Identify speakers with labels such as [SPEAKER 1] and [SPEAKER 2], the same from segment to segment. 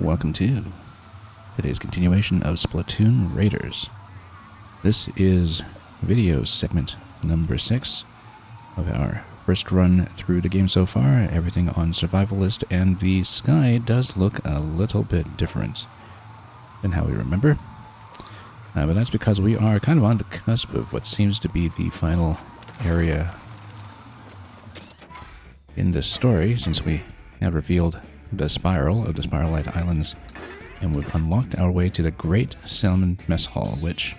[SPEAKER 1] welcome to today's continuation of Splatoon Raiders. This is video segment number 6 of our first run through the game so far, everything on Survivalist, and the sky does look a little bit different than how we remember. But that's because we are kind of on the cusp of what seems to be the final area in this story, since we have revealed the spiral of the Spiralite Islands, and we've unlocked our way to the Great Salmon Mess Hall, which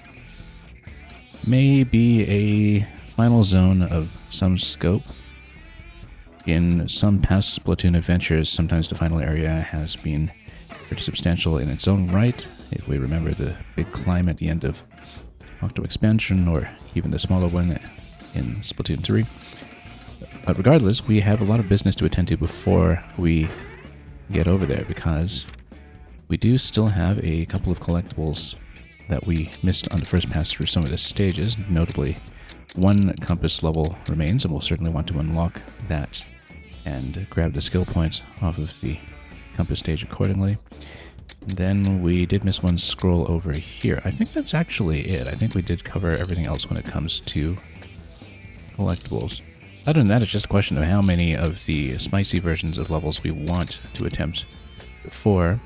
[SPEAKER 1] may be a final zone of some scope. In some past Splatoon adventures, sometimes the final area has been pretty substantial in its own right, if we remember the big climb at the end of Octo Expansion, or even the smaller one in Splatoon 3. But regardless, we have a lot of business to attend to before we get over there, because we do still have a couple of collectibles that we missed on the first pass through some of the stages. Notably, one compass level remains, and we'll certainly want to unlock that and grab the skill points off of the compass stage accordingly. Then we did miss one scroll over here. I think that's actually it. I think we did cover everything else when it comes to collectibles. Other than that, it's just a question of how many of the spicy versions of levels we want to attempt before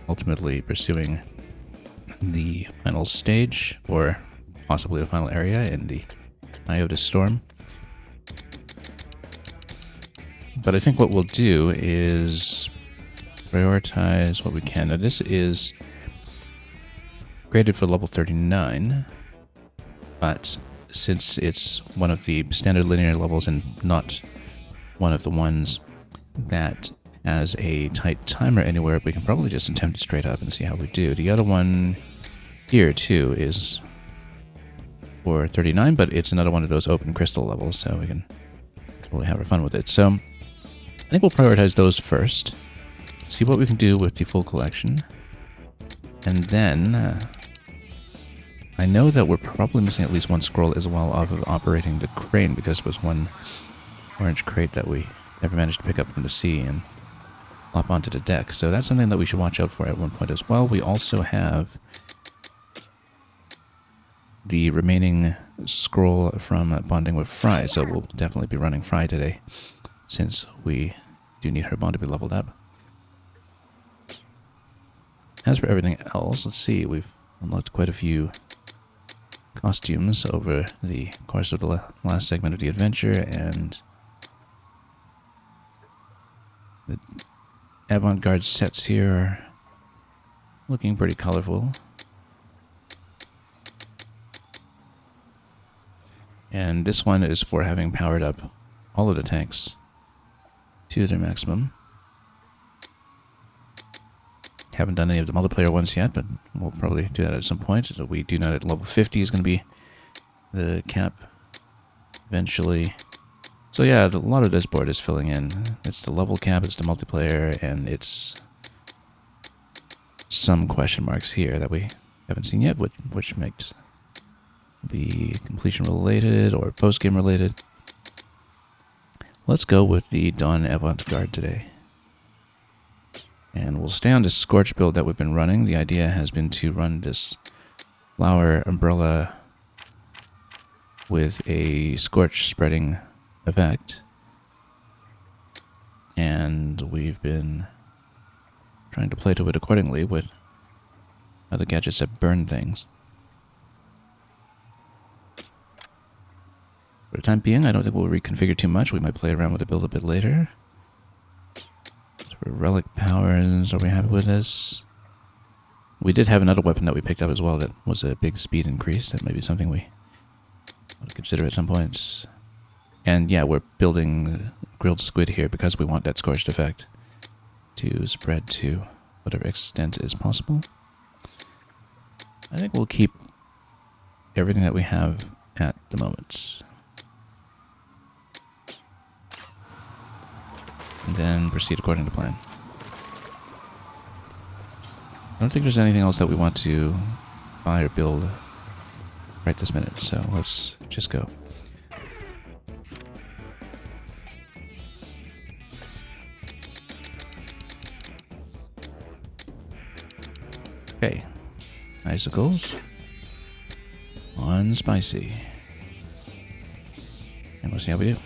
[SPEAKER 1] ultimately pursuing the final stage, or possibly the final area in the Iota Storm. But I think what we'll do is prioritize what we can. Now, this is graded for level 39, but since it's one of the standard linear levels and not one of the ones that has a tight timer anywhere, we can probably just attempt it straight up and see how we do. The other one here too is for 39, but it's another one of those open crystal levels, so we can really have our fun with it. So I think we'll prioritize those first, see what we can do with the full collection, and then I know that we're probably missing at least one scroll as well off of operating the crane, because it was one orange crate that we never managed to pick up from the sea and lop onto the deck. So that's something that we should watch out for at one point as well. We also have the remaining scroll from bonding with Fry, so we'll definitely be running Fry today, since we do need her bond to be leveled up. As for everything else, let's see, we've unlocked quite a few costumes over the course of the last segment of the adventure, and the avant-garde sets here are looking pretty colorful. And this one is for having powered up all of the tanks to their maximum. Haven't done any of the multiplayer ones yet, but we'll probably do that at some point. So we do know that level 50 is going to be the cap eventually. So yeah, a lot of this board is filling in. It's the level cap, it's the multiplayer, and it's some question marks here that we haven't seen yet, which makes be completion related or post-game related. Let's go with the Dawn Avant-Garde today. And we'll stay on this Scorch build that we've been running. The idea has been to run this flower umbrella with a Scorch spreading effect. And we've been trying to play to it accordingly with other gadgets that burn things. For the time being, I don't think we'll reconfigure too much. We might play around with the build a bit later. For relic powers, are we happy with this? We did have another weapon that we picked up as well that was a big speed increase. That may be something we want to consider at some points. And yeah, we're building grilled squid here because we want that scorched effect to spread to whatever extent is possible. I think we'll keep everything that we have at the moment. And then proceed according to plan. I don't think there's anything else that we want to buy or build right this minute, so let's just go. Okay. Icicles. On spicy. And we'll see how we do.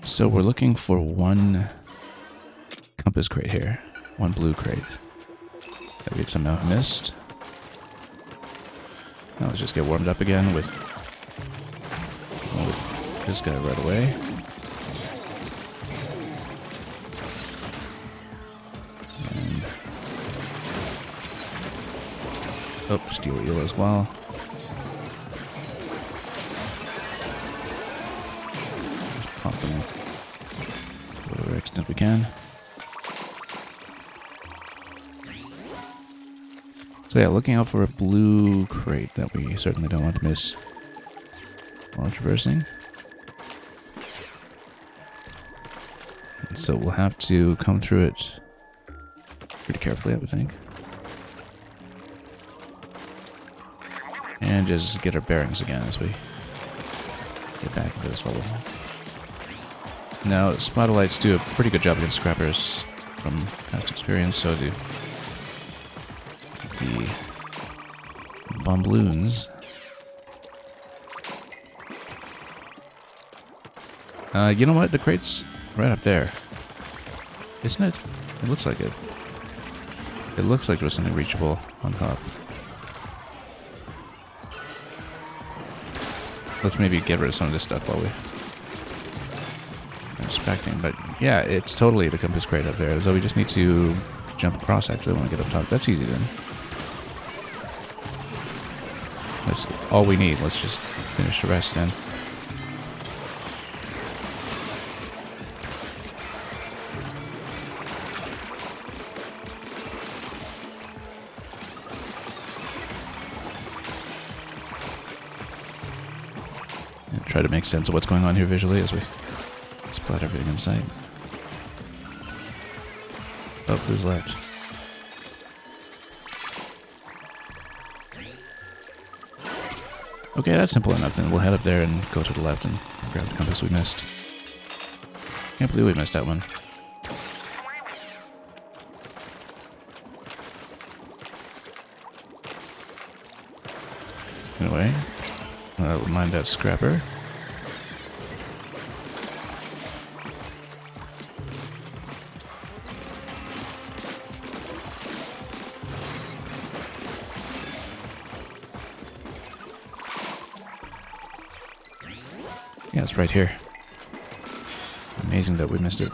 [SPEAKER 1] So we're looking for one compass crate here. One blue crate that we've somehow missed. Now let's just get warmed up again with this guy right away. And steel eel as well. Just pop them to whatever extent we can. So yeah, looking out for a blue crate that we certainly don't want to miss while traversing. And so we'll have to come through it pretty carefully, I would think. And just get our bearings again as we get back into this level. Now, Spotlights do a pretty good job against scrappers from past experience, so do the bombloons. You know what? The crate's right up there. Isn't it? It looks like it. It looks like there's something reachable on top. Let's maybe get rid of some of this stuff while we're inspecting. But yeah, it's totally the compass crate up there. So we just need to jump across actually when we get up top. That's easy then. That's all we need. Let's just finish the rest then. And try to make sense of what's going on here visually as we splat everything in sight. Oh, who's left? Okay, that's simple enough. Then we'll head up there and go to the left and grab the compass we missed. Can't believe we missed that one. Anyway, I'll mind that scrapper. Yeah, it's right here. Amazing that we missed it.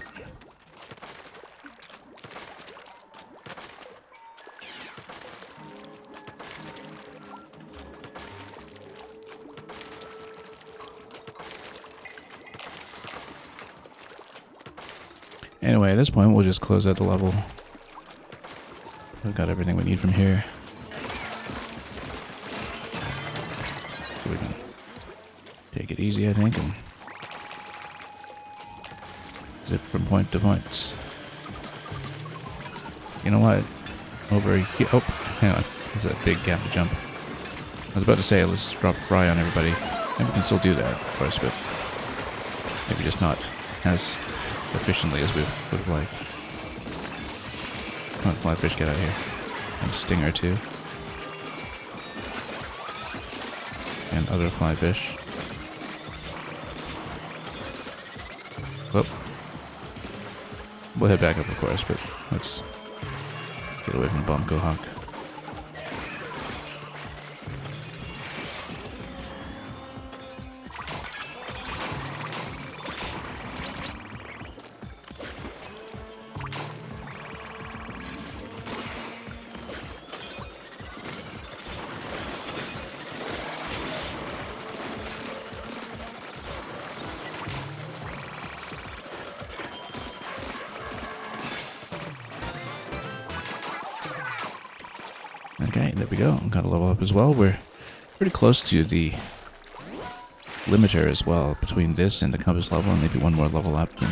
[SPEAKER 1] Anyway, at this point, we'll just close out the level. We've got everything we need from here. So we can take it easy, I think, and zip from point to point. You know what? Over here. Oh, hang on. There's a big gap to jump. I was about to say, let's drop fry on everybody. And we can still do that, of course, but maybe just not as efficiently as we would have liked. Come on, flyfish, get out of here. And stinger too. And other flyfish. Whoop. We'll head back up, of course, but let's get away from the bomb, go hawk. Okay, there we go. Got to level up as well. We're pretty close to the limiter as well between this and the compass level, and maybe one more level up. And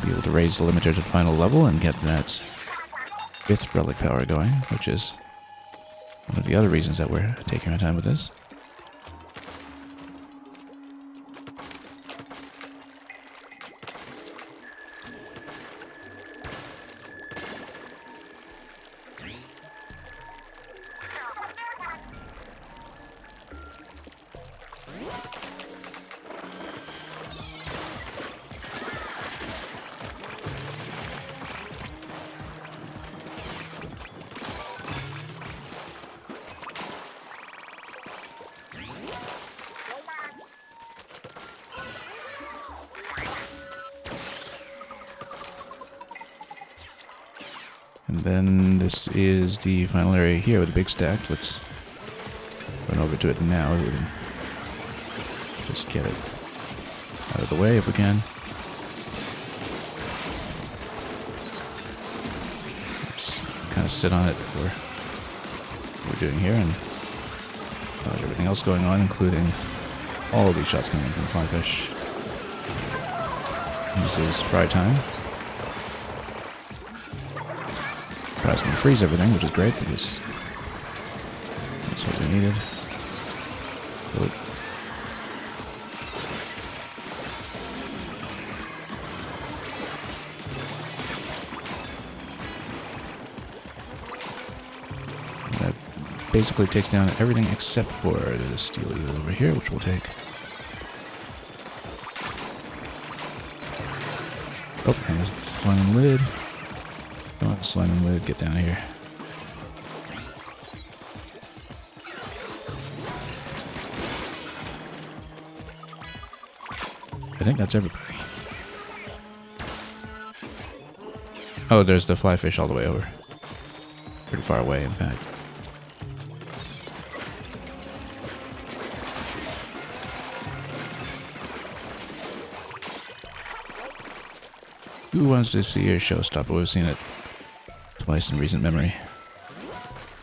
[SPEAKER 1] be able to raise the limiter to the final level and get that 5th relic power going, which is one of the other reasons that we're taking our time with this. And then this is the final area here with the big stack. Let's run over to it now. We can just get it out of the way if we can. Just kind of sit on it for what we're doing here, and everything else going on, including all of these shots coming in from Flyfish. This is fry time. Fry's gonna freeze everything, which is great because that's what we needed. Good. That basically takes down everything except for the steel eel over here, which we'll take. Oh, and the slime lid. Come on, slime lid, get down here. I think that's everybody. Oh, there's the fly fish all the way over. Pretty far away, in fact. Who wants to see a showstopper? We've seen it twice in recent memory.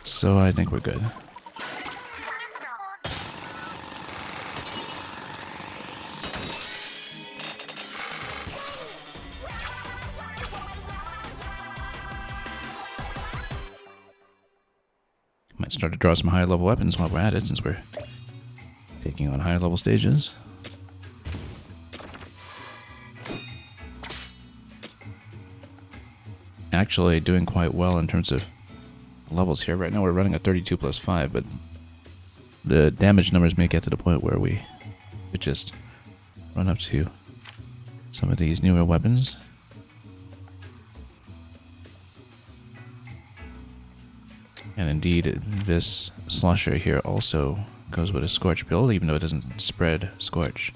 [SPEAKER 1] So I think we're good. Might start to draw some higher level weapons while we're at it, since we're taking on higher level stages. Actually doing quite well in terms of levels here. Right now we're running a 32 plus 5, but the damage numbers may get to the point where we could just run up to some of these newer weapons. And indeed, this slosher here also goes with a Scorch build, even though it doesn't spread Scorch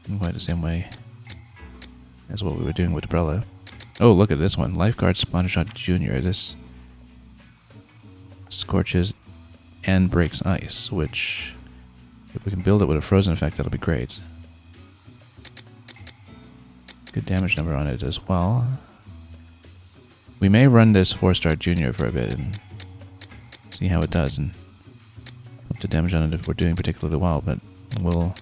[SPEAKER 1] in quite the same way as what we were doing with Umbrella. Oh, look at this one. Lifeguard Splattershot Jr. This scorches and breaks ice, which, if we can build it with a frozen effect, that'll be great. Good damage number on it as well. We may run this 4-star Junior for a bit and see how it does, and put the damage on it if we're doing particularly well, but we'll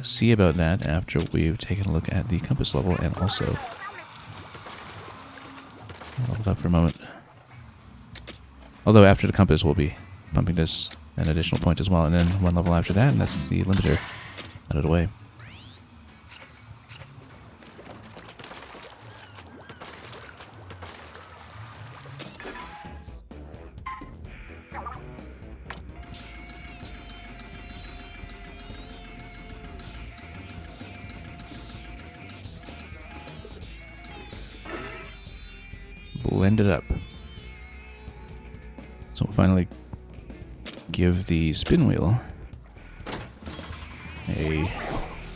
[SPEAKER 1] see about that after we've taken a look at the compass level and also leveled up for a moment. Although after the compass we'll be pumping this an additional point as well, and then one level after that, and that's the limiter out of the way. Blend it up. So we'll finally give the spin wheel a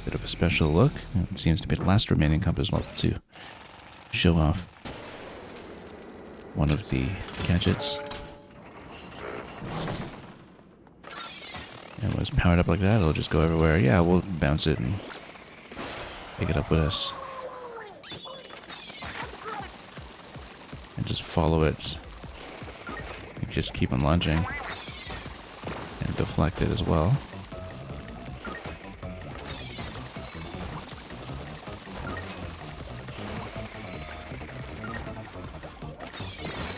[SPEAKER 1] bit of a special look. It seems to be the last remaining compass level to show off one of the gadgets. And when it's powered up like that, it'll just go everywhere. Yeah, we'll bounce it and pick it up with us. And just follow it. And just keep on launching. And deflect it as well.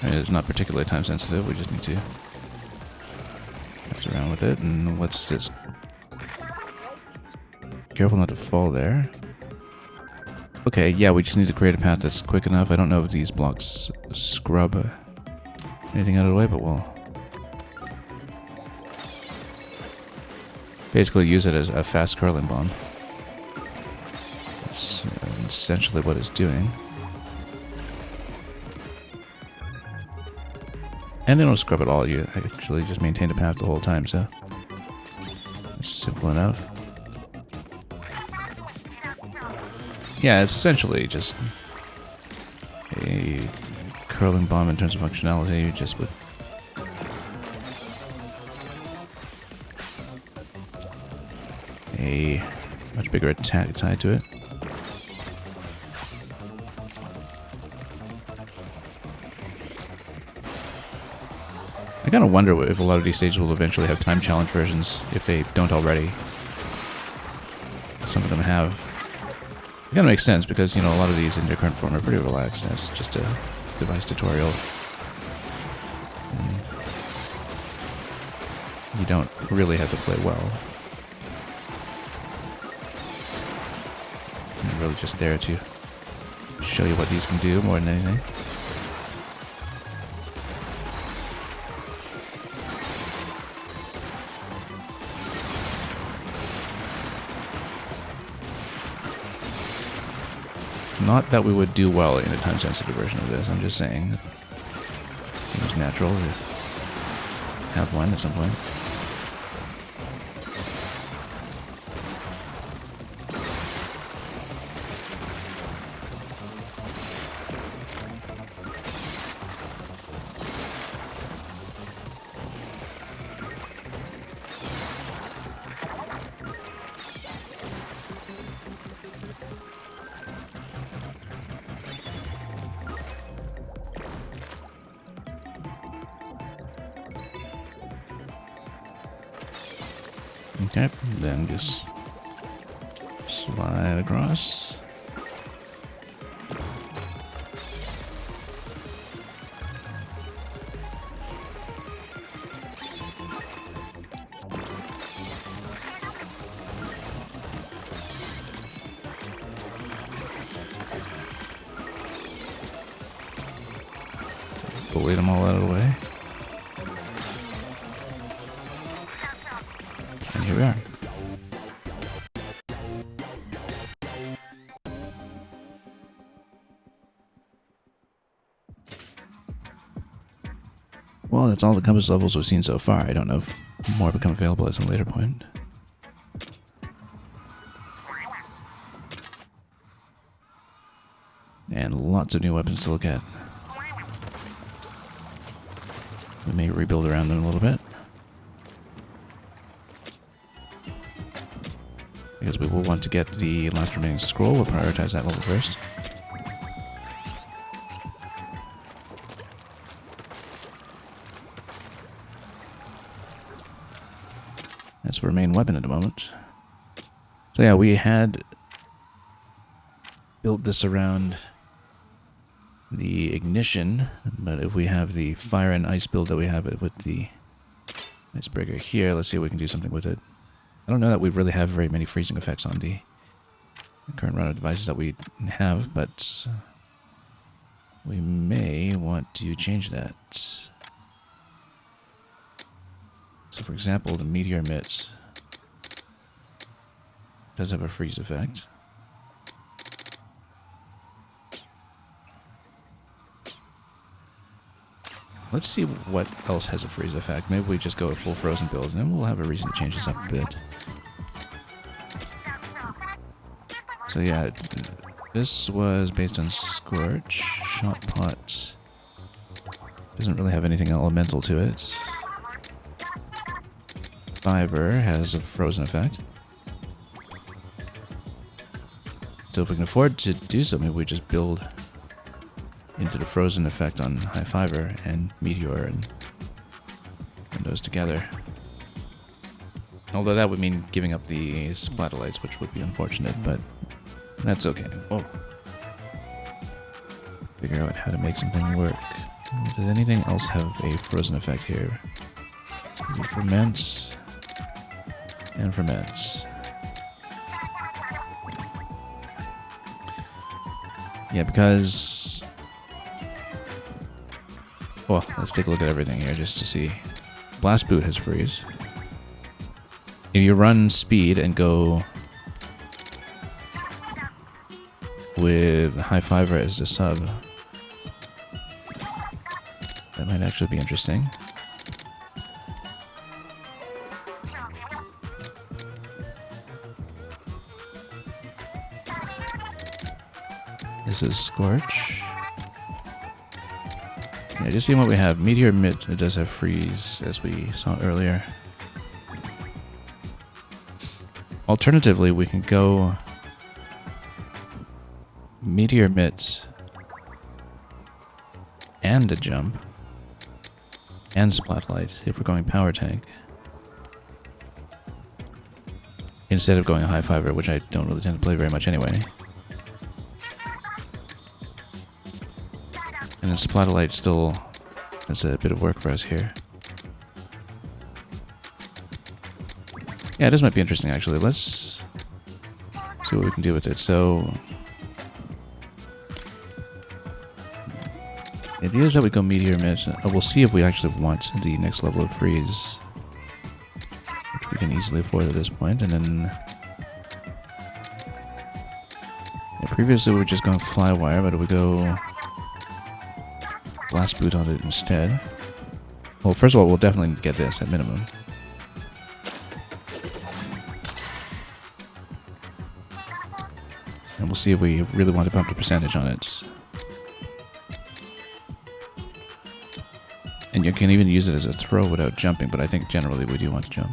[SPEAKER 1] I mean, it's not particularly time sensitive, we just need to mess around with it. And what's this? Careful not to fall there. Okay, yeah, we just need to create a path that's quick enough. I don't know if these blocks scrub anything out of the way, but we'll basically use it as a fast curling bomb. That's essentially what it's doing. And they don't scrub at all, you actually just maintain the path the whole time, so it's simple enough. Yeah, it's essentially just a curling bomb in terms of functionality, just with a much bigger attack tied to it. I kind of wonder if a lot of these stages will eventually have time challenge versions, if they don't already. Some of them have. It kind of makes sense because, you know, a lot of these in their current form are pretty relaxed, and it's just a device tutorial. And you don't really have to play well. You're really just there to show you what these can do more than anything. Not that we would do well in a time-sensitive version of this, I'm just saying. It seems natural to have one at some point. Okay, then just slide across. Bully them all out of the way. And here we are. Well, that's all the compass levels we've seen so far. I don't know if more become available at some later point. And lots of new weapons to look at. We may rebuild around them a little bit. Because we will want to get the last remaining scroll. We'll prioritize that level first. That's for our main weapon at the moment. So yeah, we had built this around the ignition, but if we have the fire and ice build that we have it with the icebreaker here, let's see if we can do something with it. I don't know that we really have very many freezing effects on the current run of devices that we have, but we may want to change that. So for example, the meteor emit does have a freeze effect. Let's see what else has a freeze effect. Maybe we just go a full frozen build, and then we'll have a reason to change this up a bit. So yeah, this was based on Scorch. Shot Pot doesn't really have anything elemental to it. Fiber has a frozen effect. So if we can afford to do so, maybe we just build into the frozen effect on high fiber and meteor and those together. Although that would mean giving up the splatolites, which would be unfortunate, but that's okay. Oh. Figure out how to make something work. Does anything else have a frozen effect here? It ferments and ferments. Yeah, because... Well, let's take a look at everything here just to see. Blast Boot has freeze. If you run speed and go with High Fiver as the sub, that might actually be interesting. This is Scorch. Yeah, just seeing what we have. Meteor Mitt, it does have freeze, as we saw earlier. Alternatively, we can go Meteor Mitt and a jump and Splatlight if we're going Power Tank. Instead of going High Fiver, which I don't really tend to play very much anyway. And then Splatlight still does a bit of work for us here. Yeah, this might be interesting actually. Let's see what we can do with it. So the idea is that we go Meteor Mitt. We'll see if we actually want the next level of freeze, which we can easily afford at this point. And then yeah, previously we were just going Flywire, but if we go Blast Boot on it instead. Well, first of all, we'll definitely get this at minimum. And we'll see if we really want to bump the percentage on it. And you can even use it as a throw without jumping, but I think generally we do want to jump.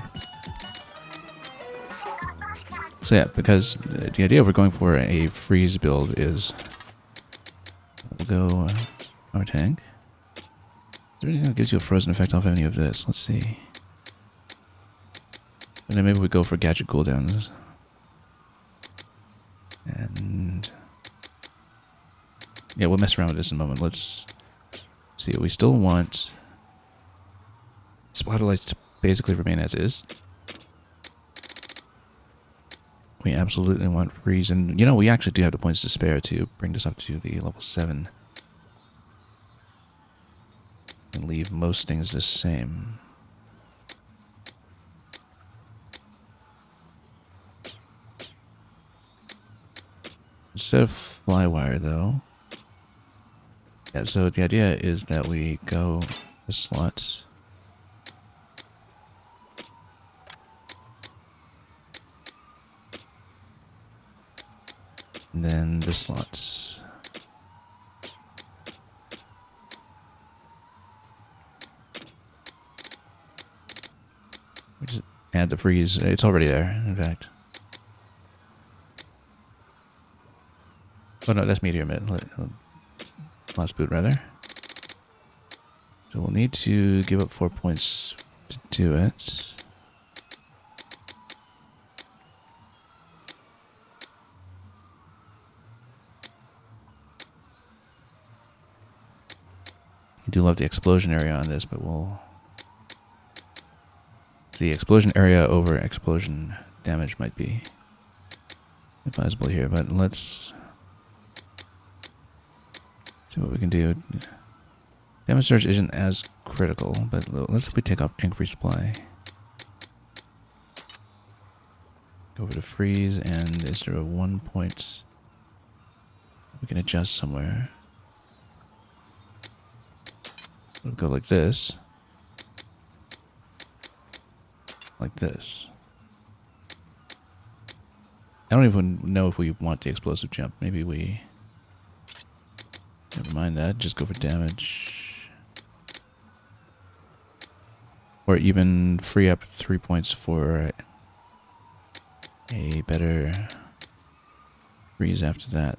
[SPEAKER 1] So yeah, because the idea we're going for a freeze build is... We'll go our tank. Is there anything that gives you a frozen effect off any of this? Let's see. And then maybe we go for gadget cooldowns. And yeah, we'll mess around with this in a moment. Let's see. We still want Splatlights to basically remain as is. We absolutely want freeze, and you know we actually do have the points to spare to bring this up to the level 7. And leave most things the same. Instead of Flywire, though... Yeah, so the idea is that we go the slots. And then the slots. We just add the freeze. It's already there, in fact. Oh no, that's Meteor Mitt. Blast Boot, rather. So we'll need to give up 4 points to do it. I do love the explosion area on this, but we'll... The explosion area over explosion damage might be advisable here, but let's see what we can do. Damage surge isn't as critical, but let's we take off Ink-Free Supply. Go over to freeze, and is there a 1 point we can adjust somewhere? We'll go like this. Like this. I don't even know if we want the explosive jump. Maybe we... Never mind that. Just go for damage. Or even free up 3 points for a better freeze after that.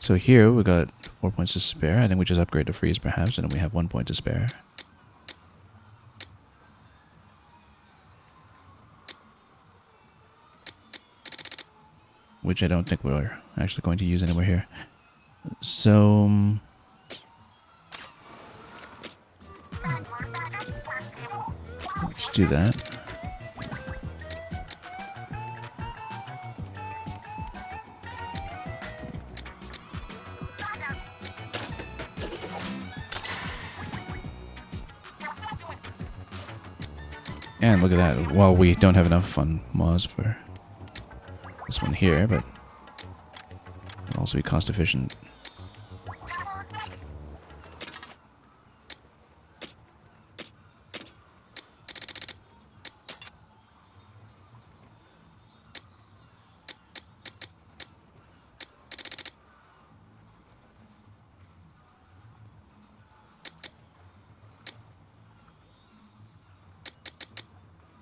[SPEAKER 1] So here we got 4 points to spare. I think we just upgrade to freeze perhaps, and then we have 1 point to spare. which I don't think we're actually going to use anywhere here. So let's do that. And look at that. Well, we don't have enough on Moz for this one here, but it'll also be cost efficient.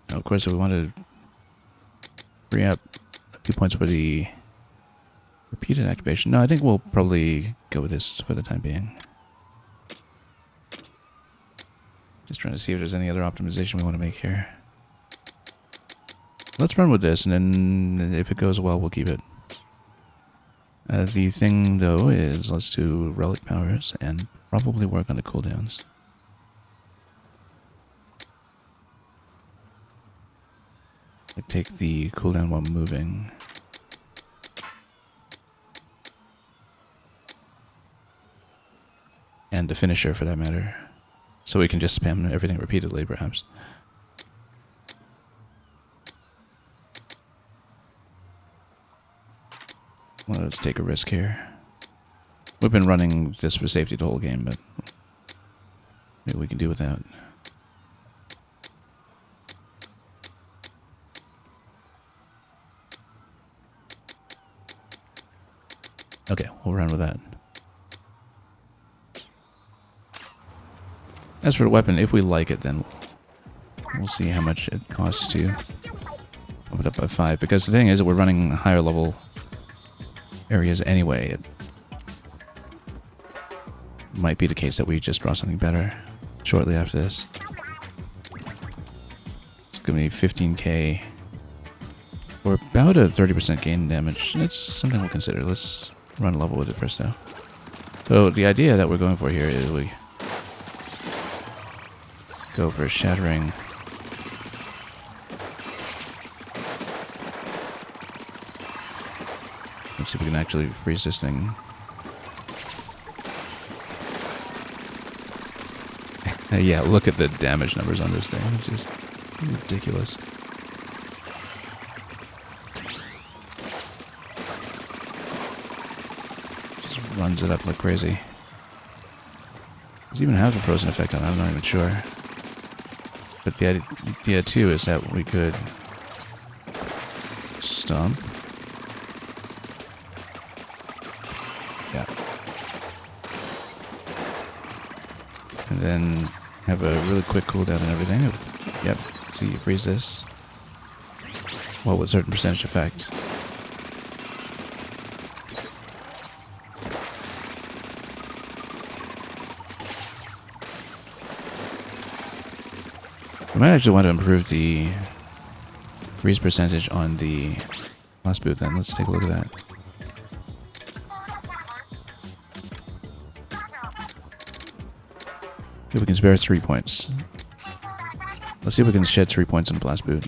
[SPEAKER 1] Now, of course, if we want to free up a few points for the repeated activation. No, I think we'll probably go with this for the time being. Just trying to see if there's any other optimization we want to make here. Let's run with this, and then if it goes well, we'll keep it. The thing, though, is let's do relic powers and probably work on the cooldowns. Like take the cooldown while moving. And the finisher, for that matter. So we can just spam everything repeatedly, perhaps. Well, let's take a risk here. We've been running this for safety the whole game, but maybe we can do without. Okay, we'll run with that. As for the weapon, if we like it, then we'll see how much it costs to bump it up by 5. Because the thing is that we're running higher level areas anyway. It might be the case that we just draw something better shortly after this. It's going to be 15k. Or about a 30% gain damage. It's something we'll consider. Let's run a level with it first, though. So the idea that we're going for here is we go for shattering. Let's see if we can actually freeze this thing. Yeah, look at the damage numbers on this thing. It's just ridiculous. Just runs it up like crazy. Does it even have a frozen effect on it? I'm not even sure. But the idea too is that we could stomp. Yeah. And then have a really quick cooldown and everything. Yep. See, you freeze this. Well, with certain percentage effect. We might actually want to improve the freeze percentage on the last boot then. Let's take a look at that. If we can spare 3 points. Let's see if we can shed 3 points on the blast boot.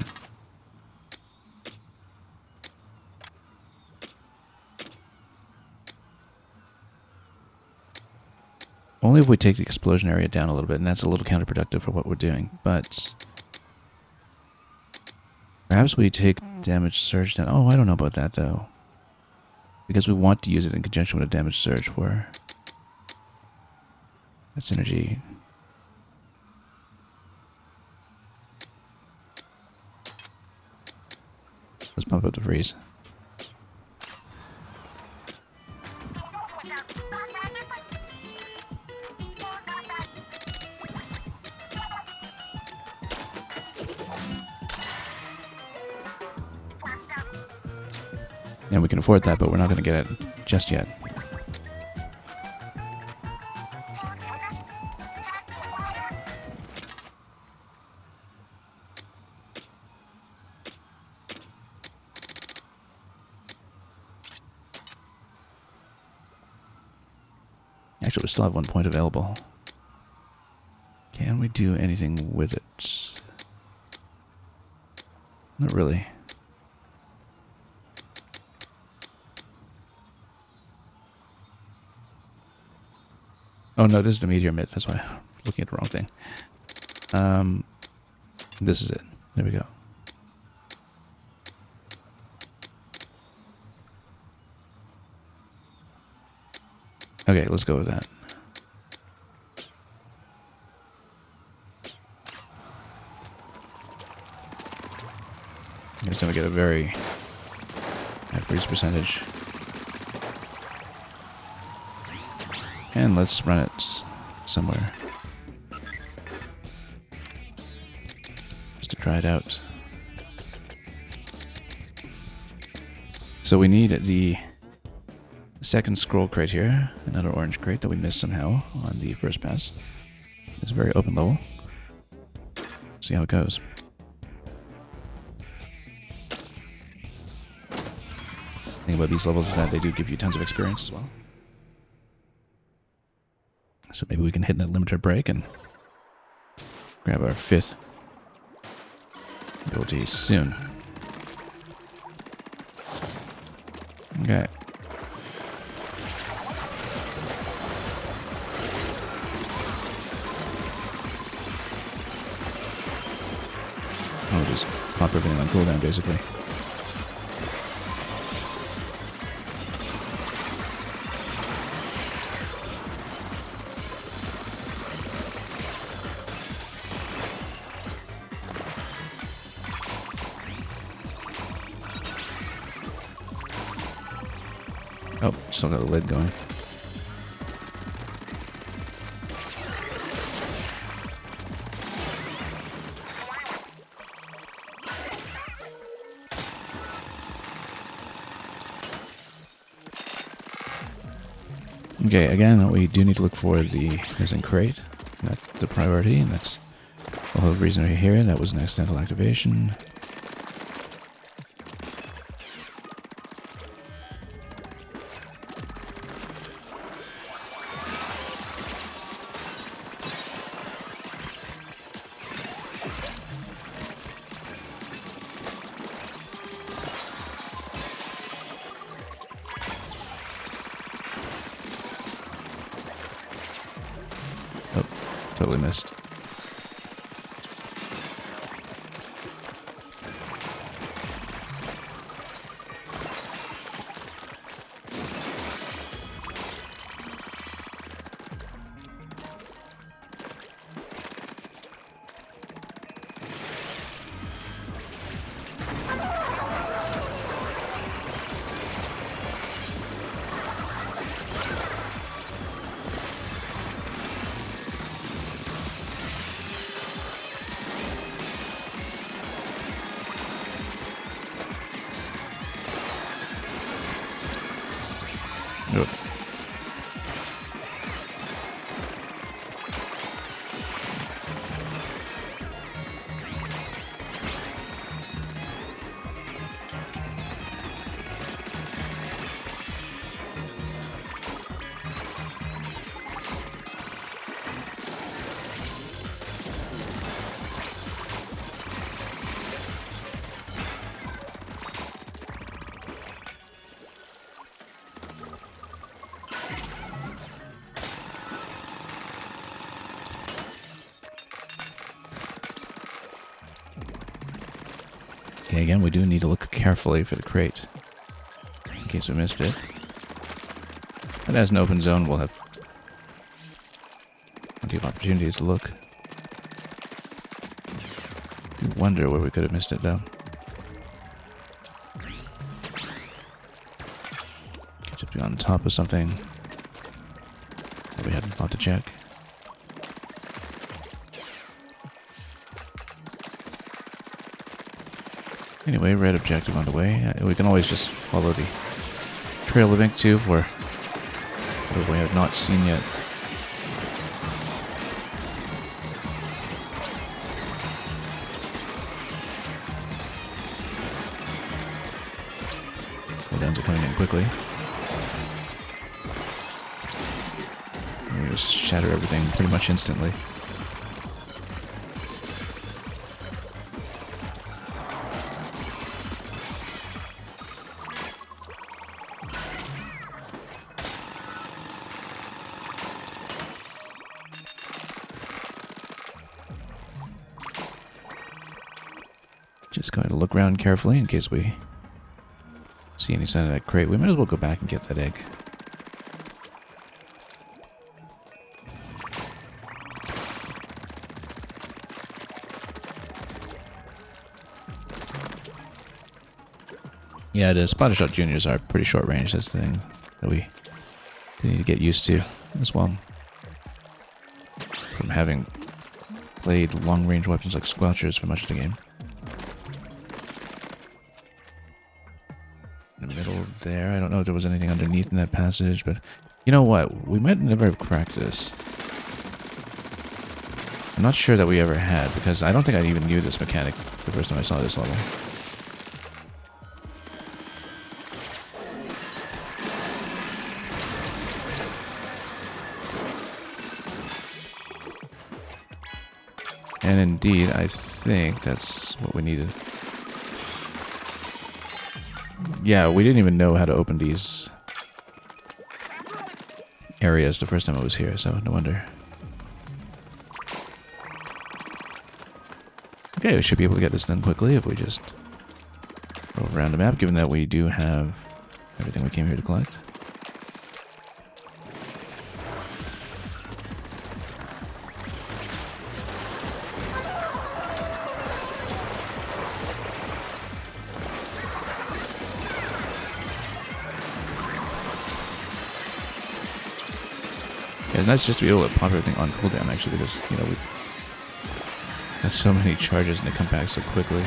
[SPEAKER 1] Only if we take the explosion area down a little bit, and that's a little counterproductive for what we're doing. But perhaps we take damage surge down. Oh, I don't know about that, though. Because we want to use it in conjunction with a damage surge for that synergy. Let's pump up the freeze. And we can afford that, but we're not going to get it just yet. Actually, we still have 1 point available. Can we do anything with it? Not really. Oh no, this is the meteor mitt. That's why I'm looking at the wrong thing. This is it. There we go. Okay, let's go with that. Just gonna get a very high freeze percentage. And let's run it somewhere. Just to try it out. So we need the second scroll crate here. Another orange crate that we missed somehow on the first pass. It's a very open level. See how it goes. The thing about these levels is that they do give you tons of experience as well. So maybe we can hit that limiter break and grab our 5th ability soon. Okay. I'll just pop everything on cooldown basically. Oh, still got the lid going. Okay, again, we do need to look for the missing crate. That's the priority, and that's the whole reason we're here. That was an accidental activation. Oh, totally missed. Nope. Okay, again, we do need to look carefully for the crate, in case we missed it. But as an open zone, we'll have plenty of opportunities to look. I wonder where we could have missed it, though. Could just be on top of something that we hadn't thought to check. Anyway, red objective on the way. We can always just follow the trail of ink too for what we have not seen yet. Cooldowns are coming in quickly. just shatter everything pretty much instantly. Just going to look around carefully in case we see any sign of that crate. We might as well go back and get that egg. Yeah, the Spotted Shot Juniors are pretty short range. That's the thing that we need to get used to as well. From having played long range weapons like Squelchers for much of the game. In the middle there, I don't know if there was anything underneath in that passage, but you know what? We might never have cracked this. I'm not sure that we ever had, because I don't think I even knew this mechanic the first time I saw this level. And indeed, I think that's what we needed. Yeah, we didn't even know how to open these areas the first time I was here, so no wonder. Okay, we should be able to get this done quickly if we just go around the map, given that we do have everything we came here to collect. It's nice just to be able to pop everything on cooldown, actually, because, you know, we've got so many charges and they come back so quickly.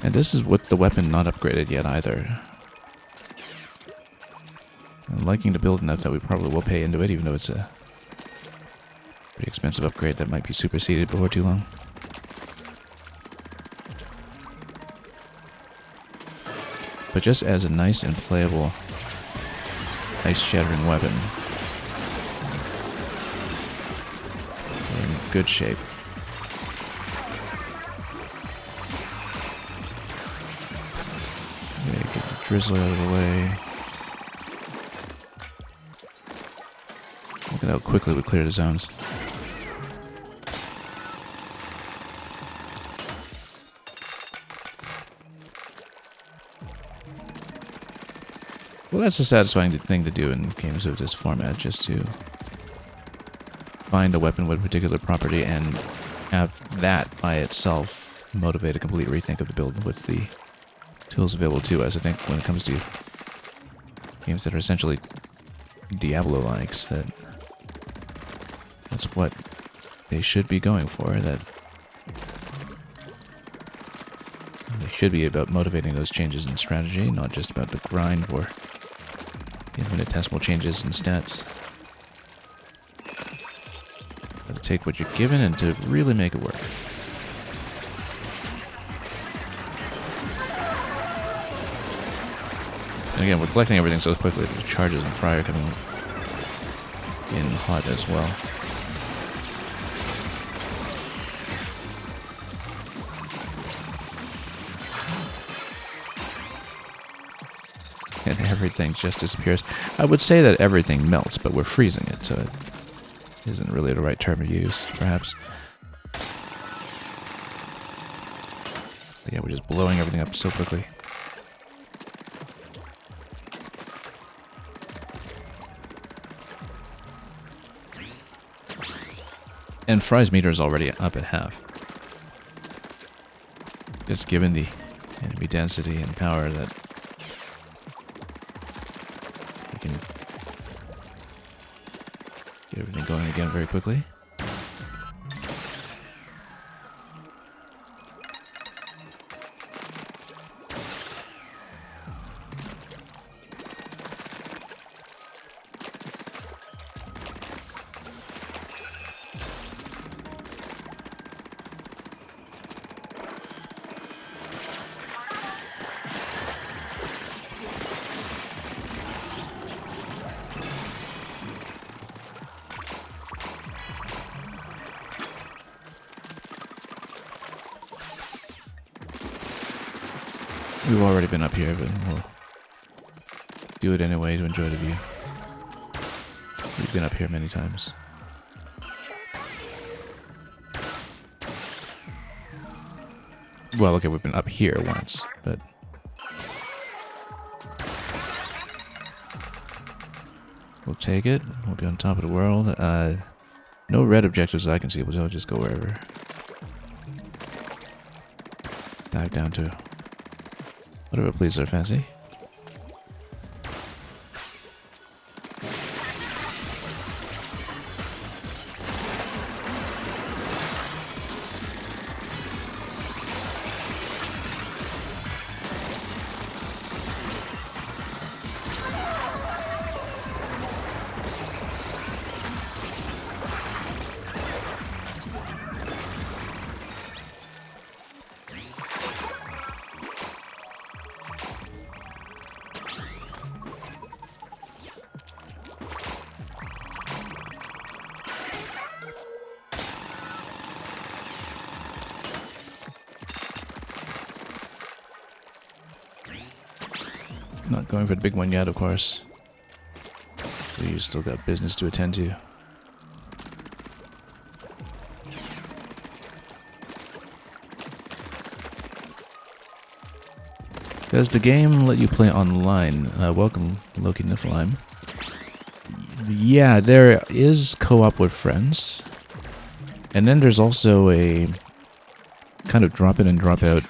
[SPEAKER 1] And this is with the weapon not upgraded yet either. I'm liking the build enough that we probably will pay into it, even though it's a pretty expensive upgrade that might be superseded before too long. But just as a nice and playable ice-shattering weapon, we're in good shape. Drizzler out of the way. Look at how quickly we clear the zones. Well, that's a satisfying thing to do in games of this format, just to find a weapon with a particular property and have that by itself motivate a complete rethink of the build with the tools available to us. I think when it comes to games that are essentially Diablo-likes, that's what they should be going for. That they should be about motivating those changes in strategy, not just about the grind for infinitesimal changes in stats. Got to take what you're given and to really make it work. And again, we're collecting everything so quickly that the charges and fry are coming in hot as well. And everything just disappears. I would say that everything melts, but we're freezing it, so it isn't really the right term to use, perhaps. But yeah, we're just blowing everything up so quickly. And Fry's meter is already up at half. Just given the enemy density and power that we can Get everything going again very quickly. We've already been up here, but we'll do it anyway to enjoy the view. We've been up here many times. Well, okay, we've been up here once, but... we'll take it. We'll be on top of the world. No red objectives that I can see, but I'll just go wherever. Dive down to whatever pleases our fancy. Not going for the big one yet, of course. We still got business to attend to. Does the game let you play online? Welcome, Loki Niflheim. Yeah, there is co-op with friends. And then there's also a kind of drop in and drop out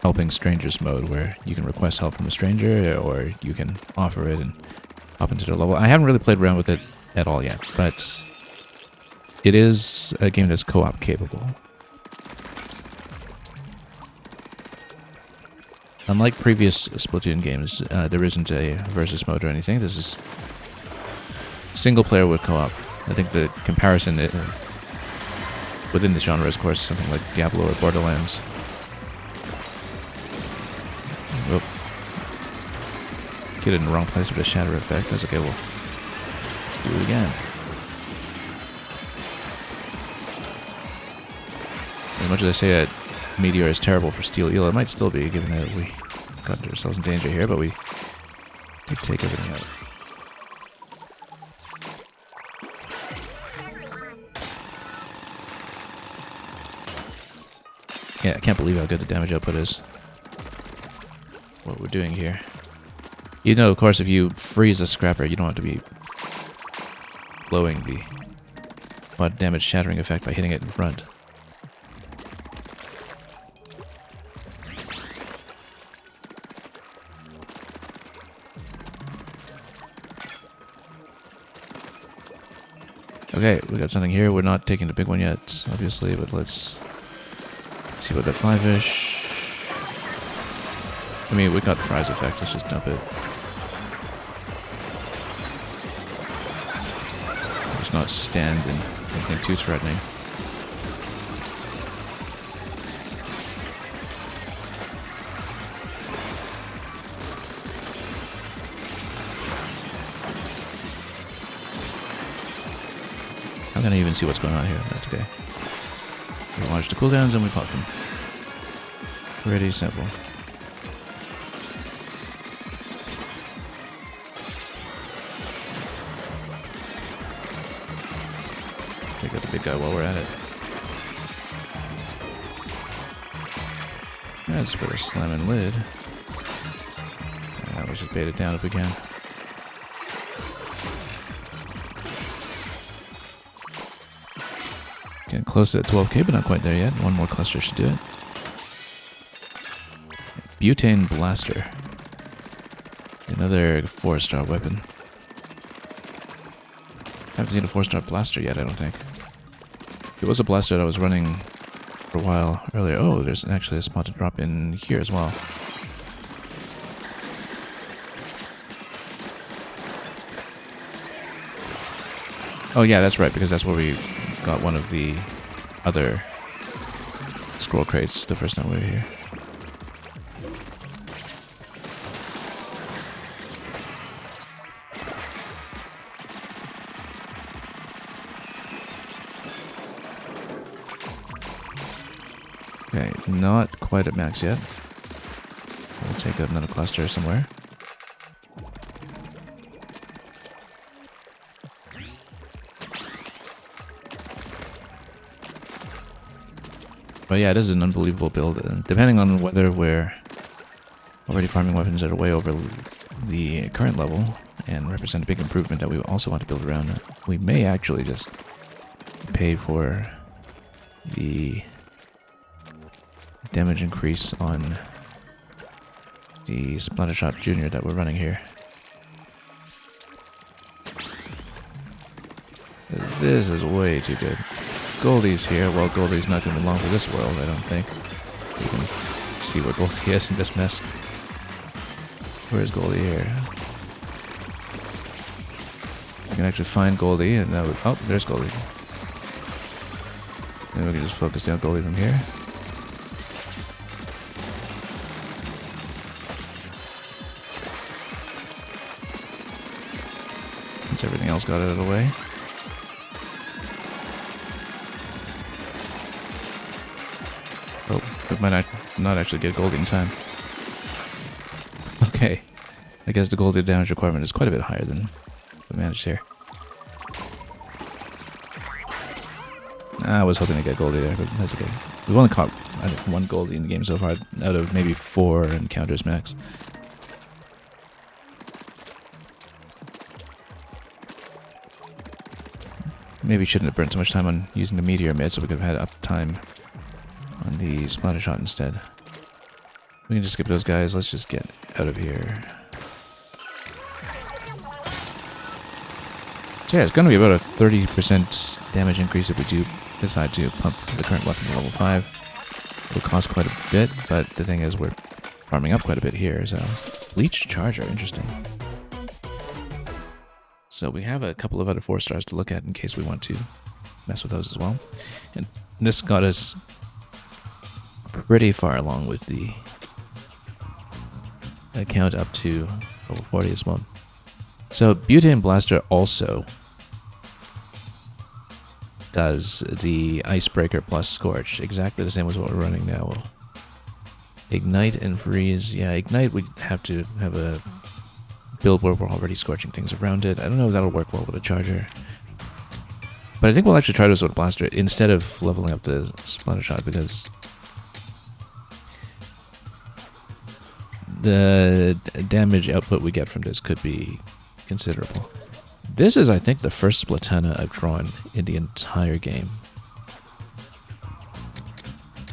[SPEAKER 1] helping strangers mode where you can request help from a stranger or you can offer it and hop into their level. I haven't really played around with it at all yet, but it is a game that's co-op capable. Unlike previous Splatoon games, there isn't a versus mode or anything. This is single player with co-op. I think the comparison within the genre is, of course, something like Diablo or Borderlands. Whoop. Get it in the wrong place with a shatter effect. That's okay, we'll do it again. As much as I say that Meteor is terrible for Steel Eel, it might still be, given that we got ourselves in danger here, but we did take everything out. Yeah, I can't believe how good the damage output is. What we're doing here. You know, of course, if you freeze a scrapper, you don't have to be blowing the odd damage shattering effect by hitting it in front. Okay, we got something here. We're not taking the big one yet, obviously, but let's see what the fly fish. I mean, we got the fries effect. Let's just dump it. Let's not stand in anything too threatening. How can I even see what's going on here? That's okay. We launch the cooldowns and we pop them. Pretty simple. Take out the big guy while we're at it. That's for the slamming lid. Let's just bait it down if we can. Getting close to 12k, but not quite there yet. One more cluster should do it. Butane Blaster. Another 4-star weapon. Haven't seen a 4-star blaster yet, I don't think. It was a blaster that I was running for a while earlier. Oh, there's actually a spot to drop in here as well. Oh yeah, that's right, because that's where we got one of the other scroll crates the first time we were here. Okay, not quite at max yet. We'll take out another cluster somewhere. But yeah, it is an unbelievable build, and depending on whether we're already farming weapons that are way over the current level and represent a big improvement that we also want to build around, we may actually just pay for the damage increase on the Splattershot Junior that we're running here. This is way too good. Goldie's here. Well, Goldie's not going to be long for this world, I don't think. You can see where Goldie is in this mess. Where is Goldie here? I can actually find Goldie, and that would... Oh, there's Goldie. And we can just focus down Goldie from here. Once everything else got out of the way. Oh, we might not actually get Goldie in time. Okay. I guess the Goldie damage requirement is quite a bit higher than we managed here. I was hoping to get Goldie there, but that's okay. We've only caught, I think, 1 Goldie in the game so far, out of maybe 4 encounters max. Maybe shouldn't have burnt so much time on using the meteor mid, so we could have had uptime on the splatter shot instead. We can just skip those guys. Let's just get out of here. So yeah, it's going to be about a 30% damage increase if we do decide to pump the current weapon to level 5. It'll cost quite a bit, but the thing is we're farming up quite a bit here, so... Leech Charger, interesting. So we have a couple of other 4-stars to look at in case we want to mess with those as well. And this got us pretty far along with the account up to level 40 as well. So Butane Blaster also does the Icebreaker plus Scorch, exactly the same as what we're running now. Ignite and Freeze. Yeah, Ignite we have to have a build where we're already scorching things around it. I don't know if that'll work well with a Charger. But I think we'll actually try this with Blaster instead of leveling up the Splatter Shot, because the damage output we get from this could be considerable. This is, I think, the first Splatana I've drawn in the entire game.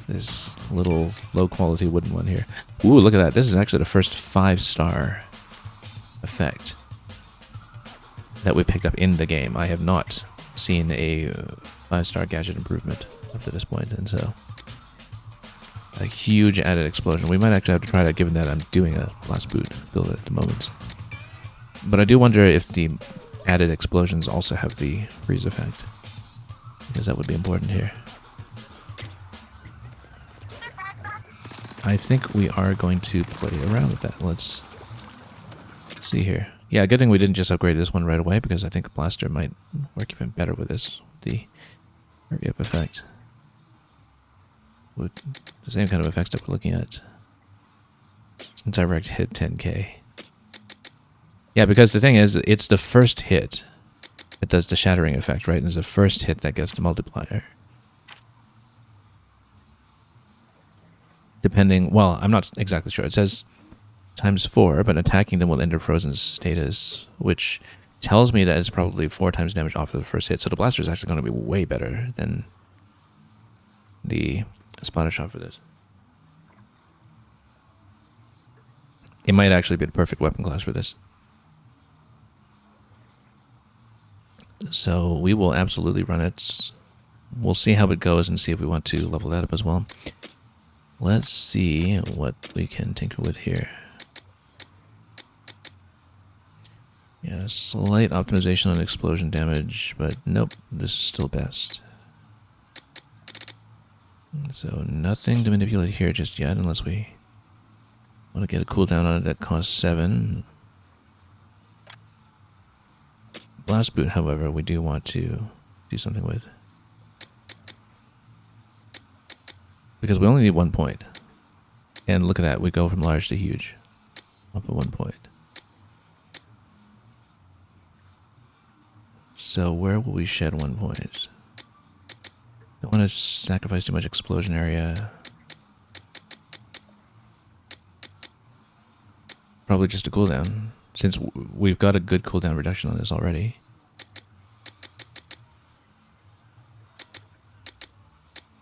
[SPEAKER 1] This little low-quality wooden one here. Ooh, look at that. This is actually the first 5-star effect that we picked up in the game. I have not seen a 5-star gadget improvement up to this point, and so a huge added explosion. We might actually have to try that, given that I'm doing a blast boot build at the moment. But I do wonder if the added explosions also have the freeze effect, because that would be important here. I think we are going to play around with that. Let's see here. Yeah, good thing we didn't just upgrade this one right away, because I think the Blaster might work even better with this, the hurry up effect. With the same kind of effects that we're looking at. Direct hit 10k. Yeah, because the thing is, it's the first hit that does the shattering effect, right? And it's the first hit that gets the multiplier. Depending, well, I'm not exactly sure. It says ×4, but attacking them will enter frozen status, which tells me that it's probably 4 times damage off of the first hit. So the Blaster is actually going to be way better than the Splatter Shot for this. It might actually be the perfect weapon class for this. So we will absolutely run it. We'll see how it goes and see if we want to level that up as well. Let's see what we can tinker with here. Yeah, slight optimization on explosion damage, but nope, this is still best. So nothing to manipulate here just yet, unless we want to get a cooldown on it that costs 7. Blast boot, however, we do want to do something with. Because we only need 1 point. And look at that, we go from large to huge. Up at 1 point. So where will we shed 1 point? Don't want to sacrifice too much explosion area. Probably just a cooldown, since we've got a good cooldown reduction on this already.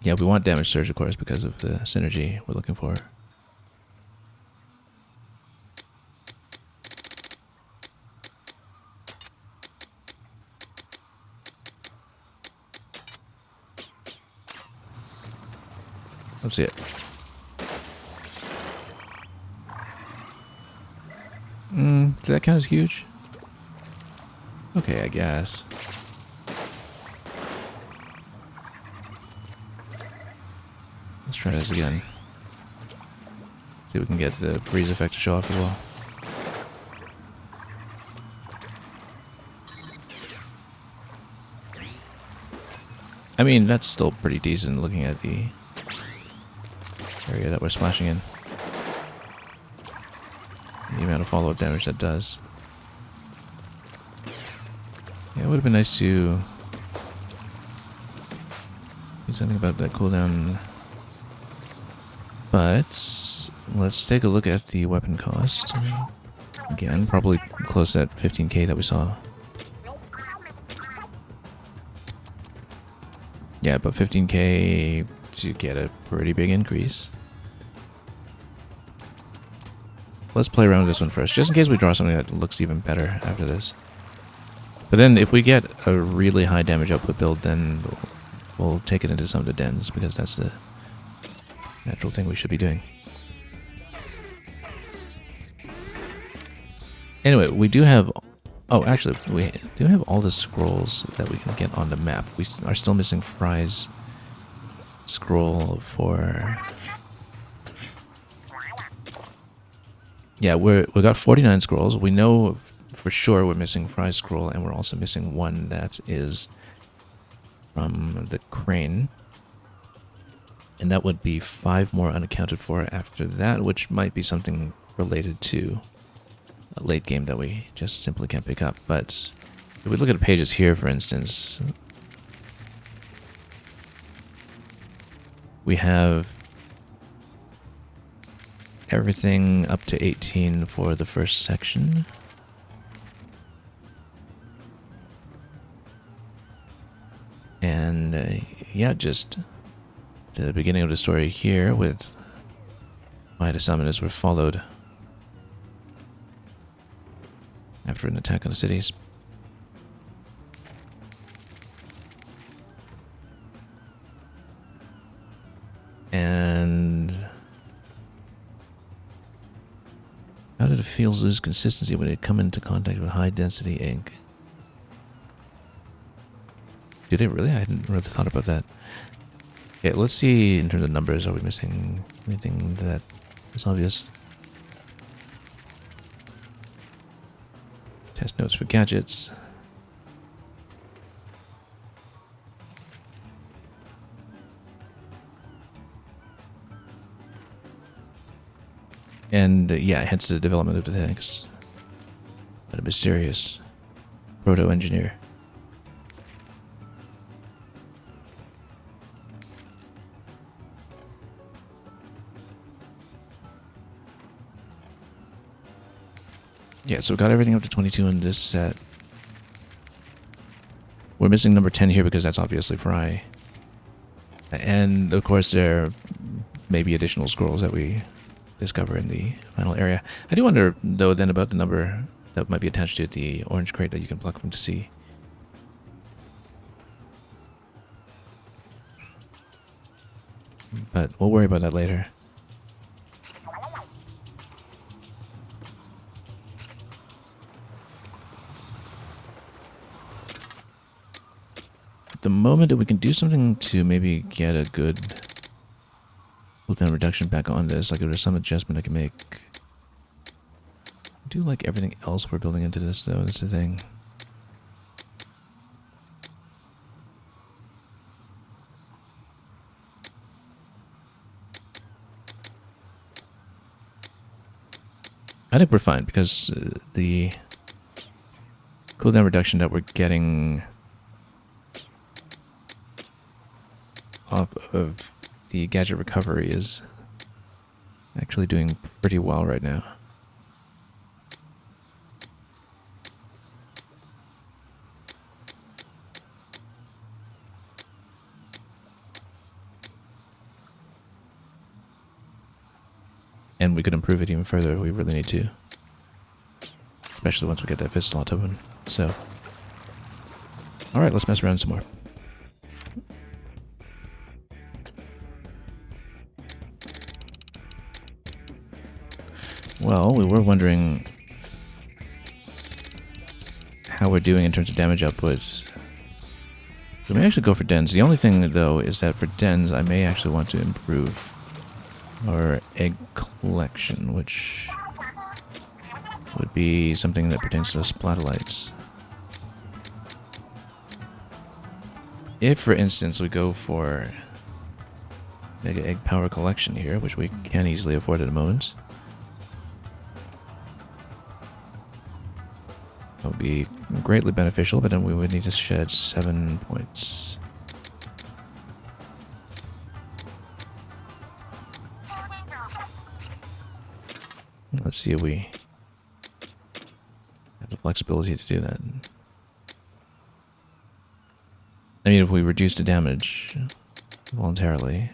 [SPEAKER 1] Yeah, we want damage surge, of course, because of the synergy we're looking for. Let's see it. Does that count as huge? Okay, I guess. Let's try this again. See if we can get the freeze effect to show off as well. I mean, that's still pretty decent looking at the area that we're splashing in. The amount of follow-up damage that does. Yeah, it would have been nice to do something about that cooldown. But let's take a look at the weapon cost. Again, probably close at 15k that we saw. Yeah, but 15k to get a pretty big increase. Let's play around with this one first, just in case we draw something that looks even better after this. But then if we get a really high damage output build, then we'll take it into some of the dens, because that's the natural thing we should be doing. Anyway, we do have... Oh, actually, we do have all the scrolls that we can get on the map. We are still missing Fry's scroll for... Yeah, we got 49 scrolls. We know for sure we're missing Fry's scroll, and we're also missing one that is from the crane. And that would be 5 more unaccounted for after that, which might be something related to a late game that we just simply can't pick up. But if we look at pages here, for instance, we have everything up to 18 for the first section. And yeah, just the beginning of the story here with why the summoners were followed after an attack on the cities. And how did the fields lose consistency when they come into contact with high density ink? Do they really? I hadn't really thought about that. Okay, let's see in terms of numbers. Are we missing anything that is obvious? Test notes for gadgets. And yeah, hence the development of the tanks. What a mysterious proto-engineer. Yeah, so we got everything up to 22 in this set. We're missing number 10 here because that's obviously Fry. And of course there may be additional scrolls that we discover in the final area. I do wonder though then about the number that might be attached to the orange crate that you can pluck from to see. but we'll worry about that later. At the moment that we can do something to maybe get a good cooldown reduction back on this, like if there's some adjustment I can make. I do like everything else we're building into this though, that's the thing. I think we're fine because the cooldown reduction that we're getting off of the gadget recovery is actually doing pretty well right now. And we could improve it even further if we really need to. Especially once we get that fist slot open. So, alright, let's mess around some more. Well, we were wondering how we're doing in terms of damage output. We may actually go for dens. The only thing, though, is that for dens, I may actually want to improve our egg collection, which would be something that pertains to the Splatolites. If, for instance, we go for mega egg power collection here, which we can easily afford at the moment, that would be greatly beneficial, but then we would need to shed 7 points. Let's see if we have the flexibility to do that. I mean, if we reduce the damage voluntarily.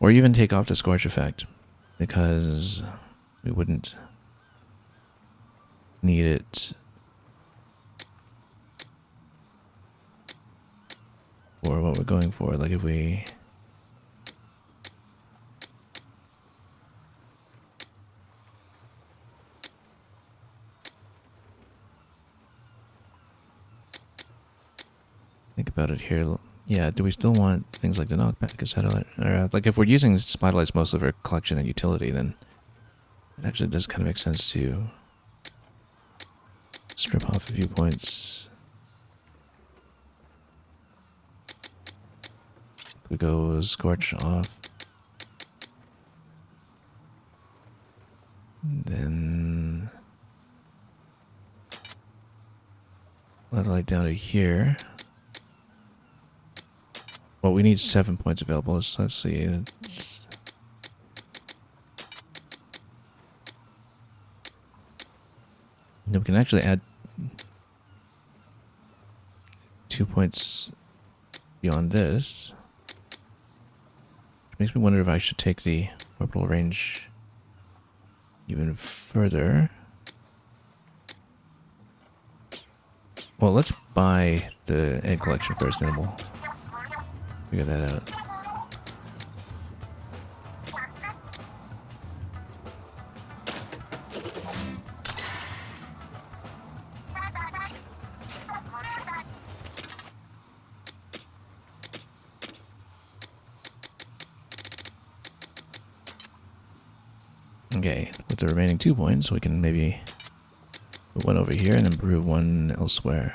[SPEAKER 1] Or even take off the Scorch effect, because we wouldn't need it for what we're going for. Like if we think about it here. Yeah, do we still want things like the knockback, etc.? Or, like if we're using Spotlights mostly for collection and utility, then it actually does kind of make sense to strip off a few points. We go Scorch off. Then let the light down to here. Well, we need 7 points available, so let's see. We can actually add 2 points beyond this. Which makes me wonder if I should take the orbital range even further. Well, let's buy the egg collection first, then we'll figure that out. Okay, with the remaining 2 points, we can maybe put one over here and improve one elsewhere.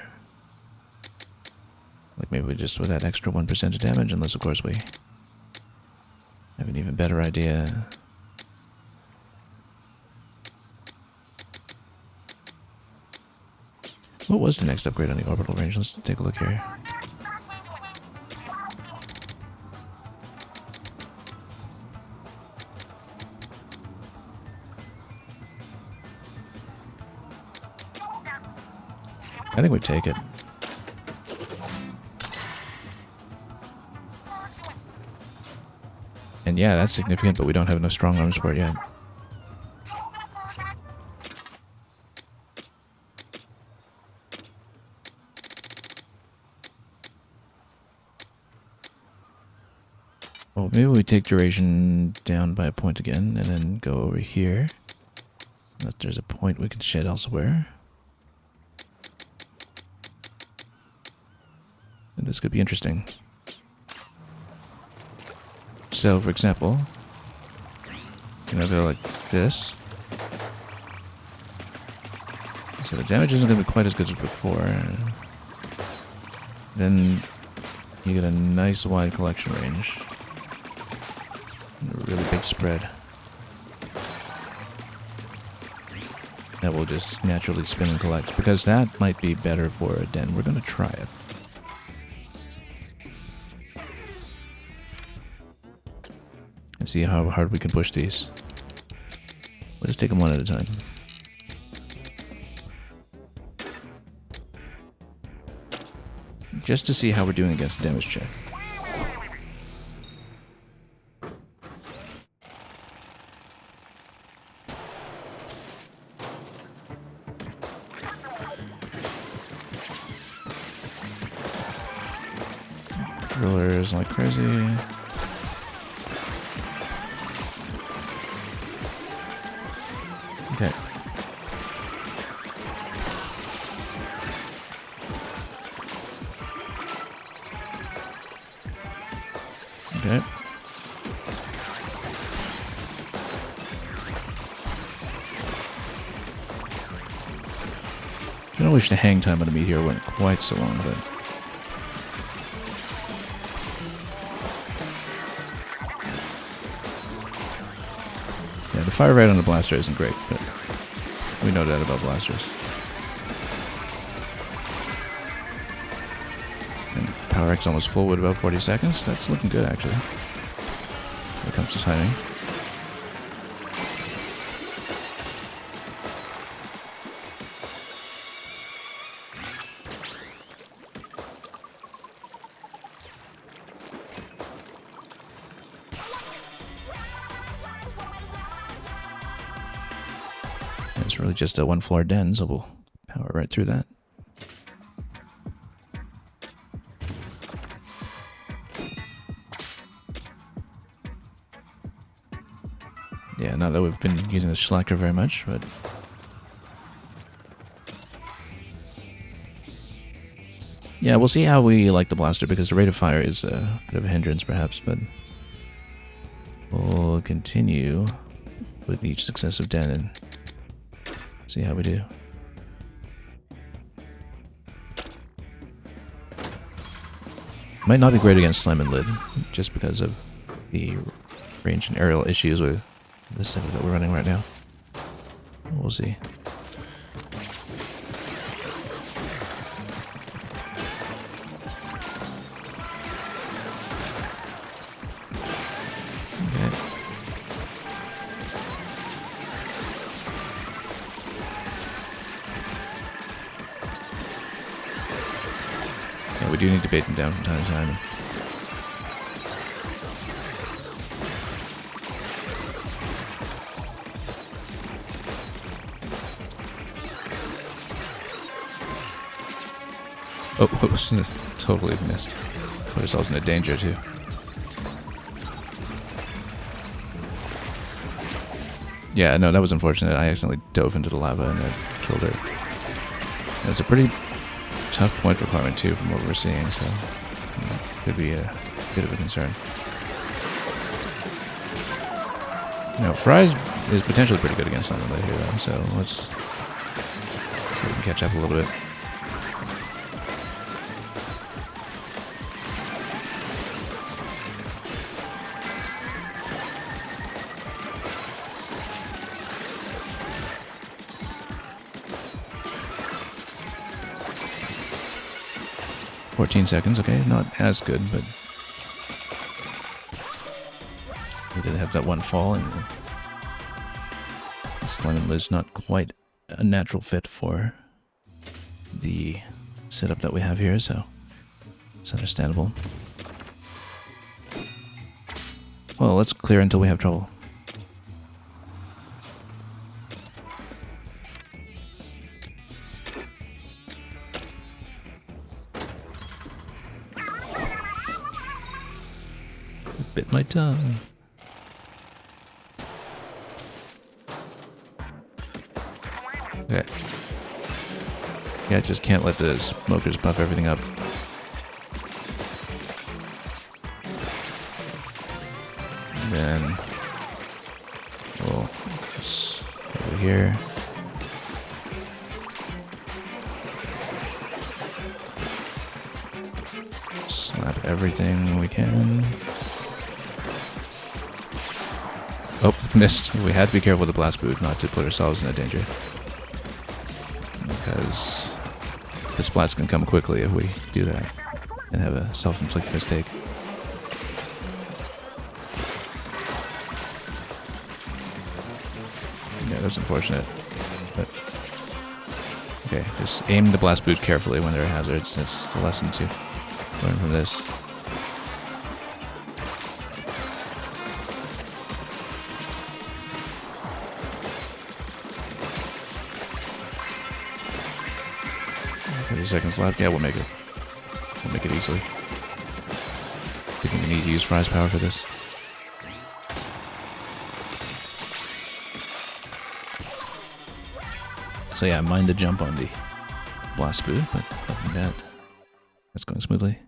[SPEAKER 1] Like maybe we just with that extra 1% of damage, unless of course we have an even better idea. What was the next upgrade on the orbital range? Let's take a look here. I think we take it. And yeah, that's significant, but we don't have enough strong arms for it yet. Well, maybe we take duration down by a point again, and then go over here. Unless there's a point we can shed elsewhere. And this could be interesting. So, for example, you know, go like this. So the damage isn't going to be quite as good as before. Then you get a nice wide collection range. And a really big spread. That will just naturally spin and collect. Because that might be better for a den. We're going to try it. And see how hard we can push these. We'll just take them one at a time. Just to see how we're doing against the damage check. Drillers like crazy. Okay. Okay. I don't wish the hang time on the meteor went quite so long, but yeah, the fire rate on the blaster isn't great, but we know that about blasters. And power X almost full with about 40 seconds. That's looking good, actually. When it comes to timing. It's really just a one-floor den, so we'll power right through that. Yeah, not that we've been using the Schlacker very much, but yeah, we'll see how we like the blaster, because the rate of fire is a bit of a hindrance, perhaps, but we'll continue with each successive den and see how we do. Might not be great against Slime and Lid, just because of the range and aerial issues with the setup that we're running right now. We'll see. Okay. Yeah, we do need to bait them down from time to time. Oh, whoops, totally missed. Put ourselves into danger, too. Yeah, no, that was unfortunate. I accidentally dove into the lava and it killed her. And it's a pretty tough point for climbing, too, from what we're seeing, so could be a bit of a concern. Now, Fry's is potentially pretty good against something like here, though, so let's see if we can catch up a little bit. Seconds, okay, not as good, but we did have that one fall, and the Slime and Lid's not quite a natural fit for the setup that we have here, so it's understandable. Well, let's clear until we have trouble. Bit my tongue. Okay. Yeah, just can't let the smokers puff everything up. And then we'll just over here. Slap everything we can. Oh, missed. We had to be careful with the blast boot not to put ourselves in a danger. Because the splats can come quickly if we do that and have a self-inflicted mistake. Yeah, that's unfortunate. But okay, just aim the blast boot carefully when there are hazards. That's the lesson to learn from this. Seconds left. Yeah, we'll make it. We'll make it easily. I think we need to use Fry's power for this. So yeah, mind the jump on the blast boot, but other than that, that's going smoothly.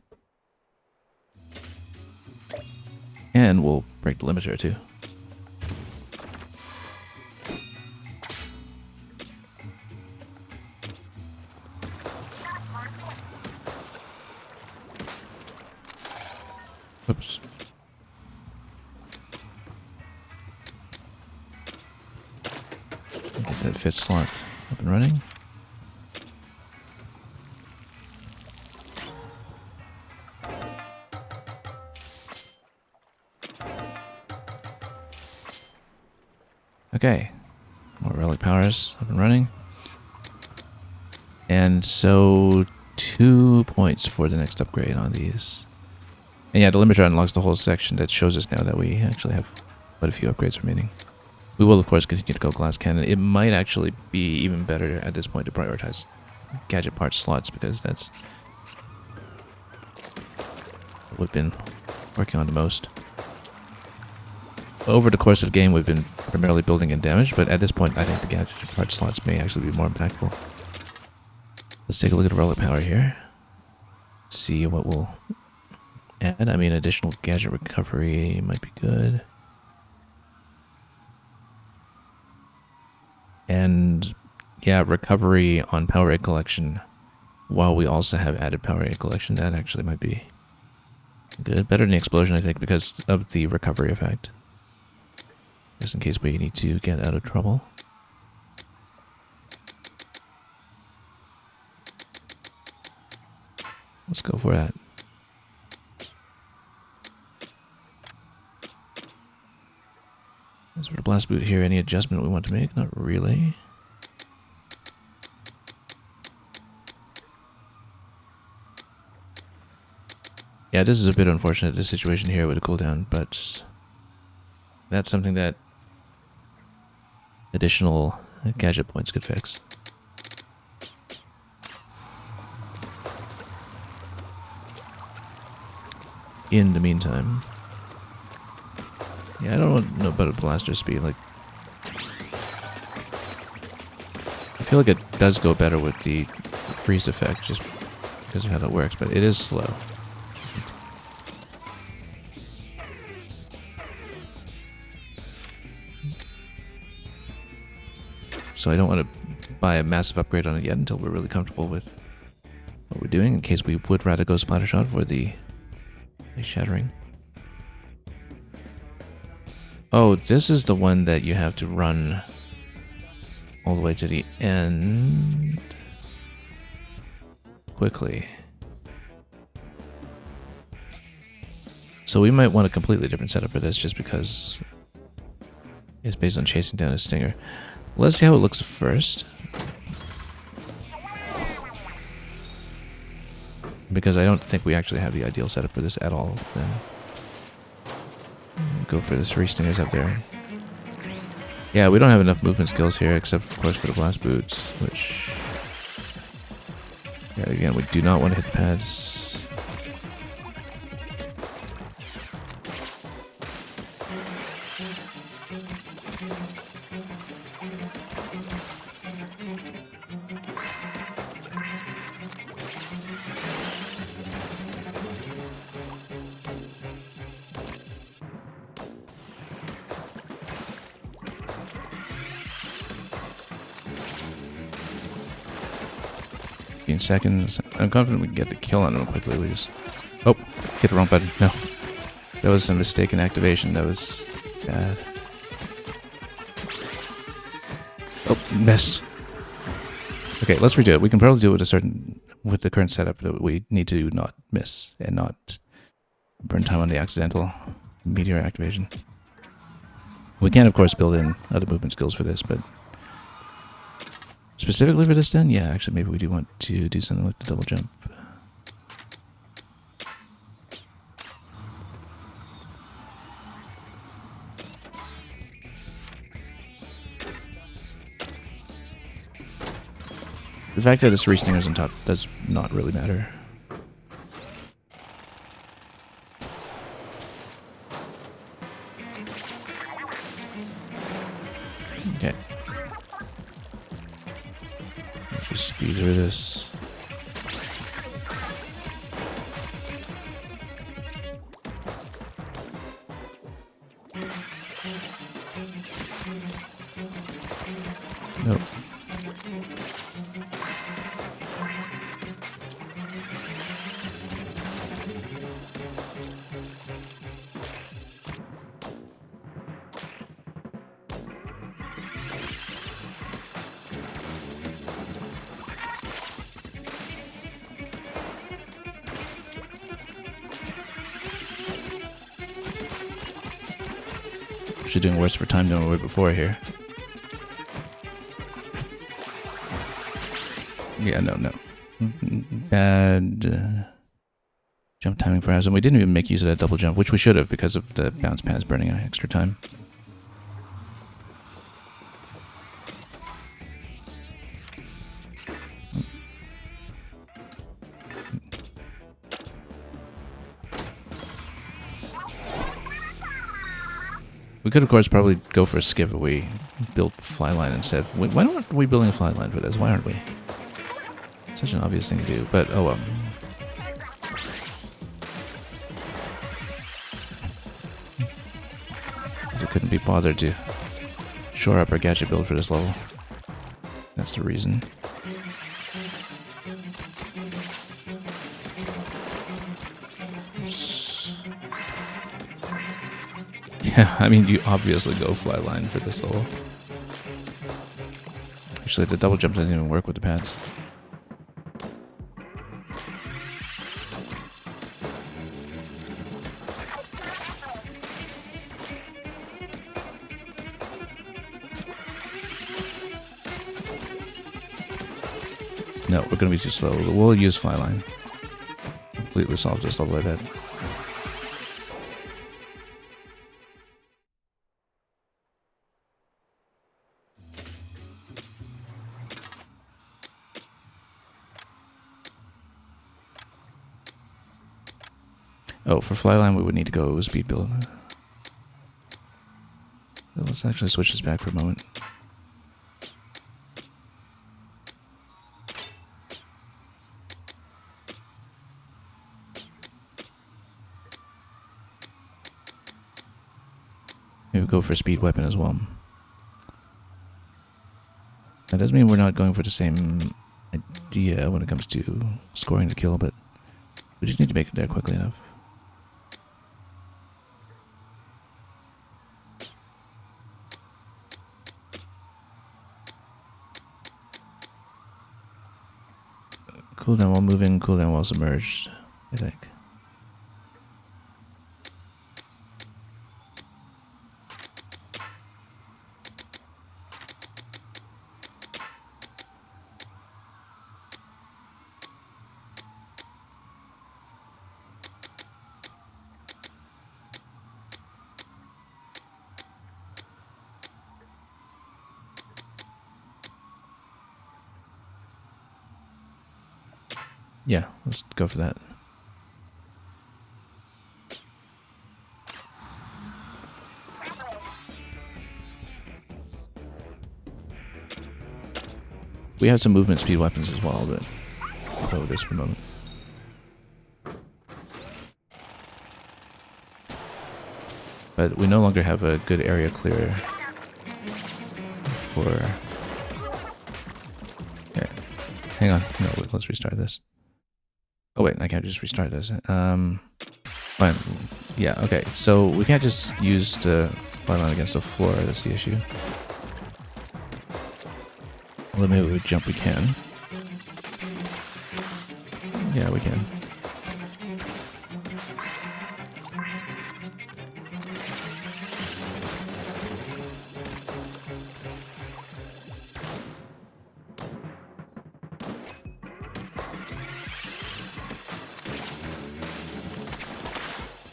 [SPEAKER 1] And we'll break the limiter too. Oops. Get that fit slot up and running. Okay. More relic powers up and running. And so 2 points for the next upgrade on these. And yeah, the limiter unlocks the whole section that shows us now that we actually have quite a few upgrades remaining. We will, of course, continue to go glass cannon. It might actually be even better at this point to prioritize gadget parts slots, because that's what we've been working on the most. Over the course of the game, we've been primarily building in damage, but at this point, I think the gadget part slots may actually be more impactful. Let's take a look at relic power here. See what we'll add. I mean, additional gadget recovery might be good. And yeah, recovery on power egg collection, while we also have added power egg collection, that actually might be good. Better than the explosion, I think, because of the recovery effect. Just in case we need to get out of trouble. Let's go for that. As for the blast boot here, any adjustment we want to make? Not really. Yeah, this is a bit unfortunate, this situation here with the cooldown, but that's something that additional gadget points could fix. In the meantime, yeah, I don't know about a blaster speed. Like, I feel like it does go better with the freeze effect, just because of how that works, but it is slow. So I don't want to buy a massive upgrade on it yet until we're really comfortable with what we're doing, in case we would rather go splatter shot for the shattering. Oh, this is the one that you have to run all the way to the end quickly. So we might want a completely different setup for this, just because it's based on chasing down a stinger. Let's see how it looks first. Because I don't think we actually have the ideal setup for this at all. Then Go for the three stingers up there. Yeah, we don't have enough movement skills here, except of course for the blast boots, which... Yeah, again, we do not want to hit the pads. Seconds. I'm confident we can get the kill on him quickly. We just... Oh, hit the wrong button. No. That was a mistaken activation. That was bad. Oh, missed. Okay, let's redo it. We can probably do it with the current setup, but we need to not miss and not burn time on the accidental meteor activation. We can, of course, build in other movement skills for this, but specifically for this then, yeah, actually maybe we do want to do something with the double jump. The fact that it's three stingers on top does not really matter. Okay. Let's just speed through this. Nope. Actually doing worse for time than we were before here. Yeah, no. Bad jump timing perhaps, and we didn't even make use of that double jump, which we should have because of the bounce pads burning extra time. We could, of course, probably go for a skip if we built flyline instead. Why aren't we building a flyline for this? Why aren't we? It's such an obvious thing to do, but oh well. I couldn't be bothered to shore up our gadget build for this level. That's the reason. Yeah, I mean, you obviously go flyline for this level. Actually, the double jump doesn't even work with the pads. No, we're going to be too slow. We'll use flyline. Completely solve this level, I bet. Oh, for flyline we would need to go speed build. So let's actually switch this back for a moment. Maybe go for speed weapon as well. That doesn't mean we're not going for the same idea when it comes to scoring the kill, but we just need to make it there quickly enough. Cooldown while moving, cooldown while submerged, I think. Yeah, let's go for that. We have some movement speed weapons as well, but I'll go with this for a moment. But we no longer have a good area clear for... Yeah. Hang on. No, wait, let's restart this. Oh wait, I can't just restart this. Fine. Yeah, okay. So we can't just use the button against the floor, that's the issue. Well, maybe with jump we can. Yeah, we can.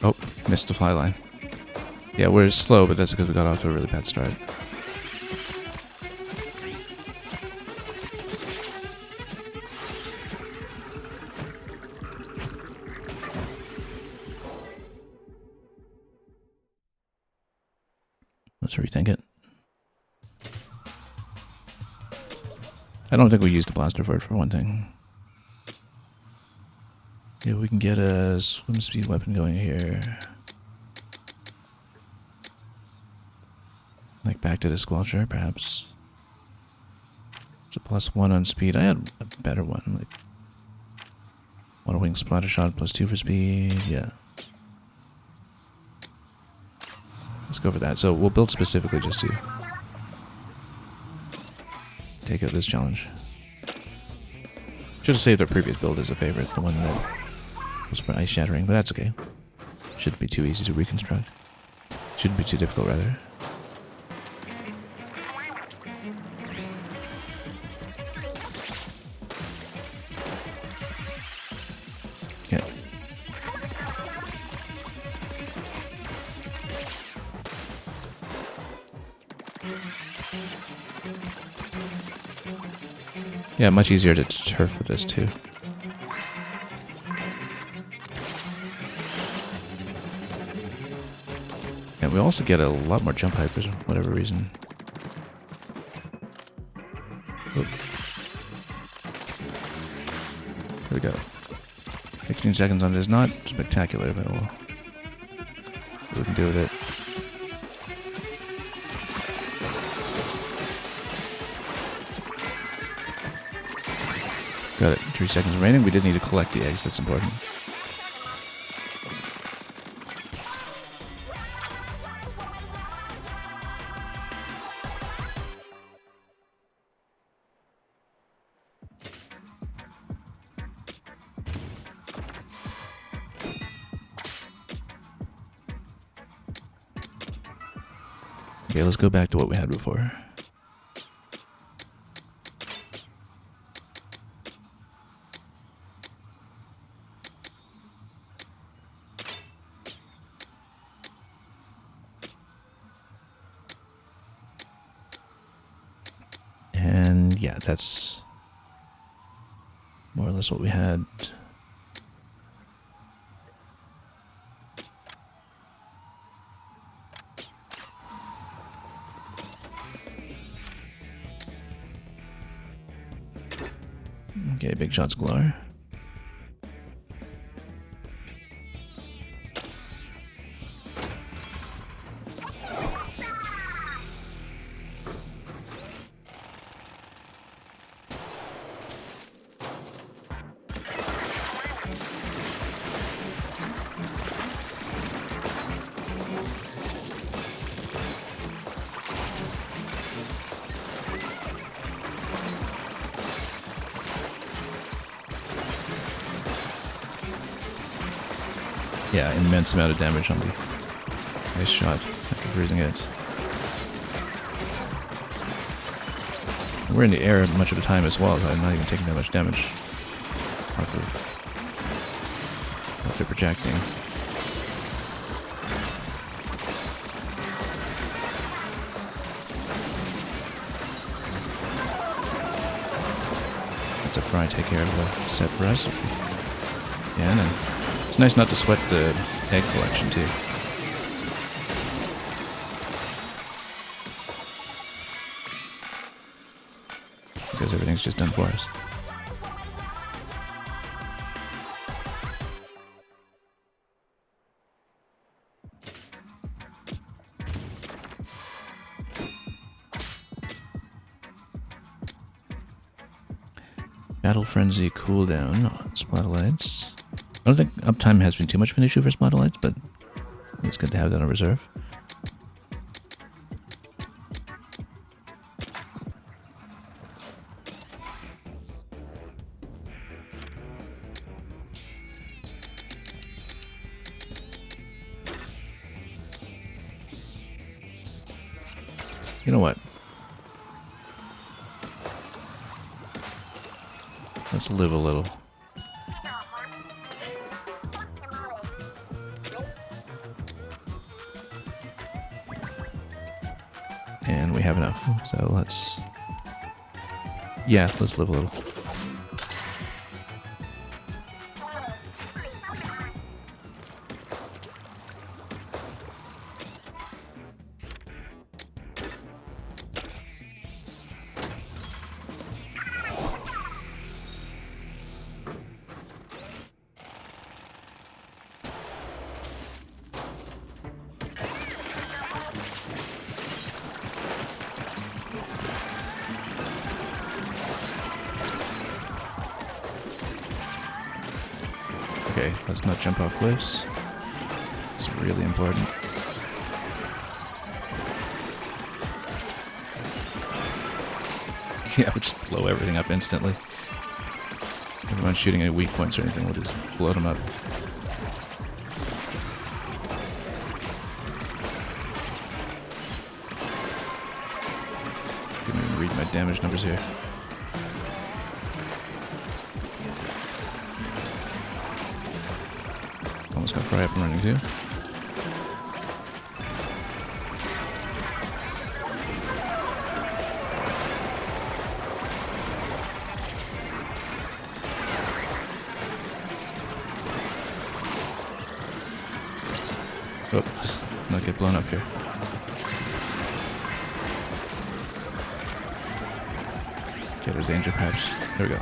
[SPEAKER 1] Oh, missed the fly line. Yeah, we're slow, but that's because we got off to a really bad start. Let's rethink it. I don't think we used the blaster for it, for one thing. Yeah, we can get a swim speed weapon going here. Like back to the squelcher, perhaps. It's a +1 on speed. I had a better one, like Water Wing Splatter Shot +2 for speed. Yeah. Let's go for that. So we'll build specifically just to take out this challenge. Should have saved our previous build as a favorite, the one that was for ice shattering, but that's okay. Shouldn't be too easy to reconstruct. Shouldn't be too difficult, rather. Okay. Yeah, much easier to turf with this too. And we also get a lot more jump height for whatever reason. Oop. There we go. 16 seconds on this. Not spectacular, but we can do with it. Got it. 3 seconds remaining. We did need to collect the eggs. That's important. Okay, let's go back to what we had before. And yeah, that's more or less what we had. Okay, big shots glow. Yeah, immense amount of damage on the ice shot after freezing it. We're in the air much of the time as well, so I'm not even taking that much damage after projecting. lets a fry take care of the set for us. Yeah, and then it's nice not to sweat the egg collection too. Because everything's just done for us. Battle Frenzy cooldown on Splatoonites. I don't think uptime has been too much of an issue for Splatoonites, but it's good to have that on reserve. You know what? Let's live a little. And we have enough, so let's... Yeah, let's live a little. Okay, let's not jump off cliffs. It's really important. Yeah, we'll just blow everything up instantly. Everyone's shooting at weak points or anything, we'll just blow them up. Can't even read my damage numbers here. Almost got Fry up and running too. Oh, let's not get blown up here. Okay, there's danger perhaps. There we go.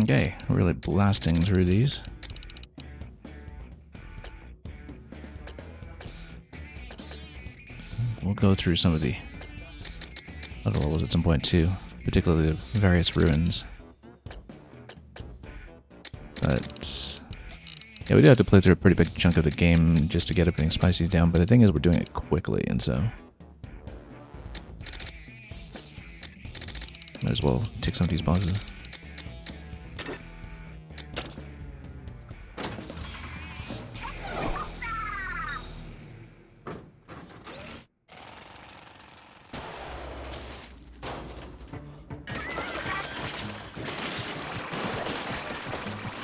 [SPEAKER 1] Okay, we're really blasting through these. We'll go through some of the other levels at some point too, particularly the various ruins. But yeah, we do have to play through a pretty big chunk of the game just to get everything spicy down, but the thing is we're doing it quickly, and so might as well take some of these bosses.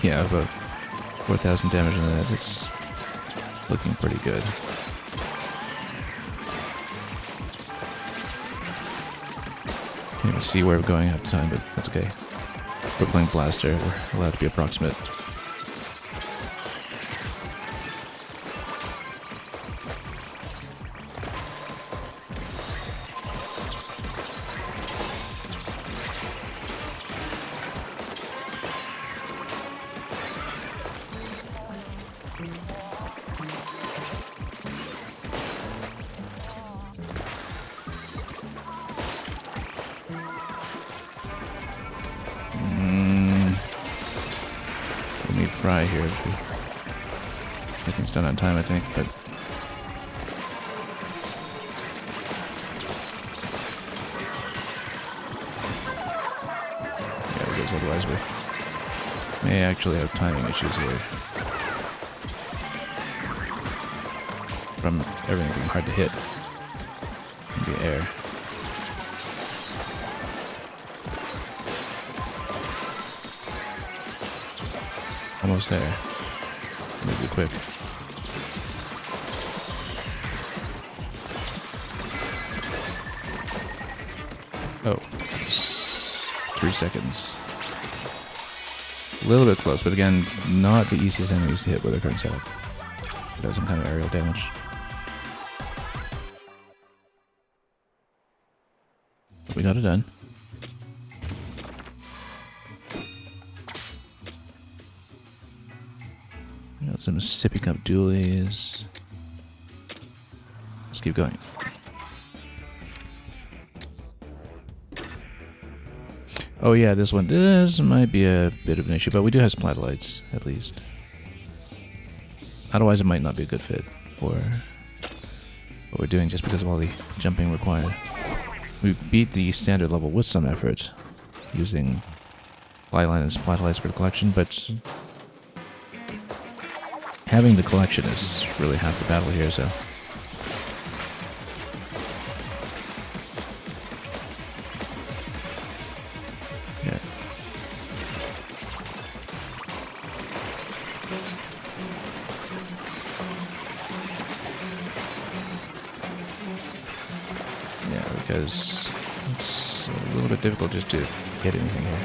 [SPEAKER 1] Yeah, about 4,000 damage on that. It's looking pretty good. Can't even see where we're going half the time, but that's okay. We're playing Blaster. We're allowed to be approximate. Fry here. Everything's done on time, I think, but otherwise we may actually have timing issues here. From everything being hard to hit in the air. Almost there. Maybe quick. Oh. 3 seconds. A little bit close, but again, not the easiest enemies to hit with our current setup. Could have some kind of aerial damage. But we got it done. We got some sippy cup dualies. Let's keep going. Oh yeah, this might be a bit of an issue, but we do have splatolites, at least. Otherwise it might not be a good fit for what we're doing just because of all the jumping required. We beat the standard level with some effort, using flyline and splatolites for the collection, but having the collection is really half the battle here, so... because it's a little bit difficult just to hit anything here.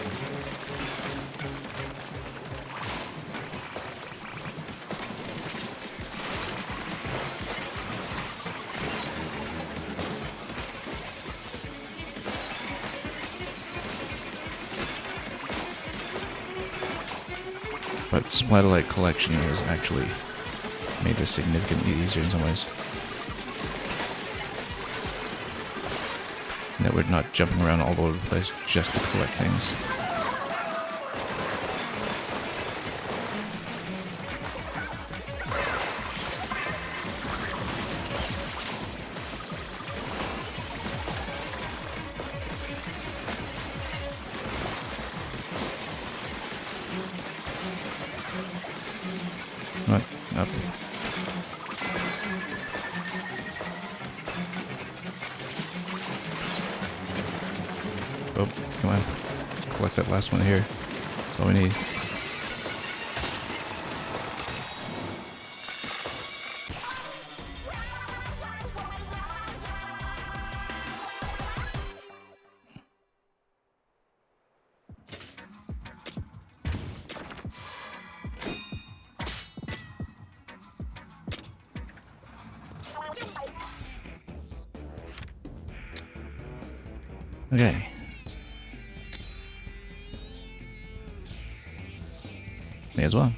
[SPEAKER 1] But Splatolite collection has actually made this significantly easier in some ways. That we're not jumping around all over the place just to collect things. What? Up. Oh, come on. Let's collect that last one here. That's all we need. Okay. May as well.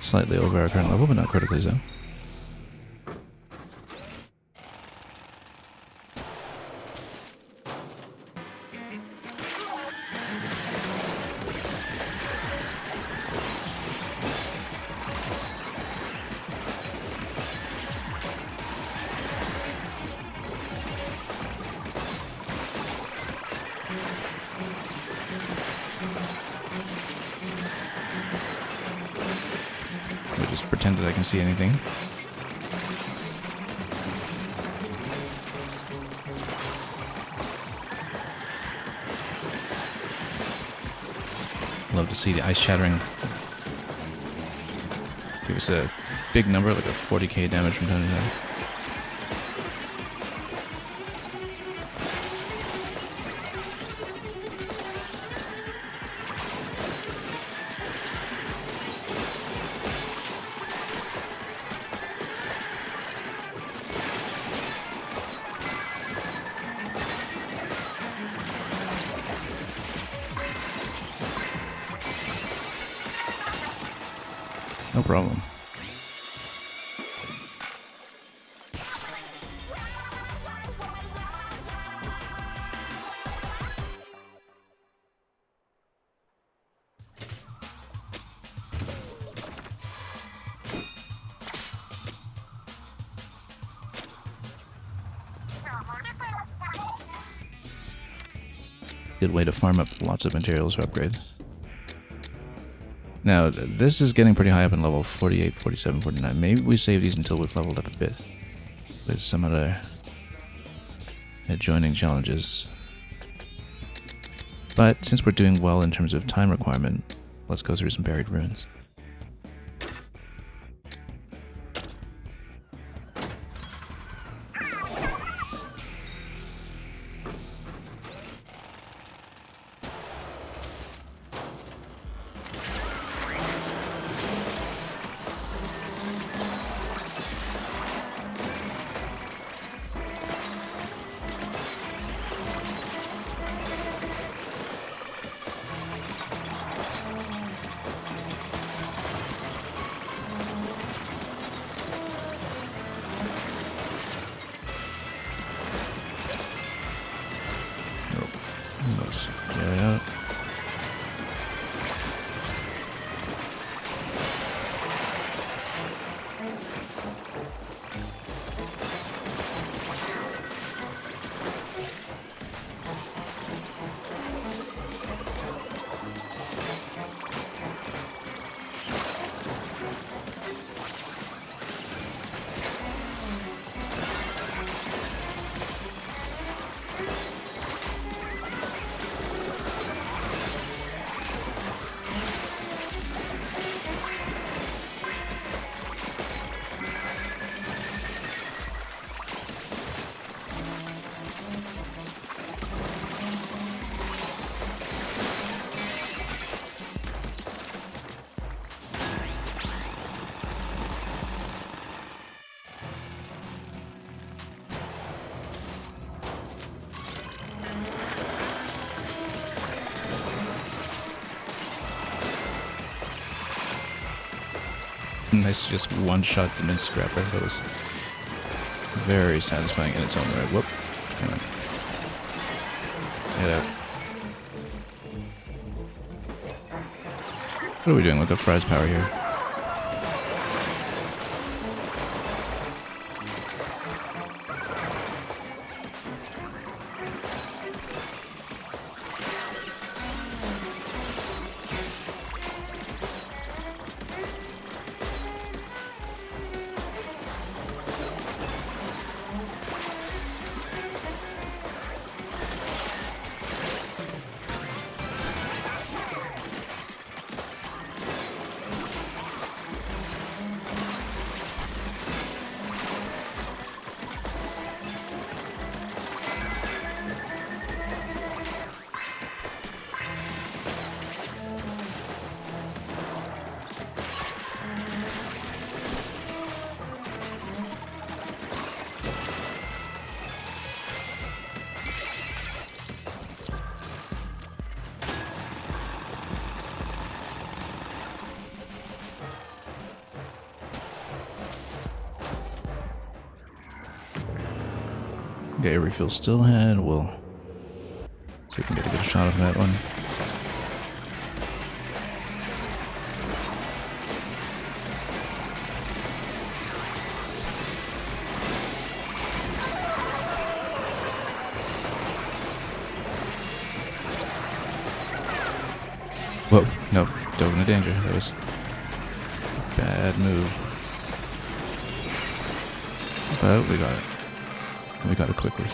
[SPEAKER 1] Slightly over our current level, but not critically so. Just pretend that I can see anything. Love to see the ice shattering. Give us a big number, like a 40k damage from time to time. No problem. Good way to farm up lots of materials for upgrades. Now, this is getting pretty high up in level 48, 47, 49. Maybe we save these until we've leveled up a bit with some other adjoining challenges. But since we're doing well in terms of time requirement, let's go through some buried ruins. Let's get it out. Nice, just one-shot the mint scrapper. That was very satisfying in its own right. Whoop. Hang on. Get out. What are we doing with the Fry's power here? Okay, refuel still had. We'll see if we can get a good shot of that one. Whoa, nope, dove into danger. That was a bad move. But we got it. We got it quickly.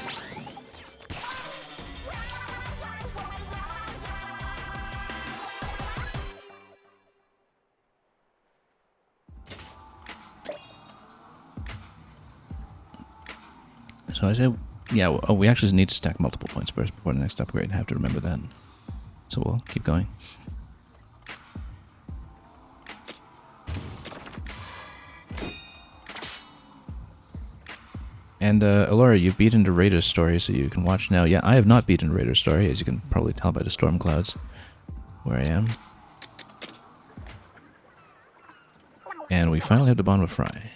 [SPEAKER 1] So I said, yeah, oh, we actually need to stack multiple points first before the next upgrade. I have to remember that. So we'll keep going. And Alora, you've beaten the Raider's story, so you can watch now. Yeah, I have not beaten Raider's story, as you can probably tell by the storm clouds where I am. And we finally have the bond with Fry.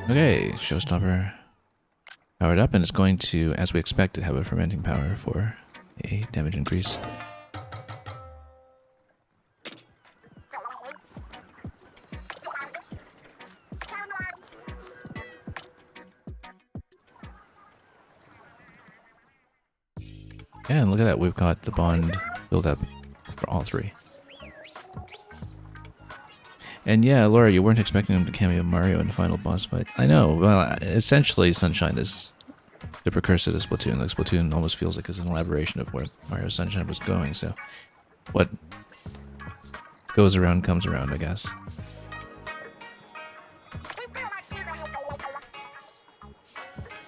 [SPEAKER 1] Okay, showstopper. powered up, and it's going to, as we expected, have a fermenting power for a damage increase. Yeah, and look at that, we've got the bond build up for all three. And yeah, Laura, you weren't expecting him to cameo Mario in the final boss fight. I know, well, essentially Sunshine is the precursor to Splatoon. Like, Splatoon almost feels like it's an elaboration of where Mario Sunshine was going, so what goes around comes around, I guess.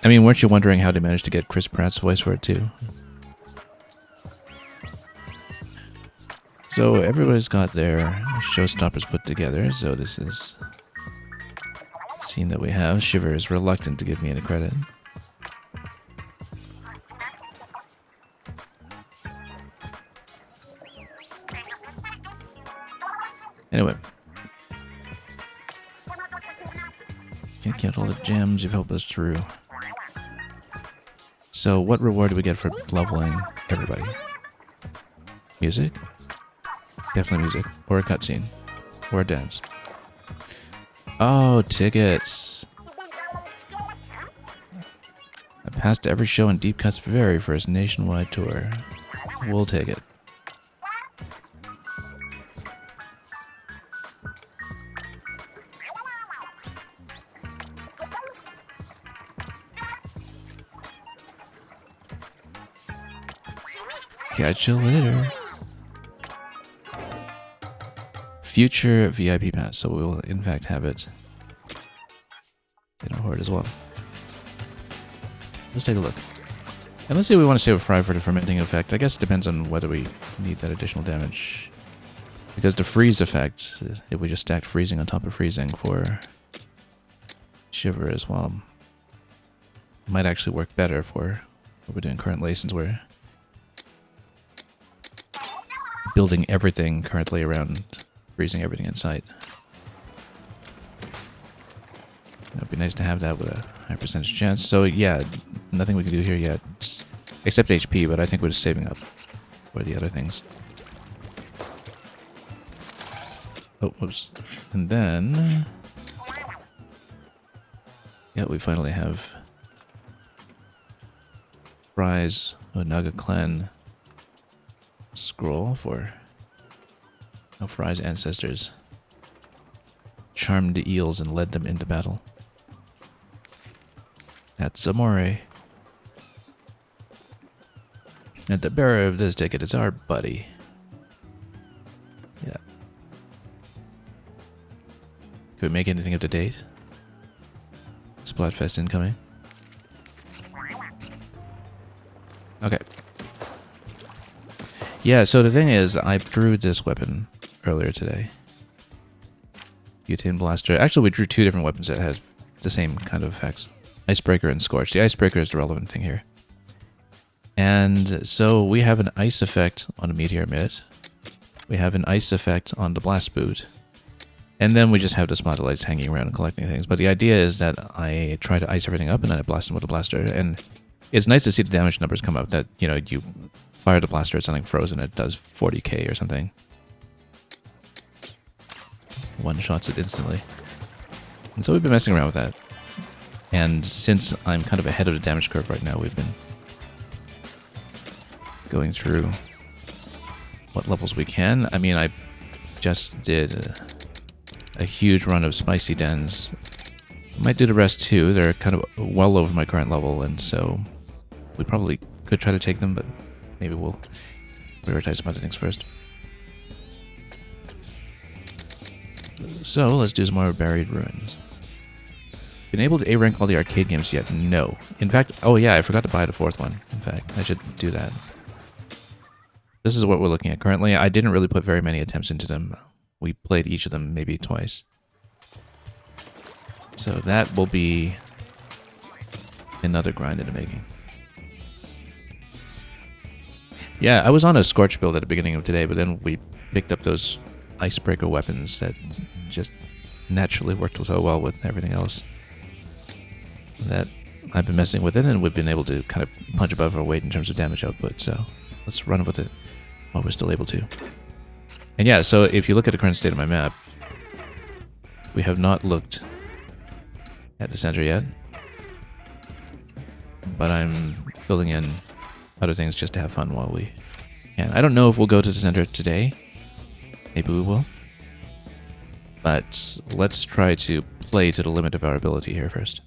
[SPEAKER 1] I mean, weren't you wondering how they managed to get Chris Pratt's voice for it too? So everybody's got their showstoppers put together, so this is the scene that we have. Shiver is reluctant to give me any credit. Anyway. Can't count all the gems you've helped us through. So what reward do we get for leveling everybody? Music? Definitely music. Or a cutscene. Or a dance. Oh, tickets. I passed every show in Deep Cut's very first nationwide tour. We'll take it. Catch you later. Future VIP pass, so we will in fact have it in our horde as well. Let's take a look. And let's see if we want to save a fry for the fermenting effect. I guess it depends on whether we need that additional damage. Because the freeze effect, if we just stacked freezing on top of freezing for Shiver as well, might actually work better for what we're doing currently, since we're building everything currently around freezing everything in sight. It'd be nice to have that with a high percentage chance. So yeah, nothing we can do here yet, except HP, but I think we're just saving up for the other things. Oh, whoops. And then... yeah, we finally have Fry's Onaga Clan scroll for how Fry's ancestors charmed the eels and led them into battle. That's Amore. And the bearer of this ticket is our buddy. Yeah. Could we make anything up to date? Splatfest incoming. Okay. Yeah, so the thing is, I drew this weapon earlier today. Butane Blaster. Actually, we drew two different weapons that had the same kind of effects. Icebreaker and Scorch. The Icebreaker is the relevant thing here. And so we have an ice effect on a Meteor Mitt. We have an ice effect on the Blast Boot. And then we just have the Spotlights hanging around and collecting things. But the idea is that I try to ice everything up and then I blast them with a blaster. And it's nice to see the damage numbers come up that, you know, you fire the blaster at something frozen, it does 40k or something. One-shots it instantly. And so we've been messing around with that. And since I'm kind of ahead of the damage curve right now, we've been going through what levels we can. I mean, I just did a huge run of Spicy Dens. I might do the rest too. They're kind of well over my current level, and so we probably could try to take them, but maybe we'll prioritize some other things first. So, let's do some more Buried Ruins. Been able to A-rank all the arcade games yet? No. In fact, oh yeah, I forgot to buy the fourth one. In fact, I should do that. This is what we're looking at currently. I didn't really put very many attempts into them. We played each of them maybe twice. So that will be another grind in the making. Yeah, I was on a Scorch build at the beginning of today, but then we picked up those Icebreaker weapons that just naturally worked so well with everything else that I've been messing with it, and we've been able to kind of punch above our weight in terms of damage output, so let's run with it while we're still able to. And yeah, so if you look at the current state of my map, we have not looked at the center yet, but I'm filling in other things just to have fun while we can. I don't know if we'll go to the center today. Maybe we will. But let's try to play to the limit of our ability here first.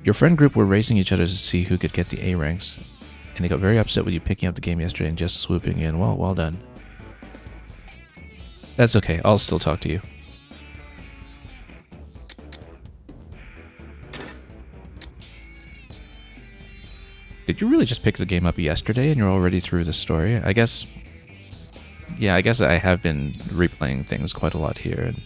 [SPEAKER 1] Your friend group were racing each other to see who could get the A ranks, and they got very upset with you picking up the game yesterday and just swooping in. Well done. That's okay, I'll still talk to you. Did you really just pick the game up yesterday and you're already through the story? I guess... Yeah, I guess I have been replaying things quite a lot here and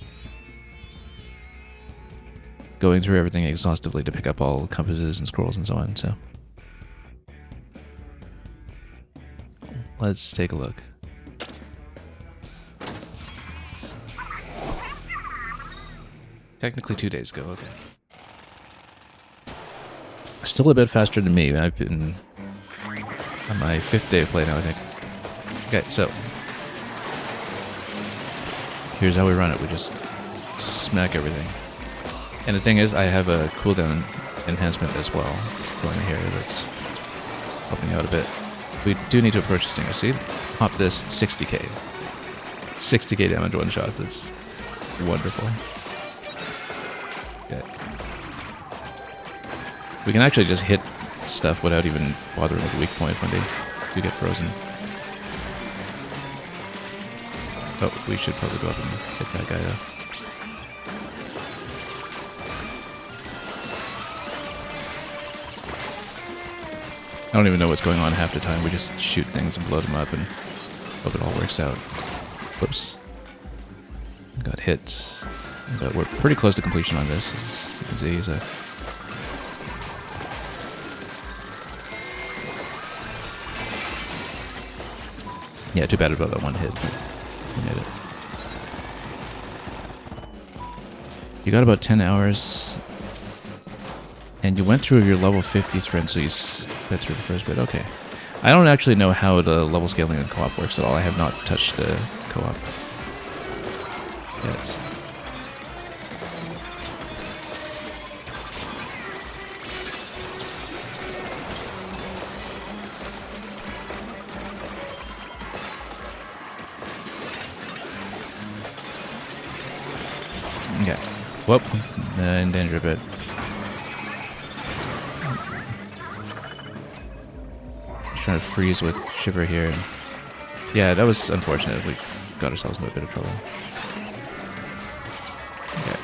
[SPEAKER 1] going through everything exhaustively to pick up all compasses and scrolls and so on, so... Let's take a look. Technically 2 days ago, okay. Still a bit faster than me. I've been on my 5th day of play now, I think. Okay, so here's how we run it. We just smack everything. And the thing is, I have a cooldown enhancement as well going here that's helping out a bit. We do need to approach this thing. I see. Pop this 60k. 60k damage one shot. That's wonderful. Okay. We can actually just hit stuff without even bothering with the weak point when they do get frozen. Oh, we should probably go up and hit that guy though. I don't even know what's going on half the time. We just shoot things and blow them up and hope it all works out. Whoops. Got hit. But we're pretty close to completion on this. As you can see, he's a... Yeah, too bad about that one hit. We made it. You got about 10 hours. And you went through your level 50 thread, so you got through the first bit. Okay. I don't actually know how the level scaling in co-op works at all. I have not touched the co-op yet. Okay. Whoop. In danger a bit. Trying to freeze with Shiver here. And yeah, that was unfortunate. We got ourselves into a bit of trouble. Okay.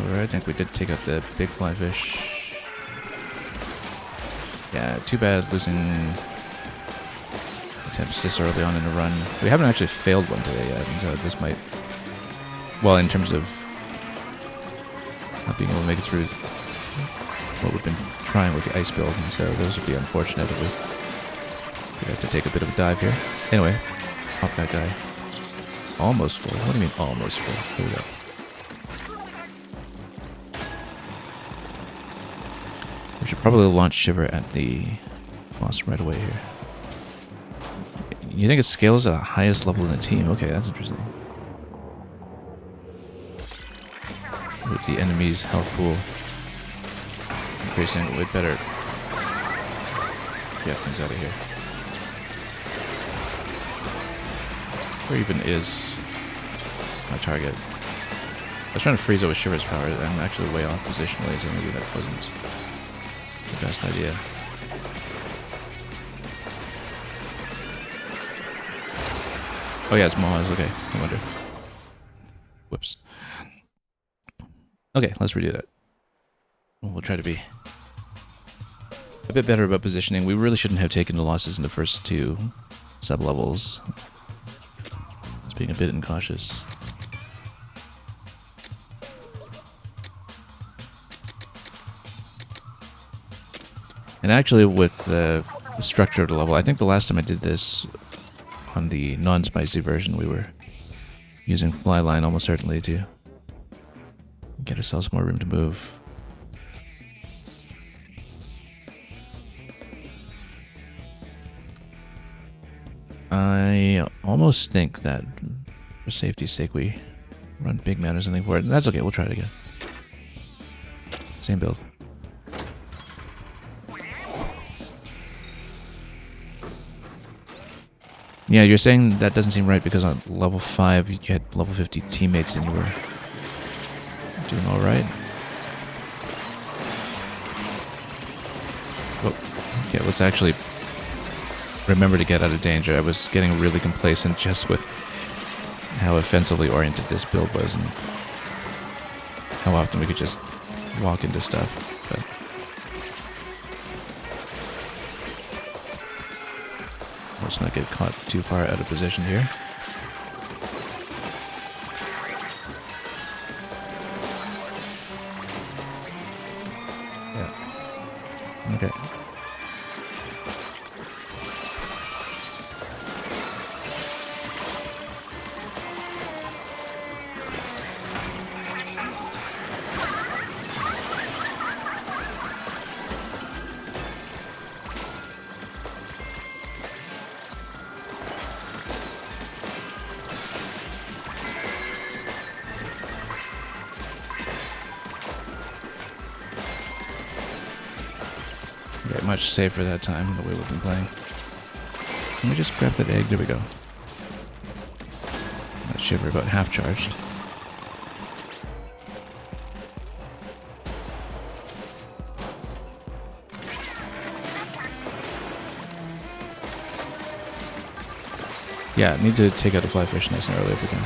[SPEAKER 1] Alright, I think we did take up the big fly fish. Yeah, too bad losing attempts this early on in the run. We haven't actually failed one today yet, and so this might... Well, in terms of not being able to make it through what we've been trying with the ice build, and so those would be unfortunate if we'd have to take a bit of a dive here. Anyway, pop that guy. Almost full. What do you mean almost full? Here we go. We should probably launch Shiver at the boss right away here. You think it scales at the highest level in the team? Okay, that's interesting. With the enemy's health pool increasing, we'd better get things out of here. Where even is my target? I was trying to freeze it with Shiver's power. I'm actually way off positionally, so maybe that wasn't the best idea. Oh yeah, it's Moz. Okay, no wonder. Whoops. Okay, let's redo that. We'll try to be a bit better about positioning. We really shouldn't have taken the losses in the first 2 sub-levels. Just being a bit incautious. And actually, with the structure of the level, I think the last time I did this on the non-spicy version, we were using Flyline almost certainly to Get ourselves more room to move. I almost think that for safety's sake we run big man or something for it. And that's okay, we'll try it again. Same build. Yeah, you're saying that doesn't seem right because on level 5 you had level 50 teammates and you were doing alright. Oh, okay, let's actually remember to get out of danger. I was getting really complacent just with how offensively oriented this build was and how often we could just walk into stuff. But let's not get caught too far out of position here. Yeah. Okay. Yeah, much safer that time the way we've been playing. Let me just grab that egg. There we go. That shiver about half charged. Yeah, I need to take out the fly fish nice and early if we can.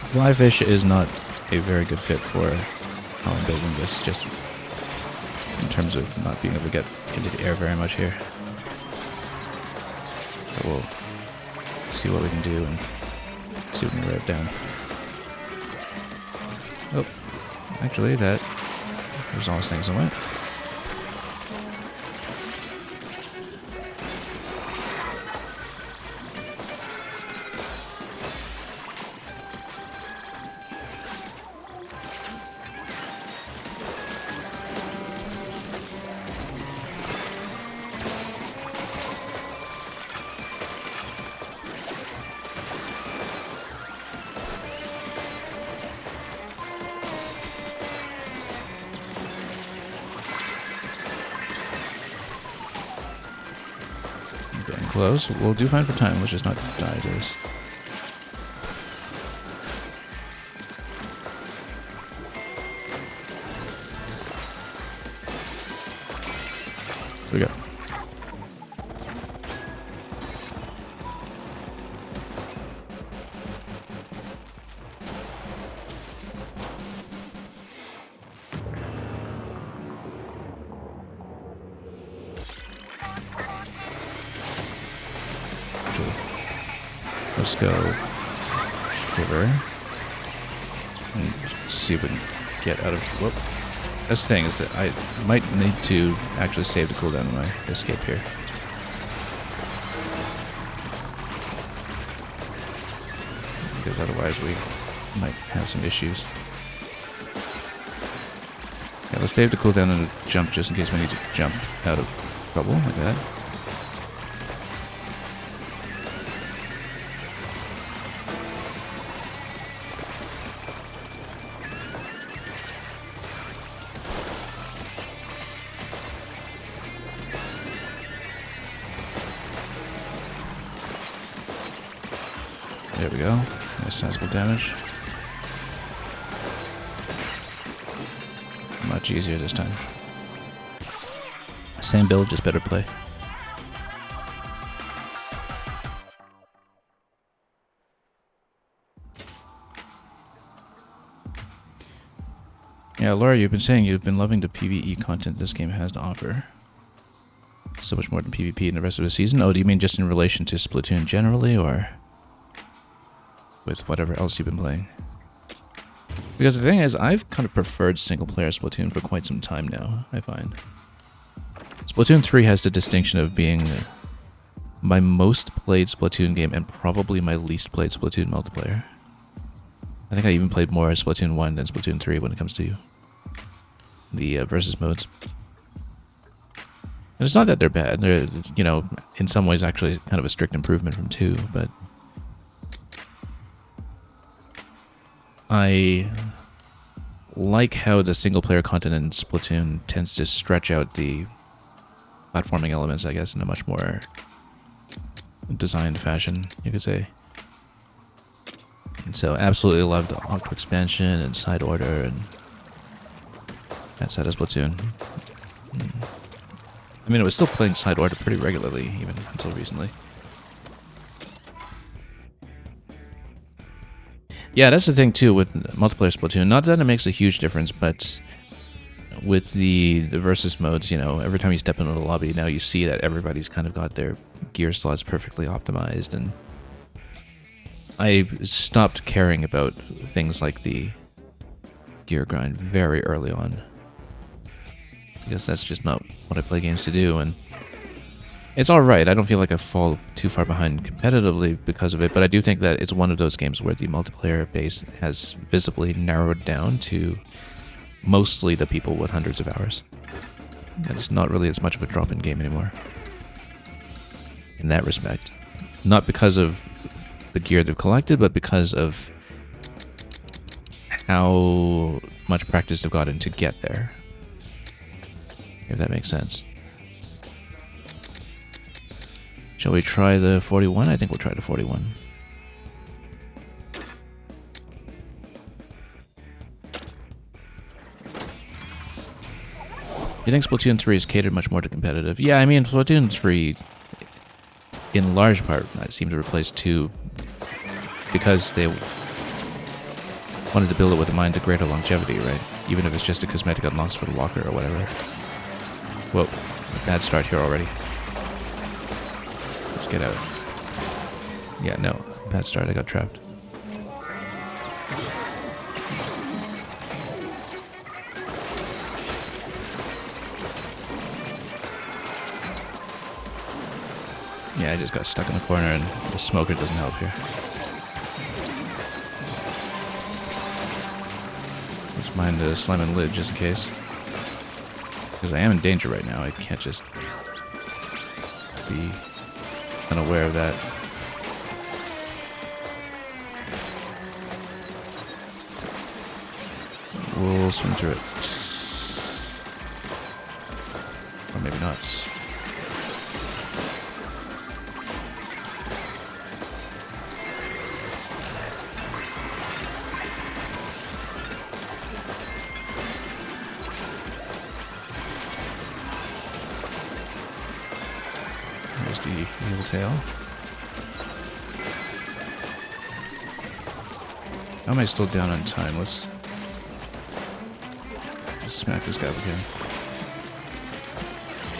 [SPEAKER 1] Fly fish is not a very good fit for how I'm building this, just in terms of not being able to get into the air very much here. But we'll see what we can do and see if we can rev down. Oh, actually that was almost things I went. Getting close. We'll do fine for time. Let's just not die to this. Here we go. Let's go shiver and see if we can get out of. Whoop. That's the thing, is that I might need to actually save the cooldown on my escape here. Because otherwise we might have some issues. Yeah, let's save the cooldown and jump just in case we need to jump out of trouble like that. There we go. Nice sizable damage. Much easier this time. Same build, just better play. Yeah, Laura, you've been saying you've been loving the PvE content this game has to offer. So much more than PvP in the rest of the season. Oh, do you mean just in relation to Splatoon generally, or with whatever else you've been playing? Because the thing is, I've kind of preferred single-player Splatoon for quite some time now, I find. Splatoon 3 has the distinction of being my most played Splatoon game and probably my least played Splatoon multiplayer. I think I even played more Splatoon 1 than Splatoon 3 when it comes to the versus modes. And it's not that they're bad. They're, you know, in some ways actually kind of a strict improvement from 2, but I like how the single-player content in Splatoon tends to stretch out the platforming elements, I guess, in a much more designed fashion, you could say. And so absolutely loved the Octo expansion and Side Order and that side of Splatoon. I mean, I was still playing Side Order pretty regularly, even until recently. Yeah, that's the thing too with multiplayer Splatoon. Not that it makes a huge difference, but with the versus modes, you know, every time you step into the lobby, now you see that everybody's kind of got their gear slots perfectly optimized, and I stopped caring about things like the gear grind very early on. Because that's just not what I play games to do, and it's alright. I don't feel like I fall too far behind competitively because of it, but I do think that it's one of those games where the multiplayer base has visibly narrowed down to mostly the people with hundreds of hours. And it's not really as much of a drop-in game anymore. In that respect. Not because of the gear they've collected, but because of how much practice they've gotten to get there. If that makes sense. Shall we try the 41? I think we'll try the 41. You think Splatoon 3 is catered much more to competitive? Yeah, I mean, Splatoon 3, in large part, seemed to replace 2 because they wanted to build it with a mind to greater longevity, right? Even if it's just a cosmetic unlocks for the locker or whatever. Whoa, bad start here already. Let's get out. Yeah, no, bad start, I got trapped. Yeah, I just got stuck in the corner and the smoker doesn't help here. Let's mind the slime and lid just in case. Because I am in danger right now, I can't just be unaware of that. We'll swim through it. Or maybe not. There's the evil tail. How am I still down on time? Let's just smack this guy again.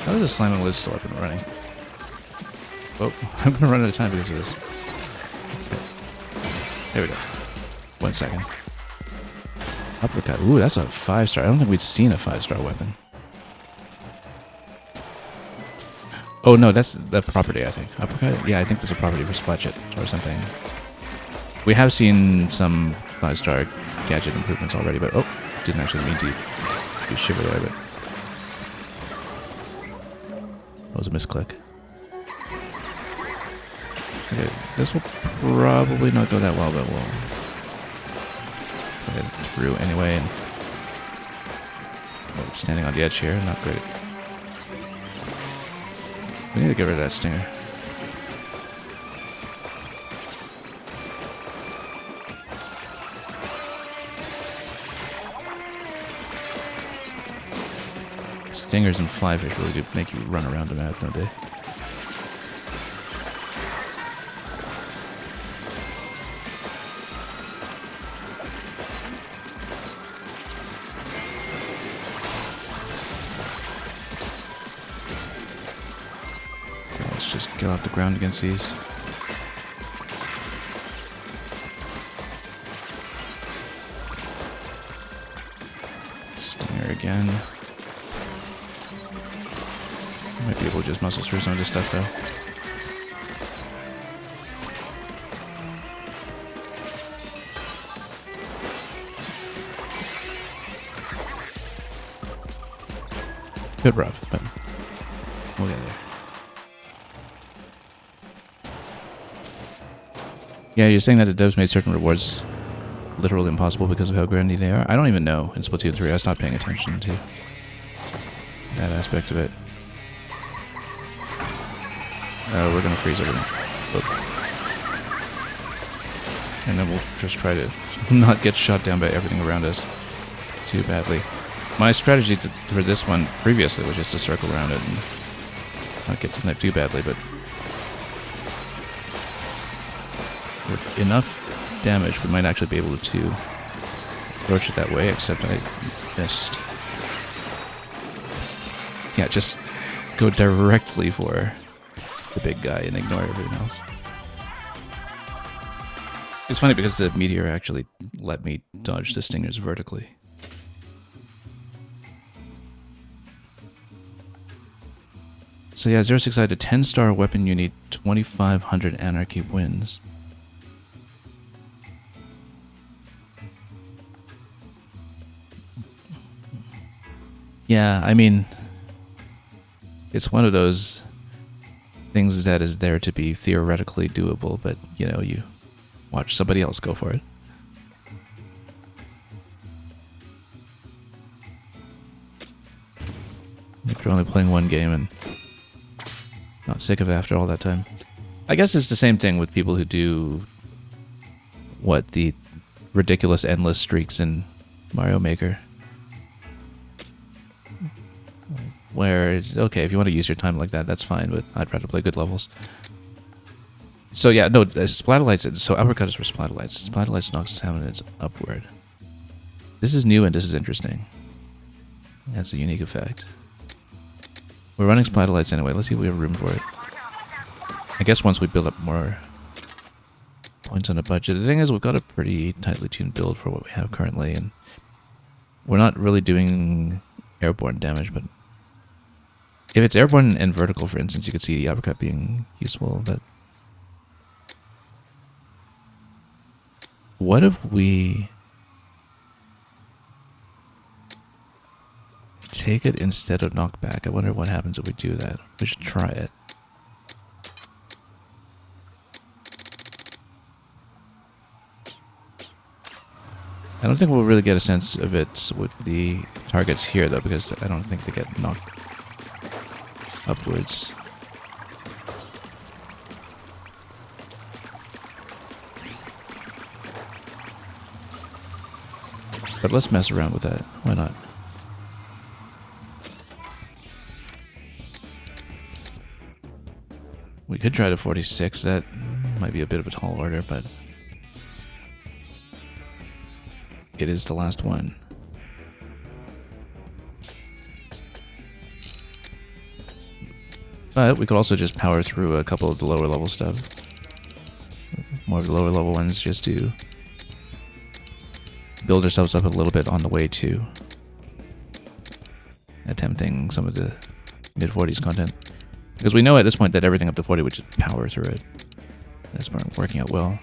[SPEAKER 1] How is the slime and lid still up and running? Oh, I'm gonna run out of time because of this. Okay. There we go. 1 second. Uppercut. Ooh, that's a 5-star. I don't think we've seen a 5-star weapon. Oh no, that's the property, I think. Uppercut? Yeah, I think there's a property for Splatchet or something. We have seen some 5-star gadget improvements already, but oh, didn't actually mean to be shivered away, but that was a misclick. Okay, this will probably not go that well, but we'll get it through anyway. And oh, standing on the edge here, not great. We need to get rid of that stinger. Stingers and flyfish really do make you run around the map, don't they? Okay, let's just get off the ground against these. Stinger again. Might be able to just muscle through some of this stuff, though. bit rough, but we'll get there. Yeah, you're saying that the devs made certain rewards literally impossible because of how grindy they are? I don't even know in Splatoon 3. I stopped paying attention to that aspect of it. We're going to freeze everything. Oop. And then we'll just try to not get shot down by everything around us too badly. My strategy for this one previously was just to circle around it and not get sniped too badly, but with enough damage, we might actually be able to approach it that way, except I missed. Yeah, just go directly for the big guy and ignore everything else. It's funny because the meteor actually let me dodge the stingers vertically. So yeah, 069 to 10-star weapon, you need 2,500 anarchy wins. Yeah, I mean, it's one of those things that is there to be theoretically doable, but, you know, you watch somebody else go for it. If you're only playing one game and not sick of it after all that time. I guess it's the same thing with people who do, what, the ridiculous endless streaks in Mario Maker. Where, okay, if you want to use your time like that, that's fine, but I'd rather play good levels. So yeah, no, Splatterlights, so uppercut is for Splatterlights. Splatterlights knocks salmonids upward. This is new and this is interesting. That's a unique effect. We're running Splatterlights anyway, let's see if we have room for it. I guess once we build up more points on a budget. The thing is, we've got a pretty tightly tuned build for what we have currently, and we're not really doing airborne damage, but if it's airborne and vertical, for instance, you could see the uppercut being useful, but what if we take it instead of knockback? I wonder what happens if we do that. We should try it. I don't think we'll really get a sense of it with the targets here, though, because I don't think they get knocked upwards. But let's mess around with that. Why not? We could try to 46. That might be a bit of a tall order, but it is the last one. But we could also just power through a couple of the lower level stuff. More of the lower level ones, just to build ourselves up a little bit on the way to attempting some of the mid-40s content. Because we know at this point that everything up to 40 would just power through it. That's working out well.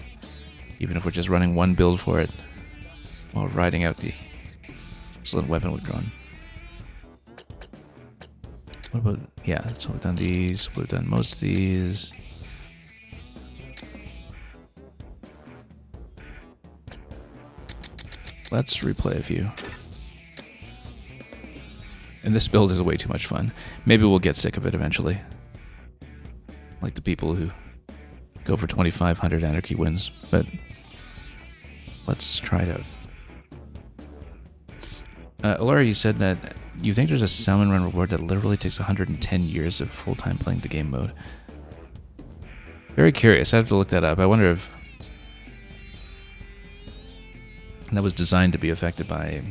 [SPEAKER 1] Even if we're just running one build for it while riding out the excellent weapon we've drawn. What about, yeah, so we've done these, we've done most of these. Let's replay a few. And this build is way too much fun. Maybe we'll get sick of it eventually. Like the people who go for 2,500 anarchy wins, but let's try it out. Alora, you said that you think there's a salmon run reward that literally takes 110 years of full-time playing the game mode. Very curious. I have to look that up. I wonder if that was designed to be affected by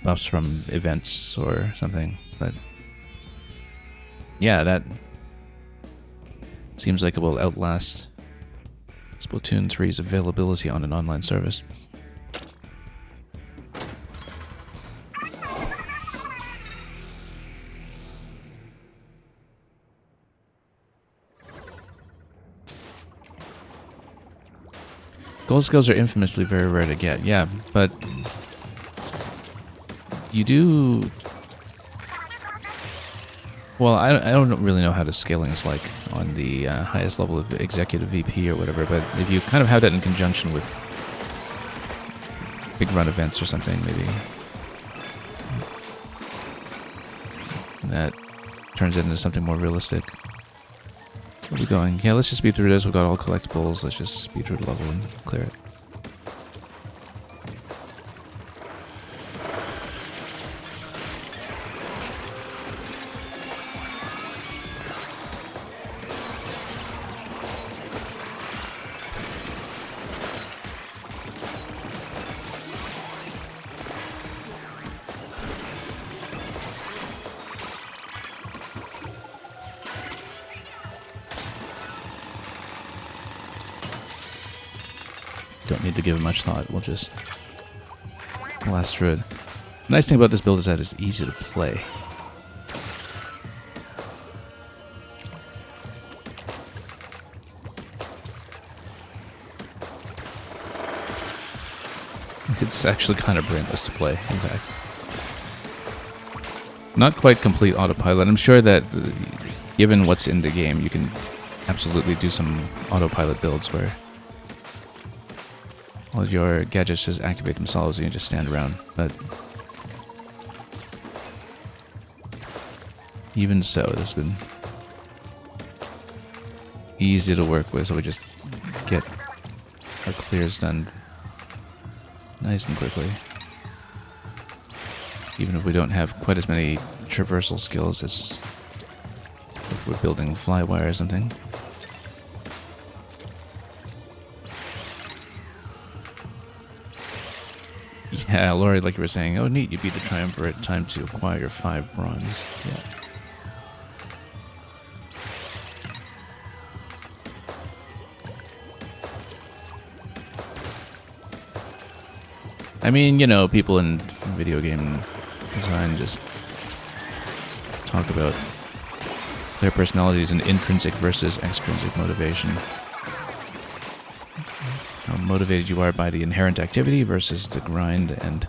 [SPEAKER 1] buffs from events or something. But yeah, that seems like it will outlast Splatoon 3's availability on an online service. Gold skills are infamously very rare to get, yeah, but you do Well, I don't really know how the scaling is like on the highest level of executive VP or whatever, but if you kind of have that in conjunction with big run events or something, maybe that turns it into something more realistic. Where are we going? Yeah, let's just speed through this. We've got all collectibles. Let's just speed through the level and clear it. Don't need to give it much thought. We'll just blast through it. The nice thing about this build is that it's easy to play. It's actually kind of brainless to play, in fact. Not quite complete autopilot. I'm sure that, given what's in the game, you can absolutely do some autopilot builds where all your gadgets just activate themselves and you just stand around. But even so, this has been easy to work with, so we just get our clears done nice and quickly. Even if we don't have quite as many traversal skills as if we're building flywire or something. Yeah, Laurie, like you were saying, oh neat, you beat the triumvirate, time to acquire your 5 bronze. Yeah. I mean, you know, people in video game design just talk about their personalities and intrinsic versus extrinsic motivation. How motivated you are by the inherent activity versus the grind. And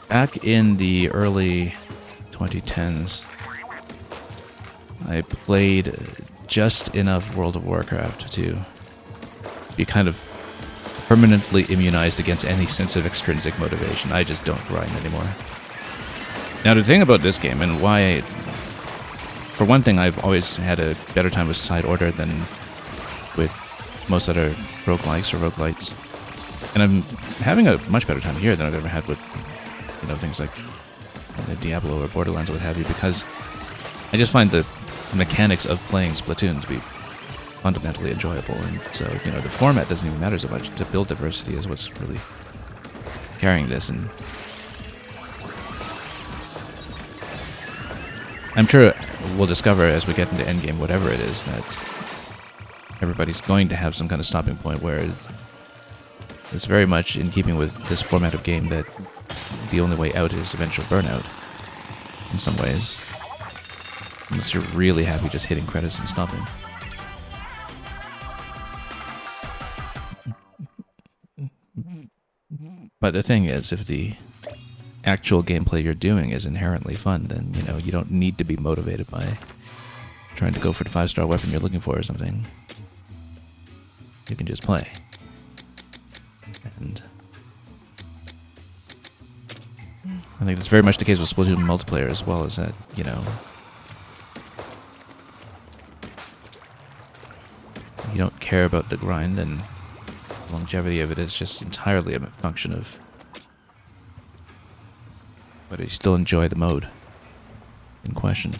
[SPEAKER 1] back in the early 2010s, I played just enough World of Warcraft to be kind of permanently immunized against any sense of extrinsic motivation. I just don't grind anymore. Now, the thing about this game, and why, for one thing, I've always had a better time with side order than with most other roguelikes or roguelites. And I'm having a much better time here than I've ever had with, you know, things like Diablo or Borderlands or what have you, because I just find the mechanics of playing Splatoon to be fundamentally enjoyable. And so, you know, the format doesn't even matter so much. The build diversity is what's really carrying this. And I'm sure we'll discover as we get into endgame, whatever it is, that everybody's going to have some kind of stopping point where it's very much in keeping with this format of game that the only way out is eventual burnout in some ways. Unless you're really happy just hitting credits and stopping. But the thing is, if the actual gameplay you're doing is inherently fun, then, you know, you don't need to be motivated by trying to go for the 5-star weapon you're looking for or something. You can just play. And I think that's very much the case with Splatoon multiplayer as well, is that, you know, you don't care about the grind, and the longevity of it is just entirely a function of whether you still enjoy the mode in question.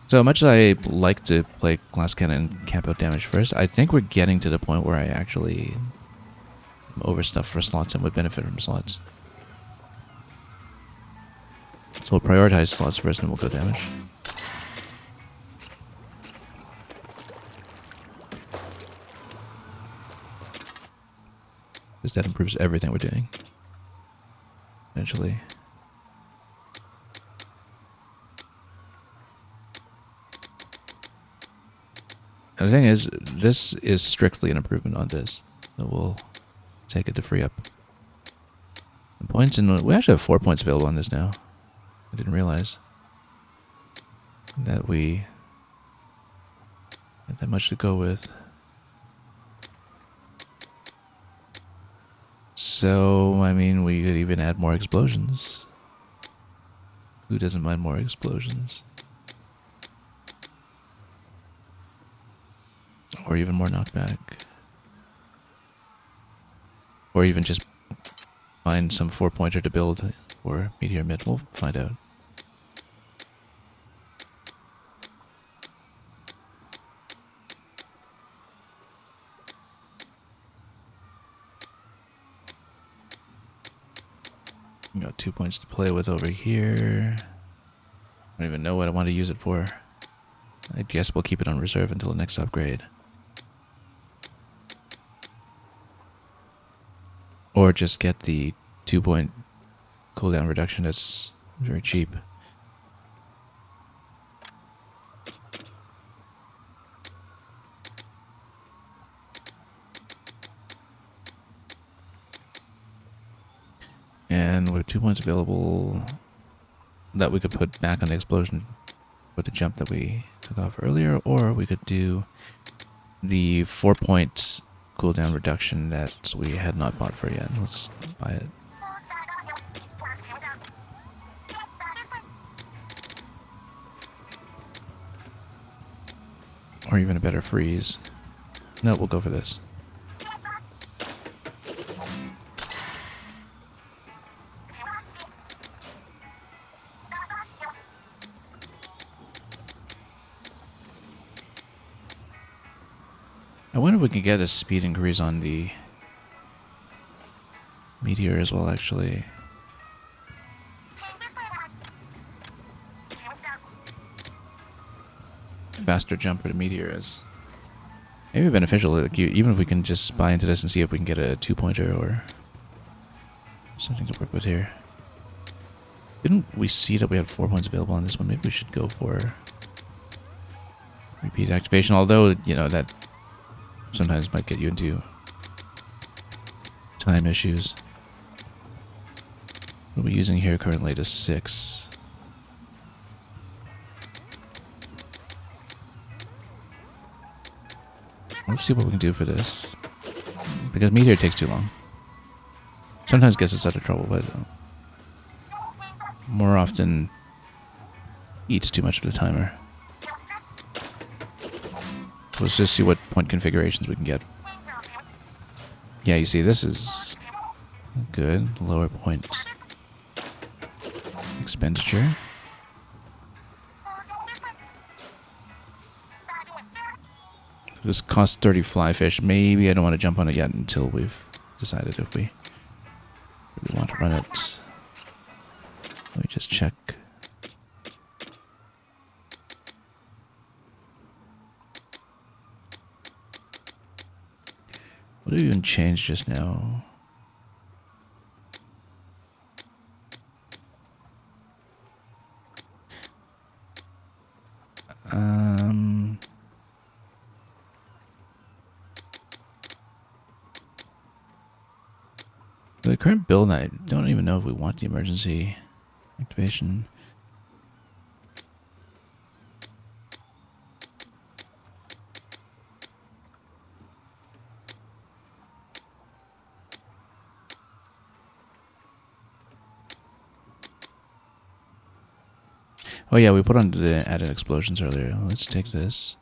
[SPEAKER 1] So much as I like to play glass cannon and camp out damage first, I think we're getting to the point where I actually am overstuffed for slots and would benefit from slots. So we'll prioritize slots first and we'll go damage. Because that improves everything we're doing. Eventually. And the thing is, this is strictly an improvement on this. So we'll take it to free up points, and we actually have 4 points available on this now. I didn't realize that we had that much to go with. So, I mean, we could even add more explosions. Who doesn't mind more explosions? Or even more knockback. Or even just find some 4-pointer to build for Meteor Mid. We'll find out. Got 2 points to play with over here. I don't even know what I want to use it for. I guess we'll keep it on reserve until the next upgrade. Or just get the 2-point cooldown reduction that's very cheap. And with 2 points available that we could put back on the explosion with the jump that we took off earlier, or we could do the 4-point cooldown reduction that we had not bought for yet. Let's buy it. Or even a better freeze. No, we'll go for this. I wonder if we can get a speed increase on the Meteor as well, actually. Faster jump for the Meteor is maybe beneficial, like even if we can just buy into this and see if we can get a 2-pointer or something to work with here. Didn't we see that we had 4 points available on this one? Maybe we should go for repeat activation, although, you know, that sometimes might get you into time issues. What are we using here currently to 6? Let's see what we can do for this. Because Meteor takes too long. Sometimes gets us out of trouble, but more often eats too much of the timer. Let's just see what point configurations we can get. Yeah, you see, this is good. Lower point expenditure. This costs 30 fly fish. Maybe I don't want to jump on it yet until we've decided if we really want to run it. Let me just check. What did we even change just now? The current build, I don't even know if we want the emergency activation. Oh yeah, we put on the added explosions earlier. Let's take this.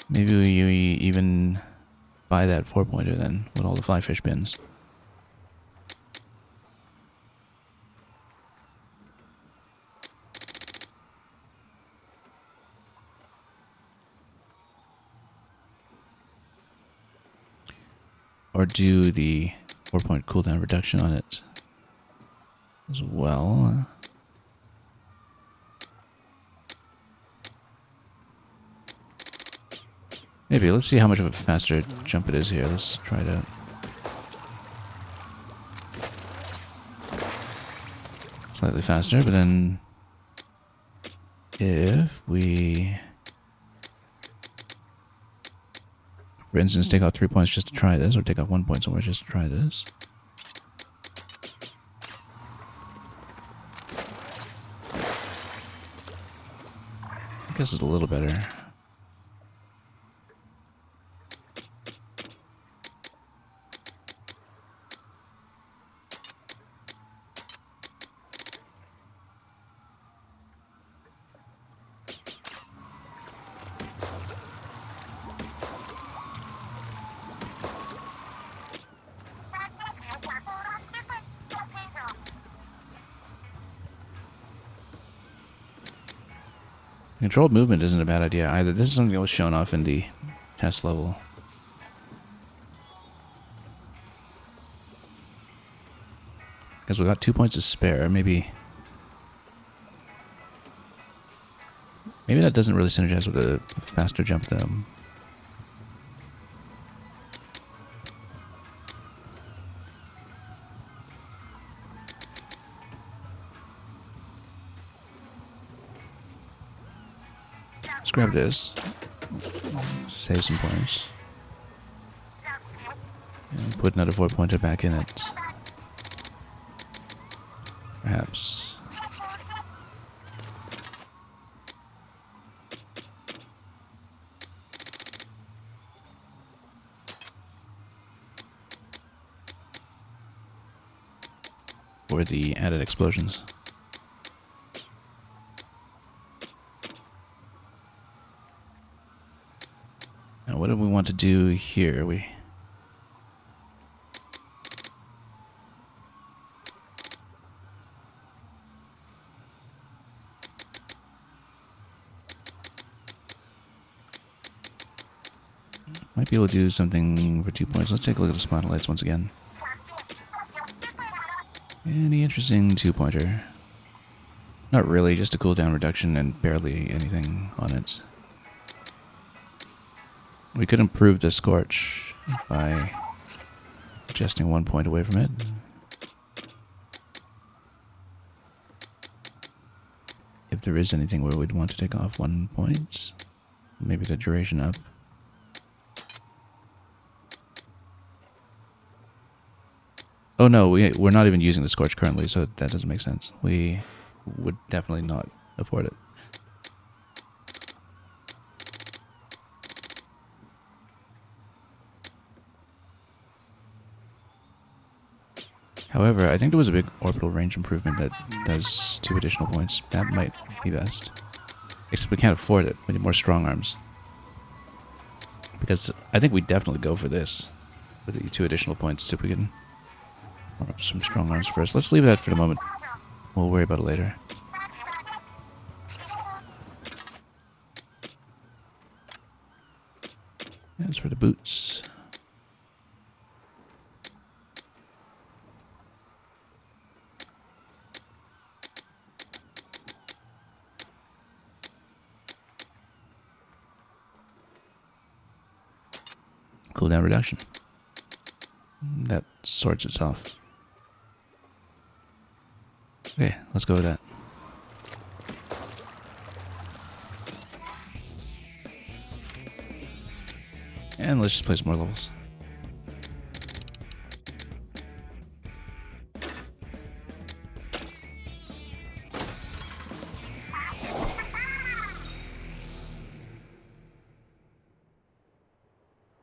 [SPEAKER 1] Maybe we even buy that 4-pointer then with all the fly fish bins. Or do the 4-point cooldown reduction on it as well. Maybe. Let's see how much of a faster jump it is here. Let's try it out. Slightly faster, but then if we For instance, take off 3 points just to try this, or take off 1 point somewhere just to try this. I guess it's a little better. Controlled movement isn't a bad idea either. This is something that was shown off in the test level. Because we got 2 points to spare. Maybe that doesn't really synergize with a faster jump though. Let's grab this. Save some points. And put another 4 pointer back in it. Perhaps. Or the added explosions. Now, what do we want to do here? We might be able to do something for 2 points. Let's take a look at the spotlights once again. Any interesting 2-pointer? Not really, just a cooldown reduction and barely anything on it. We could improve the Scorch by adjusting 1 point away from it. If there is anything where we'd want to take off 1 point, maybe the duration up. Oh no, we're not even using the Scorch currently, so that doesn't make sense. We would definitely not afford it. However, I think there was a big orbital range improvement that does 2 additional points. That might be best. Except we can't afford it. We need more strong arms. Because I think we definitely go for this. With the 2 additional points if we can warm up some strong arms first. Let's leave that for the moment. We'll worry about it later. As for the boots. Cooldown reduction. That sorts itself. Okay, let's go with that. And let's just play some more levels.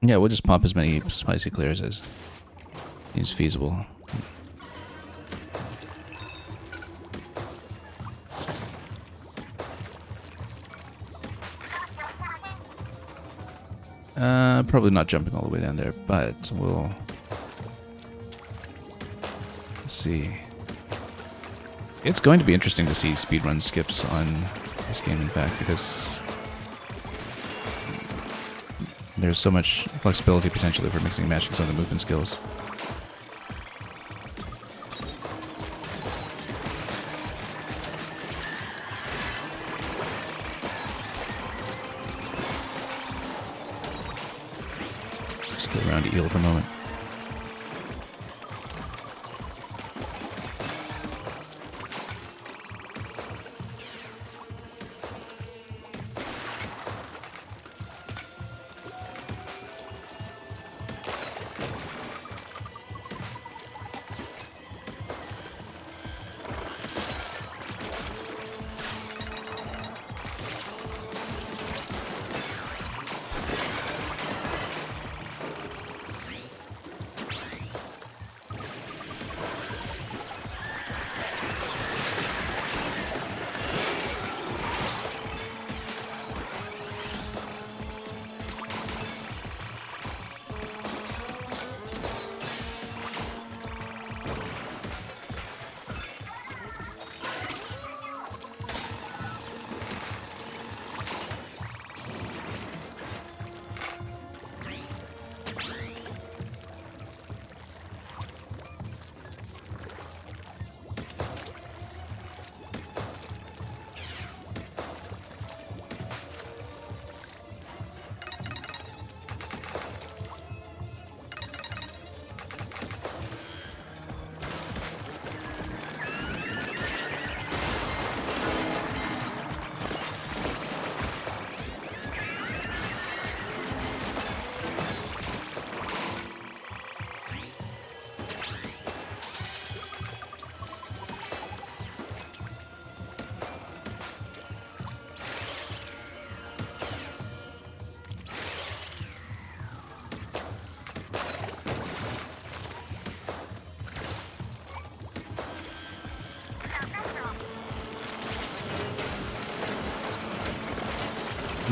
[SPEAKER 1] Yeah, we'll just pop as many spicy clears as is feasible. Probably not jumping all the way down there, but we'll see. It's going to be interesting to see speedrun skips on this game, in fact, because there's so much flexibility potentially for mixing and matching some of the movement skills. Just go around to Eel for a moment.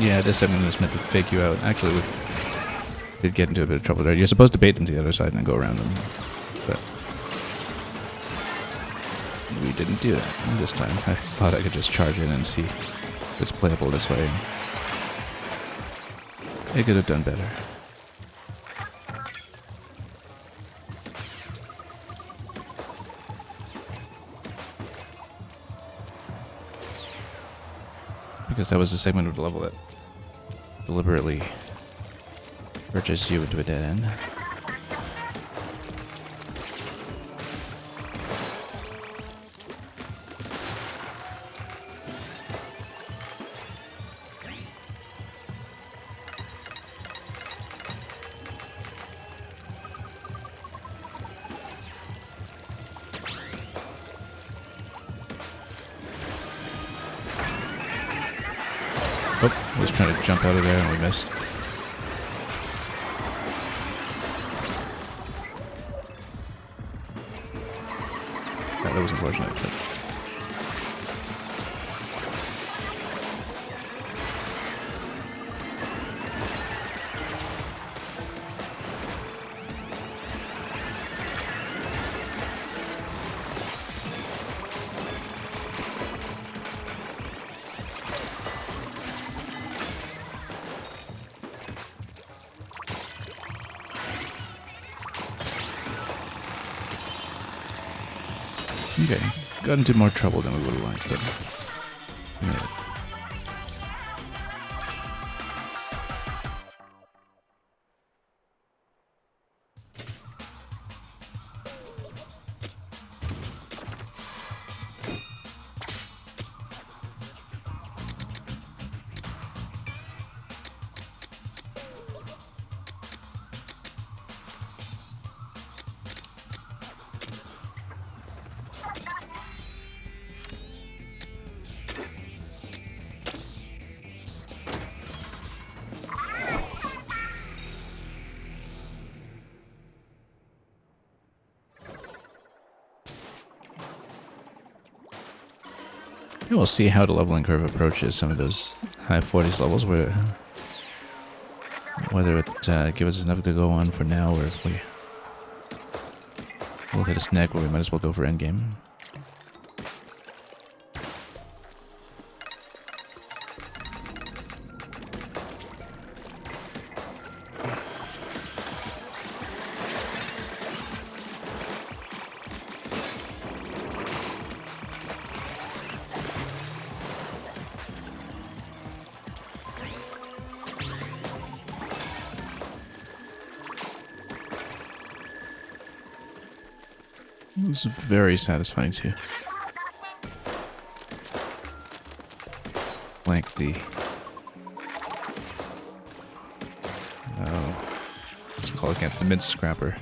[SPEAKER 1] Yeah, this segment is meant to fake you out. Actually, we did get into a bit of trouble there. You're supposed to bait them to the other side and then go around them. But we didn't do that this time. I thought I could just charge in and see if it's playable this way. I could have done better. Because that was the segment of the level that deliberately urges you into a dead end. Oh, I was trying to jump out of there and we missed. That was unfortunate, but... Okay, got into more trouble than we would have liked, but we made it. We'll see how the leveling curve approaches some of those high 40s levels, whether it gives us enough to go on for now, or if we'll hit a neck where we might as well go for endgame. It was very satisfying to flank the what's it called again? The mid scrapper.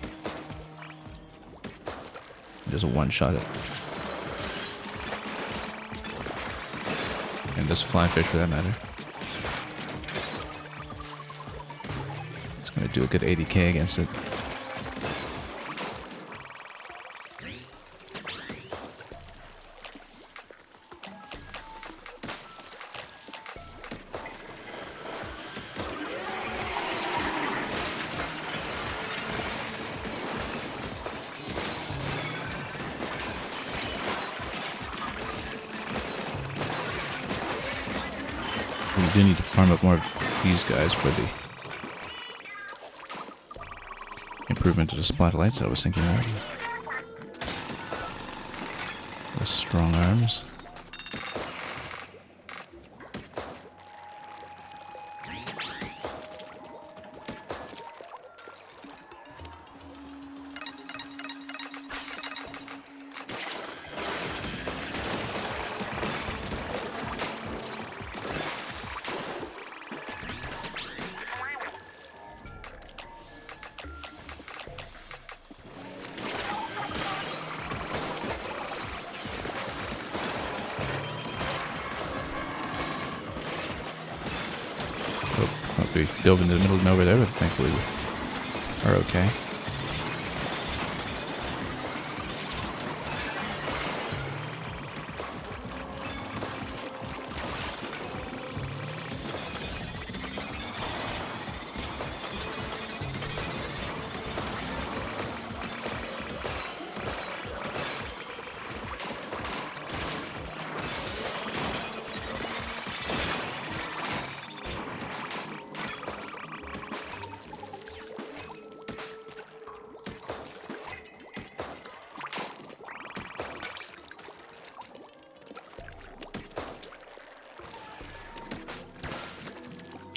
[SPEAKER 1] Just one-shot it. And this fly fish for that matter. It's gonna do a good 80k against it. We do need to farm up more of these guys for the improvement to the spotlights I was thinking of. The strong arms. We dove into the middle of nowhere there, but thankfully we are okay.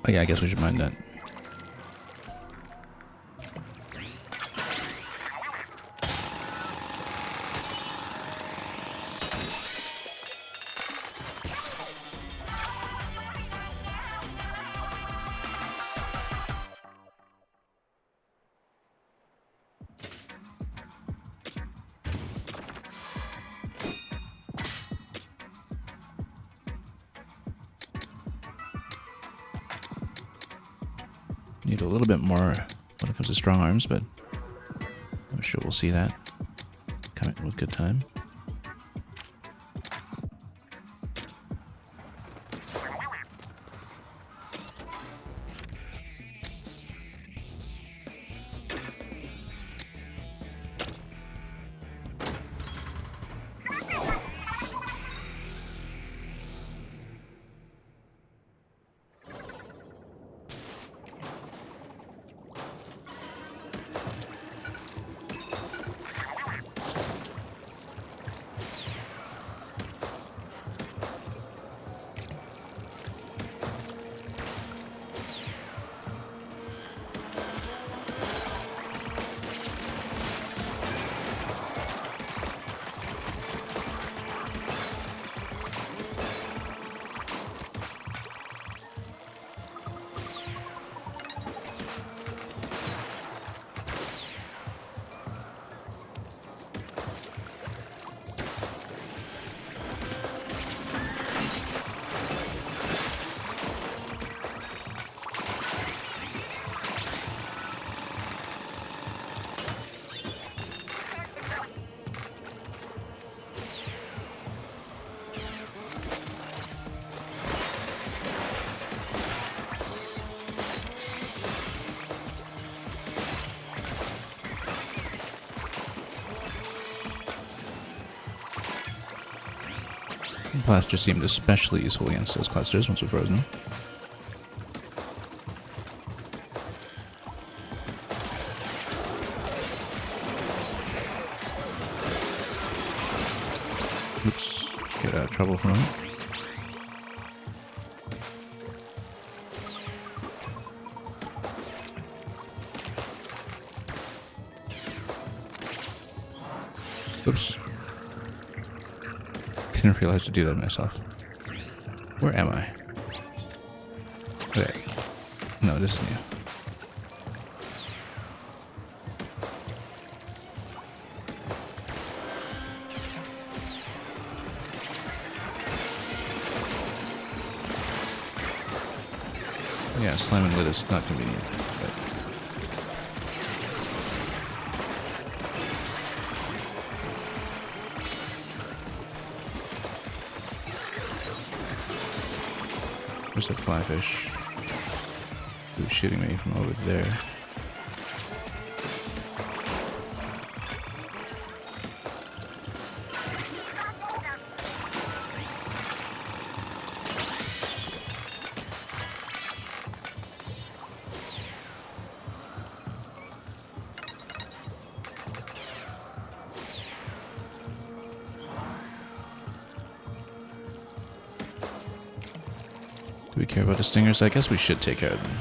[SPEAKER 1] Oh yeah, I guess we should mind that. Need a little bit more when it comes to strong arms, but I'm sure we'll see that coming with good time. Blaster seemed especially useful against those clusters once we're frozen. Oops, get out of trouble for a moment. Oops. Didn't realize to do that myself. Where am I? Okay. No, this is new. Yeah, slamming lid is not convenient. But there's a flyfish who's shooting me from over there. Do we care about the stingers? I guess we should take care of them.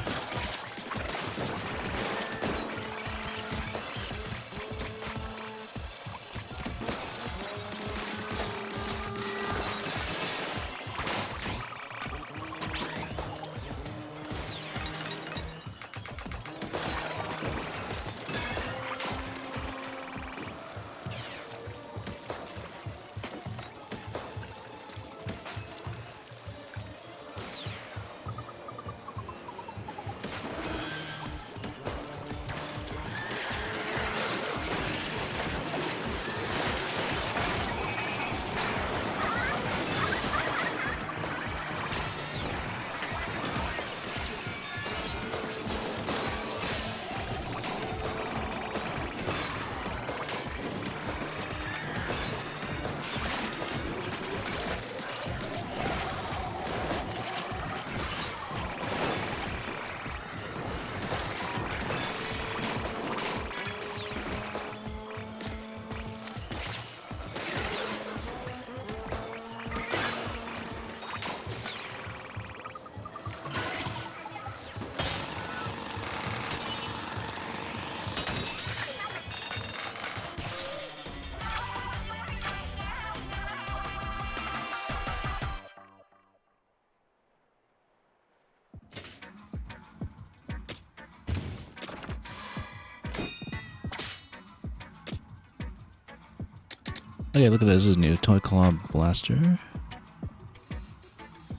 [SPEAKER 1] Okay, look at this. This is new Toy Claw Blaster.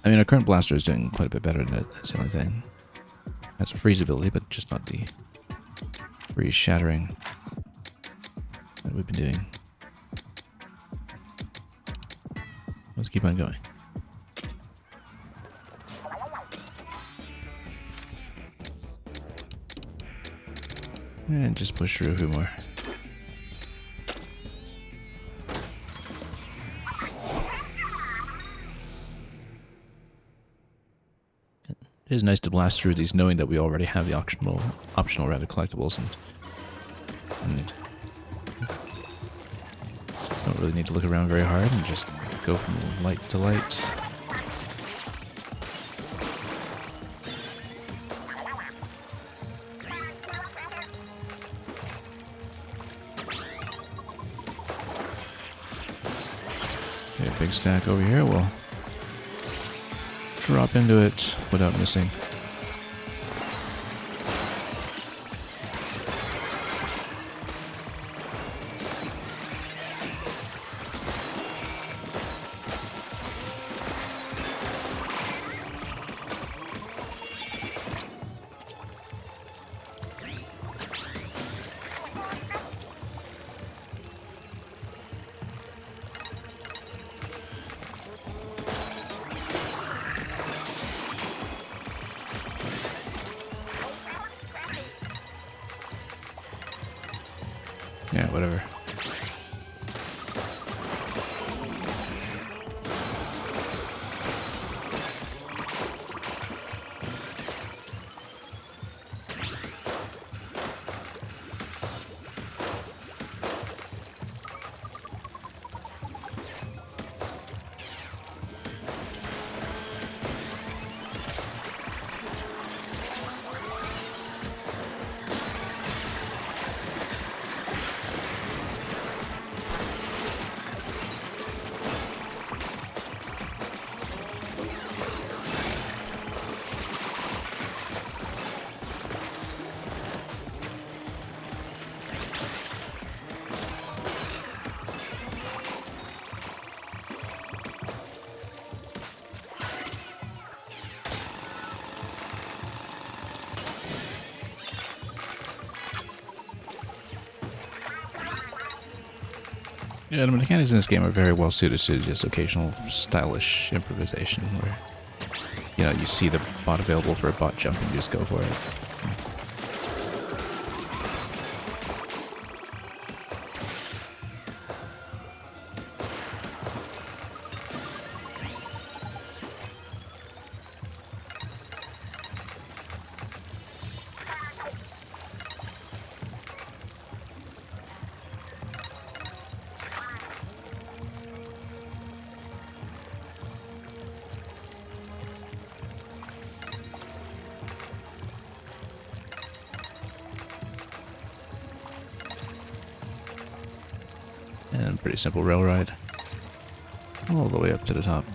[SPEAKER 1] I mean, our current blaster is doing quite a bit better than it. That's the only thing. It has a freeze ability, but just not the freeze shattering that we've been doing. Let's keep on going. And just push through a few more. It is nice to blast through these knowing that we already have the optional rounded collectibles and don't really need to look around very hard and just go from light to light. Okay, big stack over here. We'll drop into it without missing. Yeah, whatever. Yeah, the mechanics in this game are very well suited to just occasional stylish improvisation where, you know, you see the bot available for a bot jump and you just go for it. And pretty simple rail ride all the way up to the top.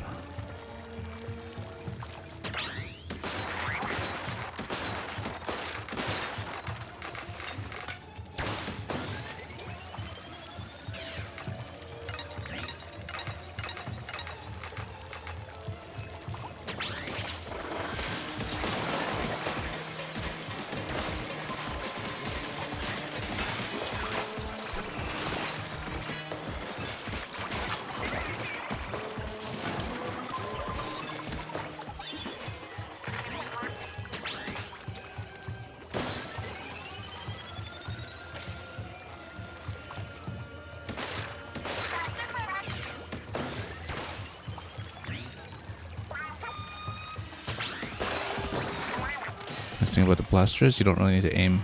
[SPEAKER 1] Nice thing about the blaster is you don't really need to aim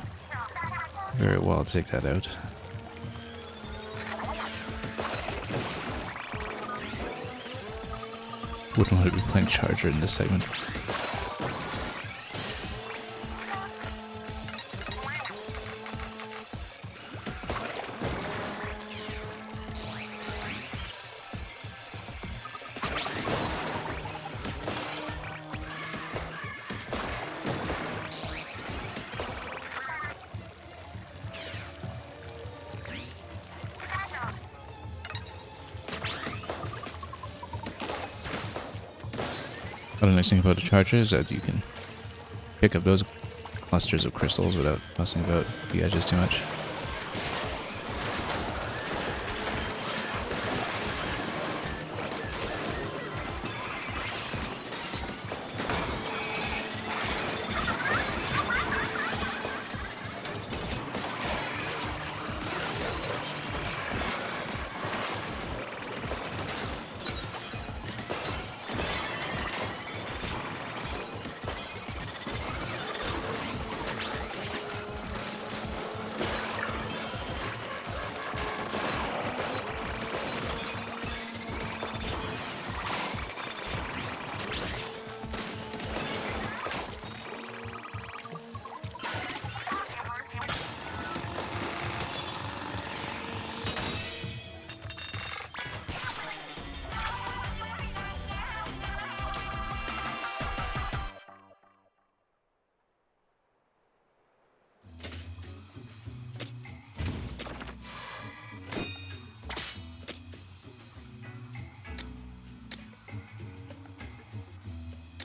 [SPEAKER 1] very well to take that out. Wouldn't want to be playing Charger in this segment. Another nice thing about the charger is that you can pick up those clusters of crystals without fussing about the edges too much.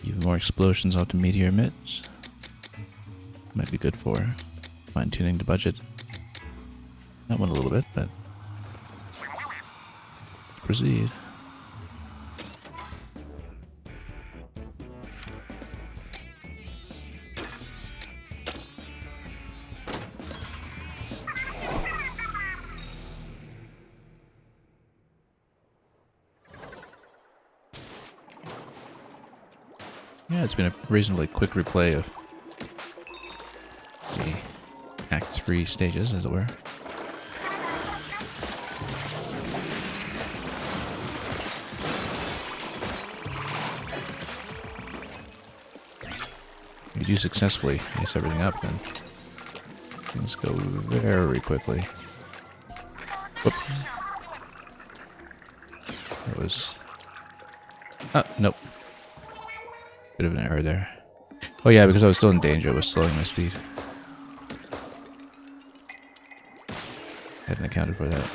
[SPEAKER 1] Even more explosions off the meteor emits. Might be good for fine-tuning the budget. That one a little bit, but let's proceed. Yeah, it's been a reasonably quick replay of the Act 3 stages, as it were. If you do successfully ace everything up, then things go very quickly. Whoop. That was... Oh, nope. Bit of an error there. Oh yeah, because I was still in danger, it was slowing my speed. Hadn't accounted for that.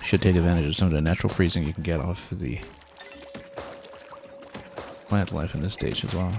[SPEAKER 1] Should take advantage of some of the natural freezing you can get off of the plant life in this stage as well.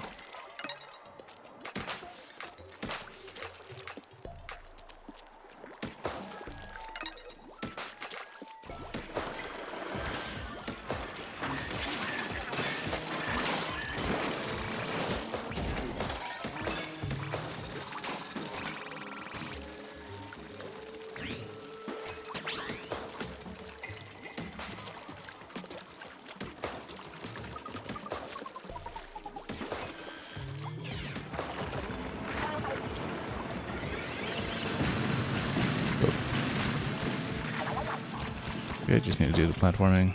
[SPEAKER 1] Okay, just need to do the platforming.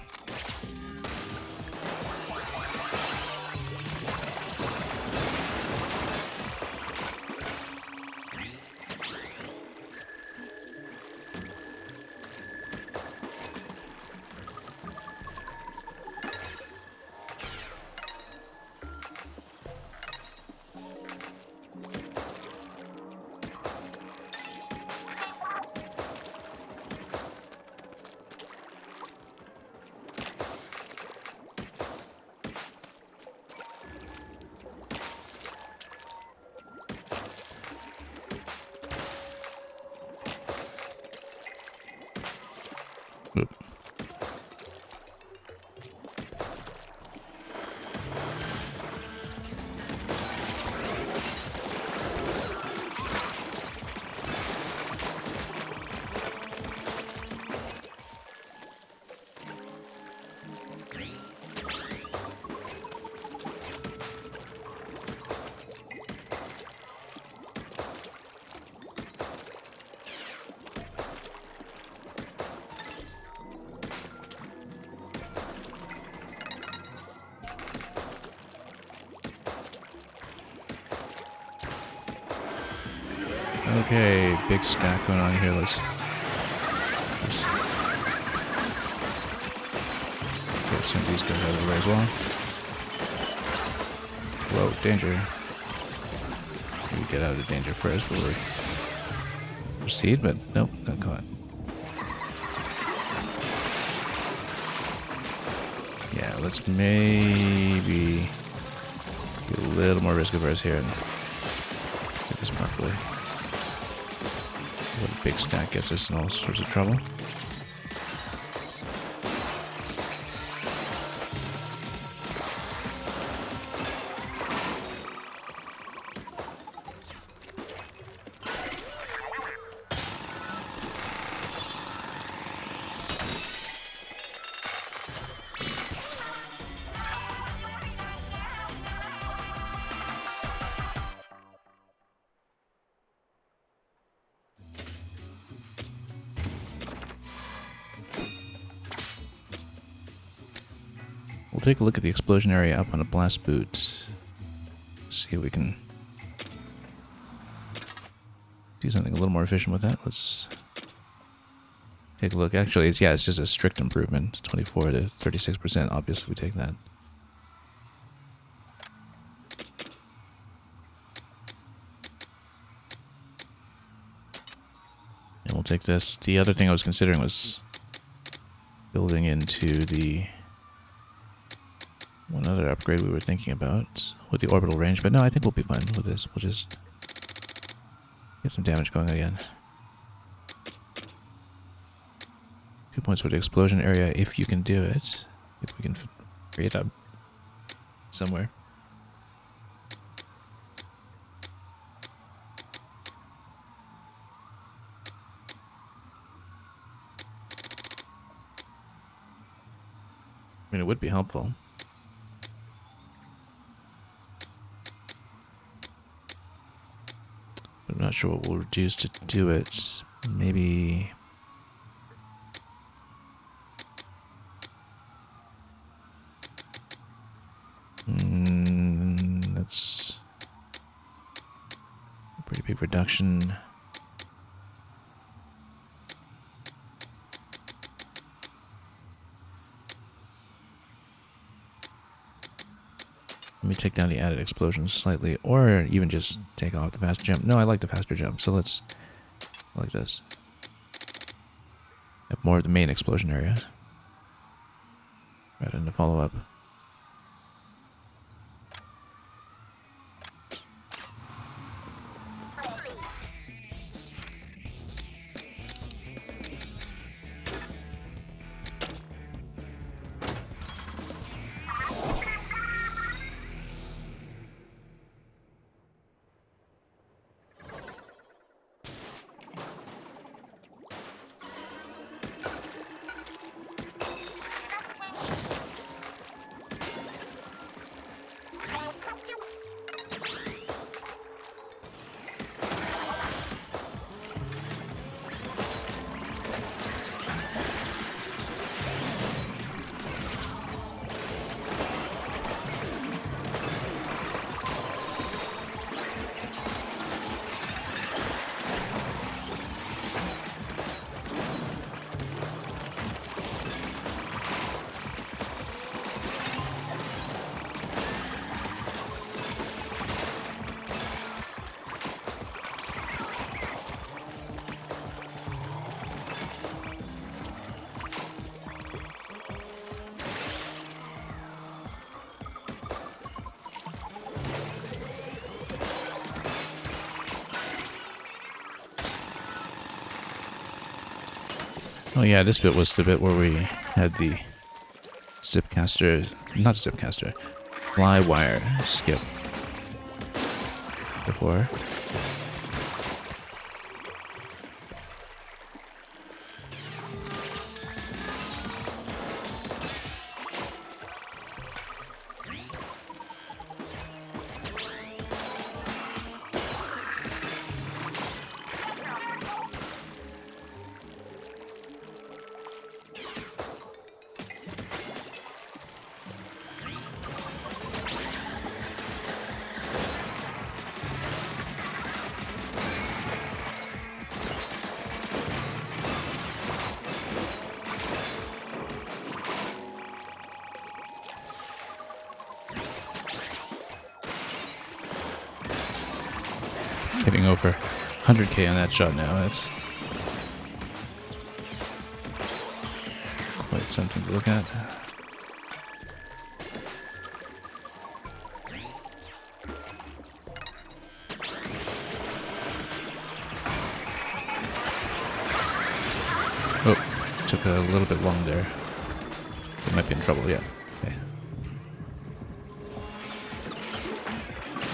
[SPEAKER 1] Okay, big stack going on here. Let's get some of these guys out of the way as well. Whoa, danger. We get out of danger first before we proceed, but nope, got caught. Yeah, let's maybe be a little more risk averse here and get this properly. What a big stack gets us in all sorts of trouble. We'll take a look at the explosion area up on a blast boot. See if we can do something a little more efficient with that. Let's take a look. Actually, it's just a strict improvement. 24 to 36%. Obviously, we take that. And we'll take this. The other thing I was considering was building into the one other upgrade we were thinking about with the orbital range, but no, I think we'll be fine with this. We'll just get some damage going again. 2 points for the explosion area if you can do it. If we can free it up somewhere. I mean, it would be helpful. But I'm not sure what we'll reduce to do it. Maybe... that's a pretty big reduction. Let me take down the added explosions slightly, or even just take off the faster jump. No, I like the faster jump, so let's like this. Have more of the main explosion area rather than the follow-up. Oh yeah, this bit was the bit where we had the fly wire skip before. Hitting over 100k on that shot now. That's quite something to look at. Oh, took a little bit long there. They might be in trouble, yeah. Okay.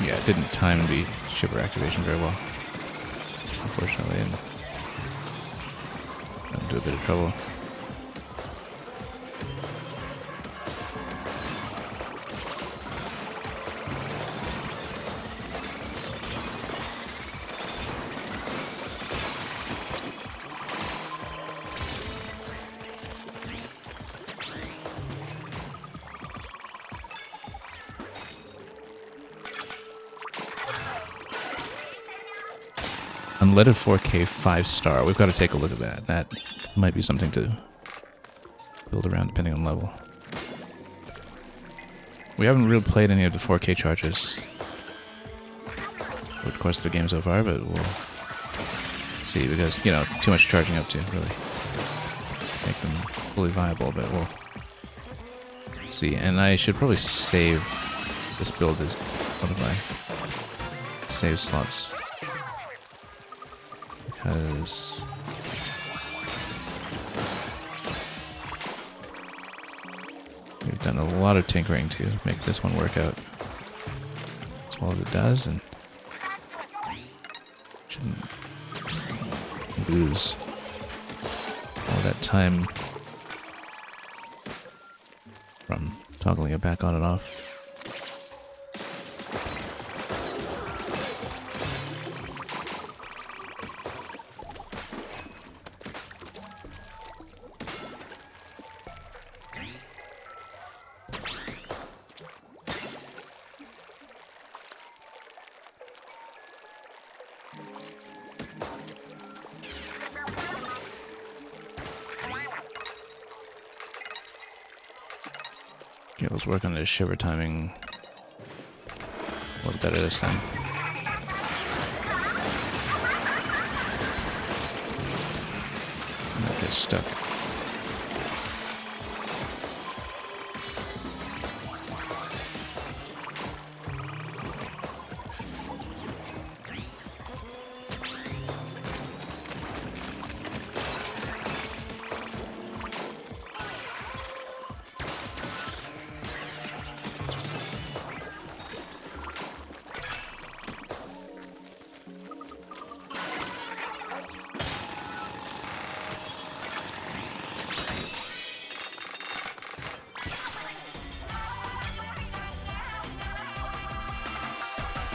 [SPEAKER 1] Yeah, it didn't time the shiver activation very well, unfortunately, and got into a bit of trouble. Unleaded 4K 5-star. We've got to take a look at that. That might be something to build around depending on level. We haven't really played any of the 4K charges over the course of the game so far, but we'll see because, you know, too much charging up to really make them fully viable, but we'll see. And I should probably save this build as one of my save slots. Because we've done a lot of tinkering to make this one work out as well as it does, and shouldn't lose all that time from toggling it back on and off. Yeah, let's work on this shiver timing a little better this time. Not get stuck.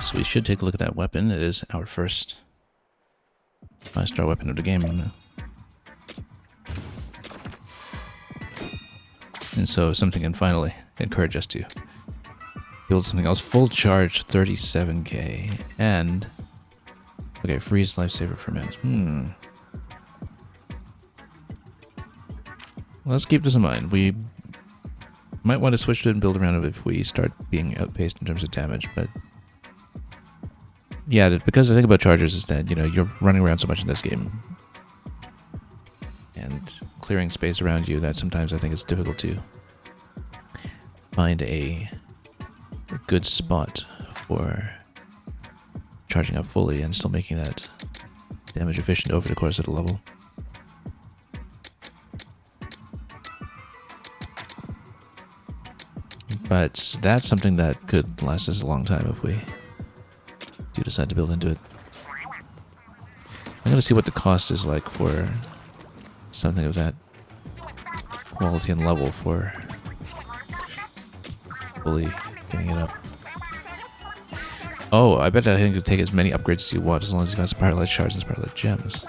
[SPEAKER 1] So we should take a look at that weapon. It is our first 5-star weapon of the game. And so something can finally encourage us to build something else. Full charge, 37k. And, okay, freeze lifesaver ferment. Let's keep this in mind. We might want to switch to it and build around it if we start being outpaced in terms of damage, but yeah, because the thing about chargers is that, you know, you're running around so much in this game and clearing space around you that sometimes I think it's difficult to find a good spot for charging up fully and still making that damage efficient over the course of the level. But that's something that could last us a long time if we do decide to build into it. I'm gonna see what the cost is like for something of that quality and level for fully getting it up. Oh, I bet that thing could take as many upgrades as you want as long as you got Spiralight Shards and Spiralight Gems.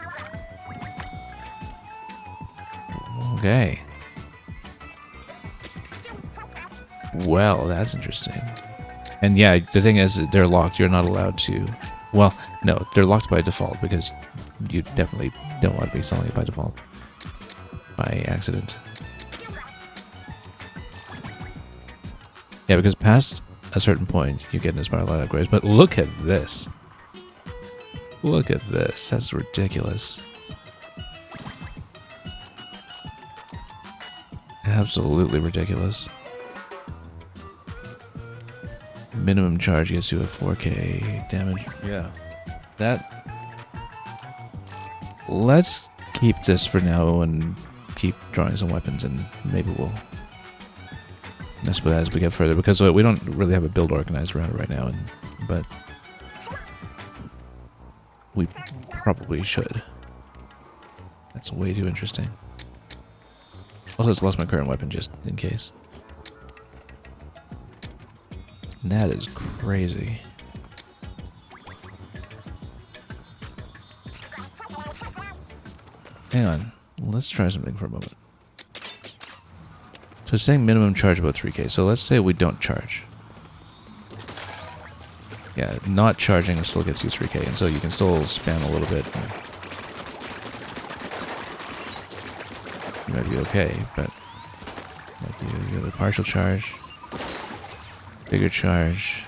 [SPEAKER 1] Okay. Well, that's interesting. And yeah, the thing is, they're locked. You're not allowed to... Well, no, they're locked by default because you definitely don't want to be selling it by default. By accident. Yeah, because past a certain point, you get Inspire a lot of upgrades. But look at this. Look at this. That's ridiculous. Absolutely ridiculous. Minimum charge gets you a 4K damage. Yeah. That... Let's keep this for now and keep drawing some weapons, and maybe we'll mess with that as we get further, because we don't really have a build organized around it right now, but we probably should. That's way too interesting. Also, it's lost my current weapon just in case. That is crazy. Hang on. Let's try something for a moment. So it's saying minimum charge about 3K. So let's say we don't charge. Yeah, not charging still gets you 3K, and so you can still spam a little bit. You might be okay, but might be a partial charge, bigger charge.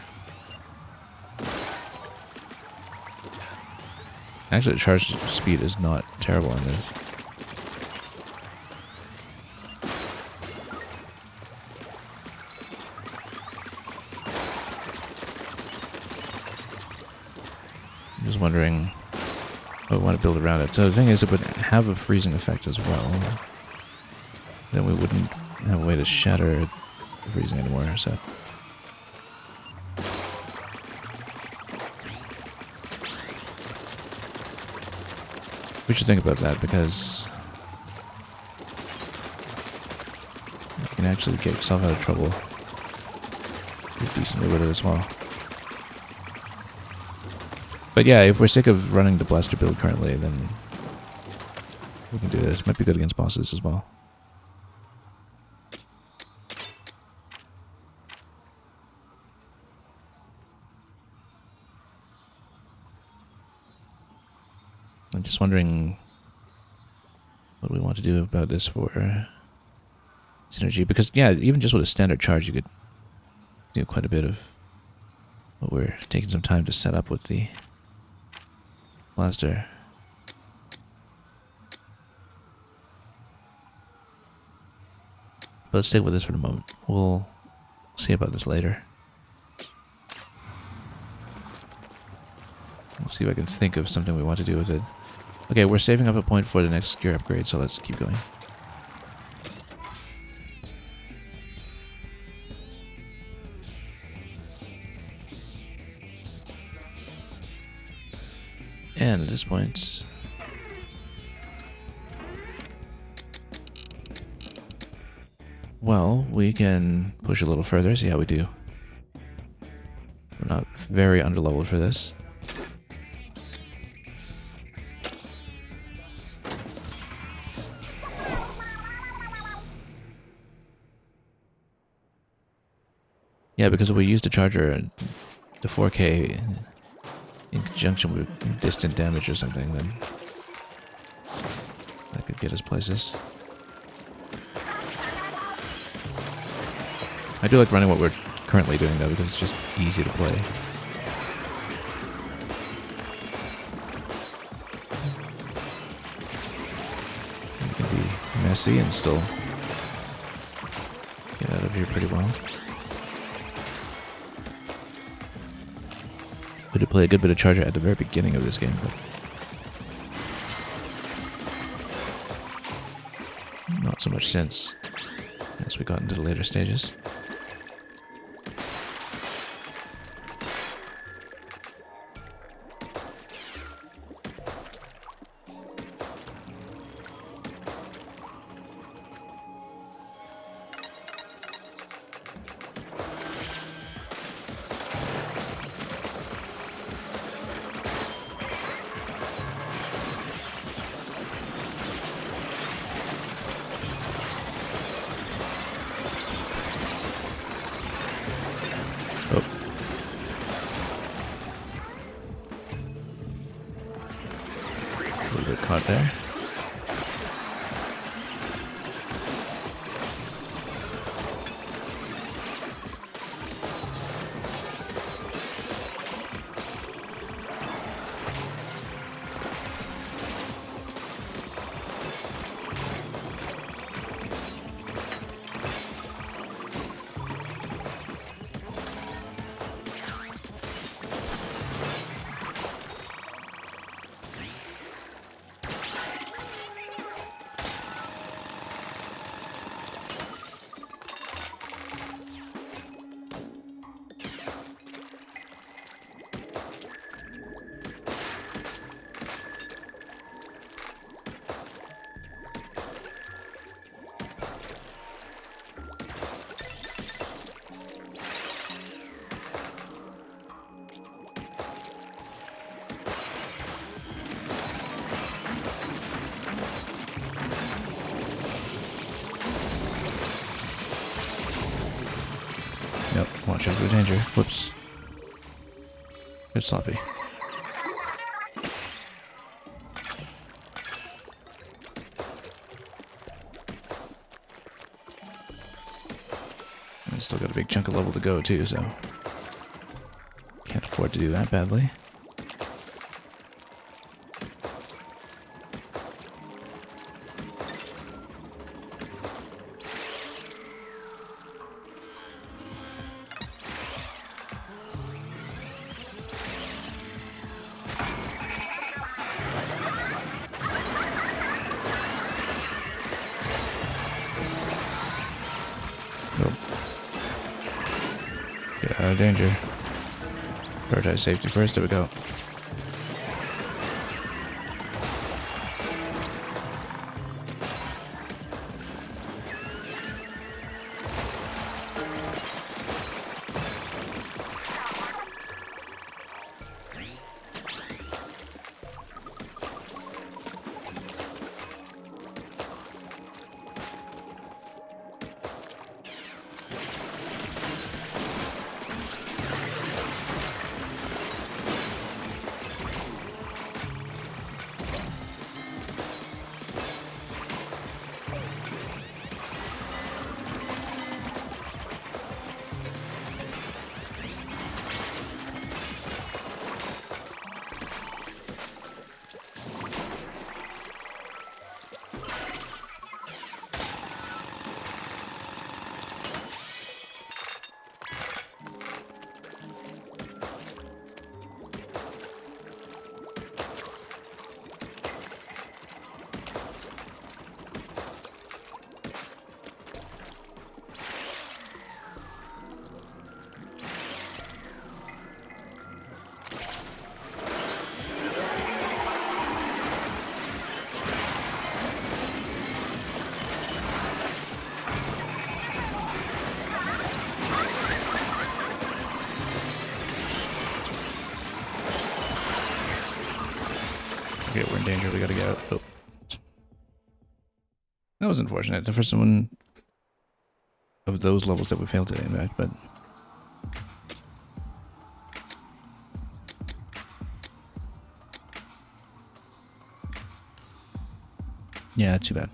[SPEAKER 1] Actually, the charge speed is not terrible on this. I'm just wondering how I want to build around it. So the thing is, it would have a freezing effect as well. Then we wouldn't have a way to shatter the freezing anymore, so... We should think about that, because you can actually get yourself out of trouble decently with it as well. But yeah, if we're sick of running the blaster build currently, then we can do this. Might be good against bosses as well. I'm just wondering what we want to do about this for synergy, because yeah, even just with a standard charge you could do quite a bit of what we're taking some time to set up with the blaster. But let's stay with this for the moment. We'll see about this later. Let's see if I can think of something we want to do with it. Okay, we're saving up a point for the next gear upgrade, so let's keep going. And at this point... well, we can push a little further, see how we do. We're not very underleveled for this. Yeah, because if we use the charger, the 4K in conjunction with distant damage or something, then that could get us places. I do like running what we're currently doing though, because it's just easy to play. You can be messy and still get out of here pretty well. We did play a good bit of charger at the very beginning of this game, but not so much since, as we got into the later stages. Caught there. Nope, watch out for danger. Whoops. It's sloppy. And still got a big chunk of level to go too, so can't afford to do that badly. Get out of danger. Prioritize safety first. There we go. Okay, we're in danger. We gotta get out. Oh. That was unfortunate. The first one of those levels that we failed to aim at, but yeah, too bad.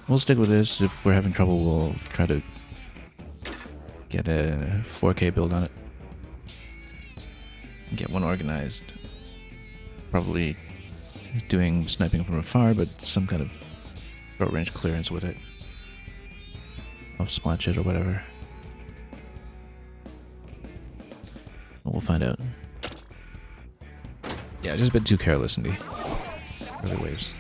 [SPEAKER 1] We'll stick with this. If we're having trouble, we'll try to get a 4K build on it. Get one organized. Probably doing sniping from afar, but some kind of short range clearance with it. Off splash it or whatever. But we'll find out. Yeah, just a bit too careless in the early waves.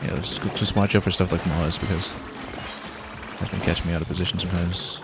[SPEAKER 1] Yeah, just watch out for stuff like Moss because that can catch me out of position sometimes.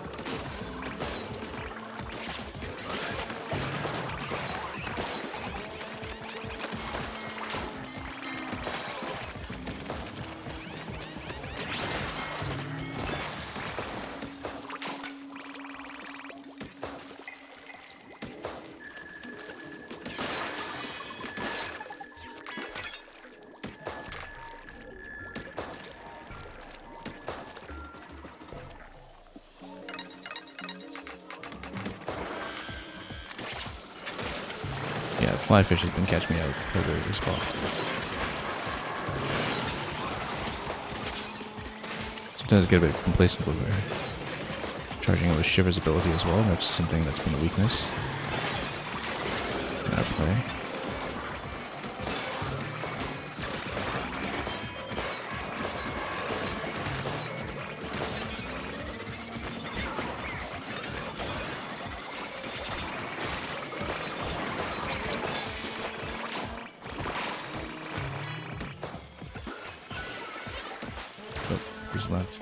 [SPEAKER 1] Yeah, flyfish has been catching me out over this spot. Sometimes I get a bit complacent over charging it with Shiver's ability as well. That's something that's been a weakness in our play. Left.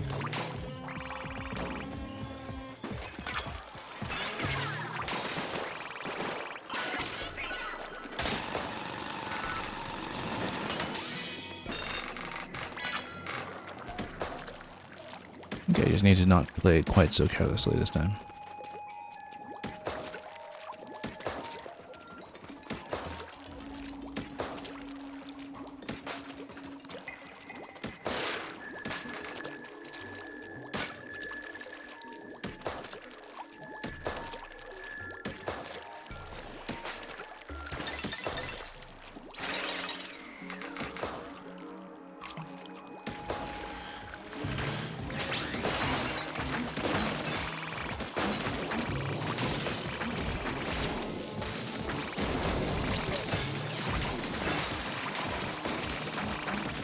[SPEAKER 1] Okay, you just need to not play quite so carelessly this time.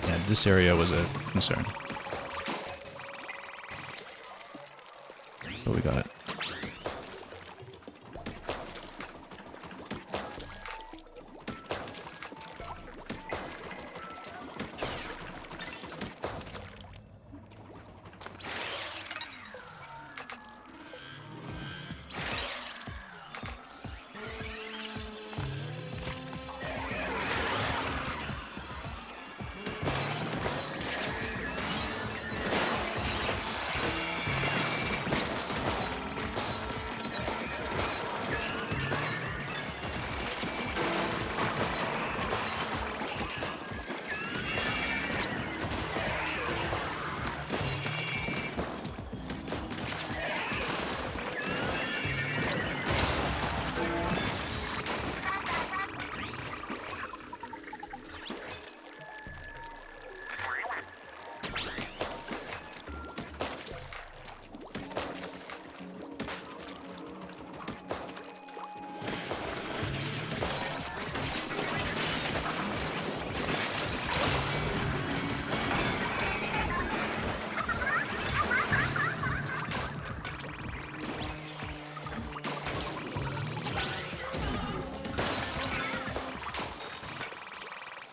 [SPEAKER 1] Yeah, this area was a concern. But we got it.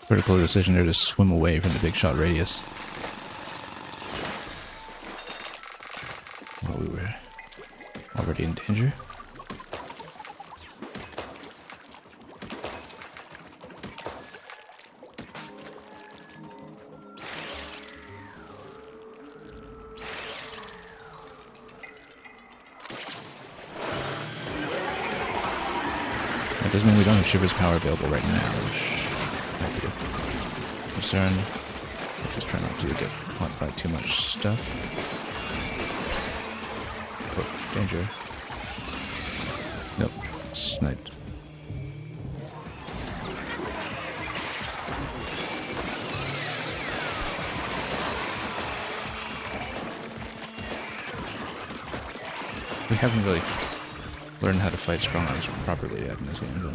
[SPEAKER 1] Critical decision there to swim away from the big shot radius. Well, we were already in danger. That doesn't mean we don't have Shiver's power available right now, which might be a concern. Just try not to get caught by too much stuff. Oh, danger. Nope, sniped. We haven't really learned how to fight strong arms properly yet in this game, but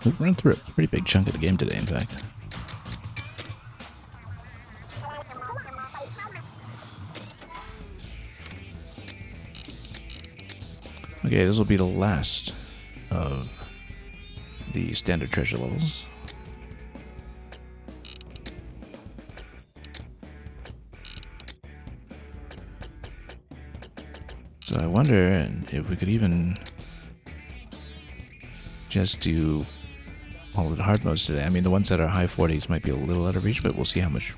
[SPEAKER 1] we've run through a pretty big chunk of the game today, in fact. Okay, this will be the last of the standard treasure levels. So I wonder if we could even just do all of the hard modes today. I mean, the ones that are high 40s might be a little out of reach, but we'll see how much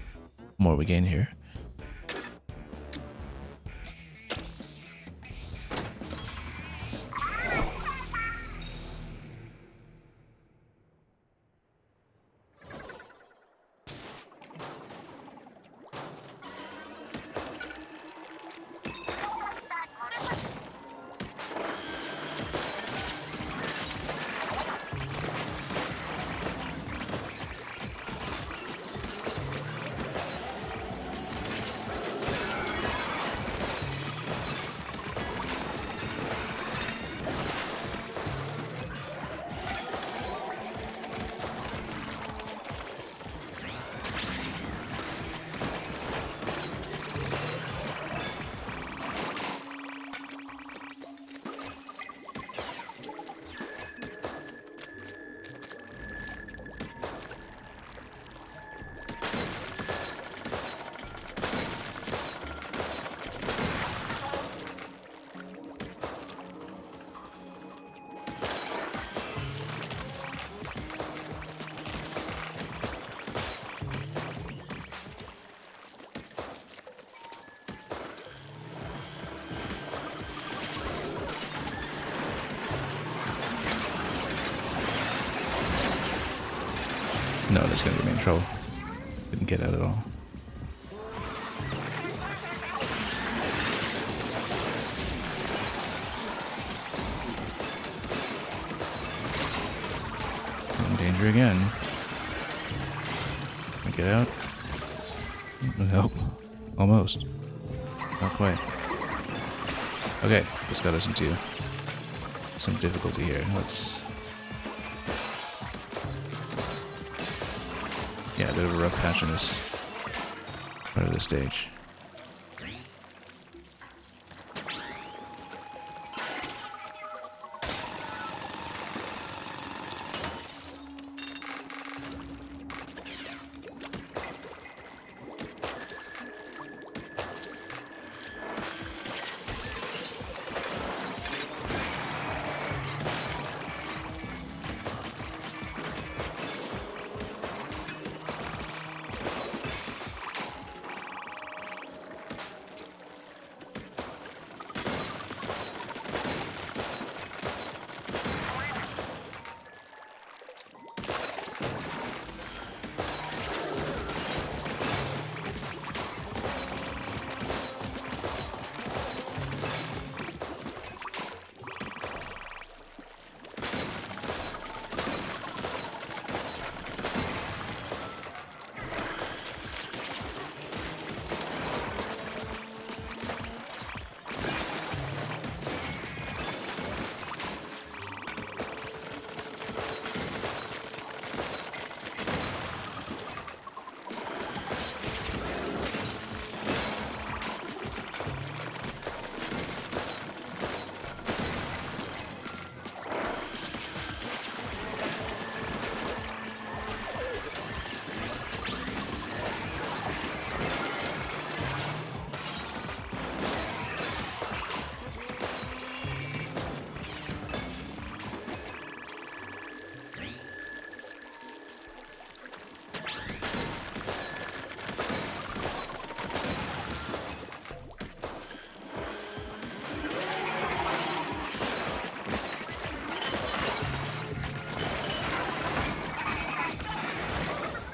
[SPEAKER 1] more we gain here. No, that's gonna get me in trouble. Didn't get out at all. In danger again. Can I get out? Nope. Almost. Not quite. Okay, this got us into some difficulty here. Let's... Yeah, a bit of a rough patch in this part of the stage.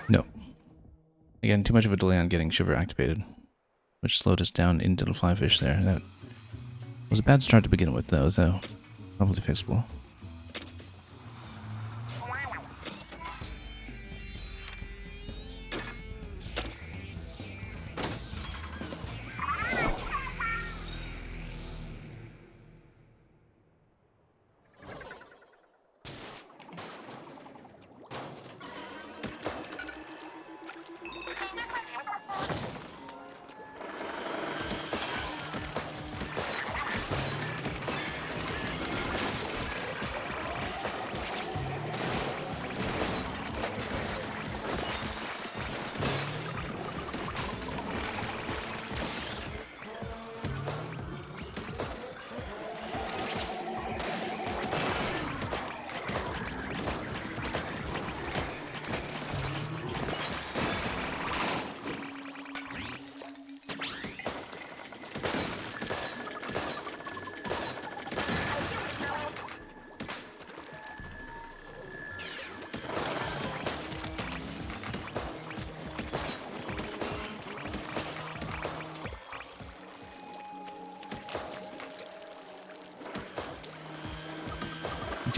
[SPEAKER 1] No. Again, too much of a delay on getting Shiver activated, which slowed us down into the flyfish there. That was a bad start to begin with, though, so probably fixable.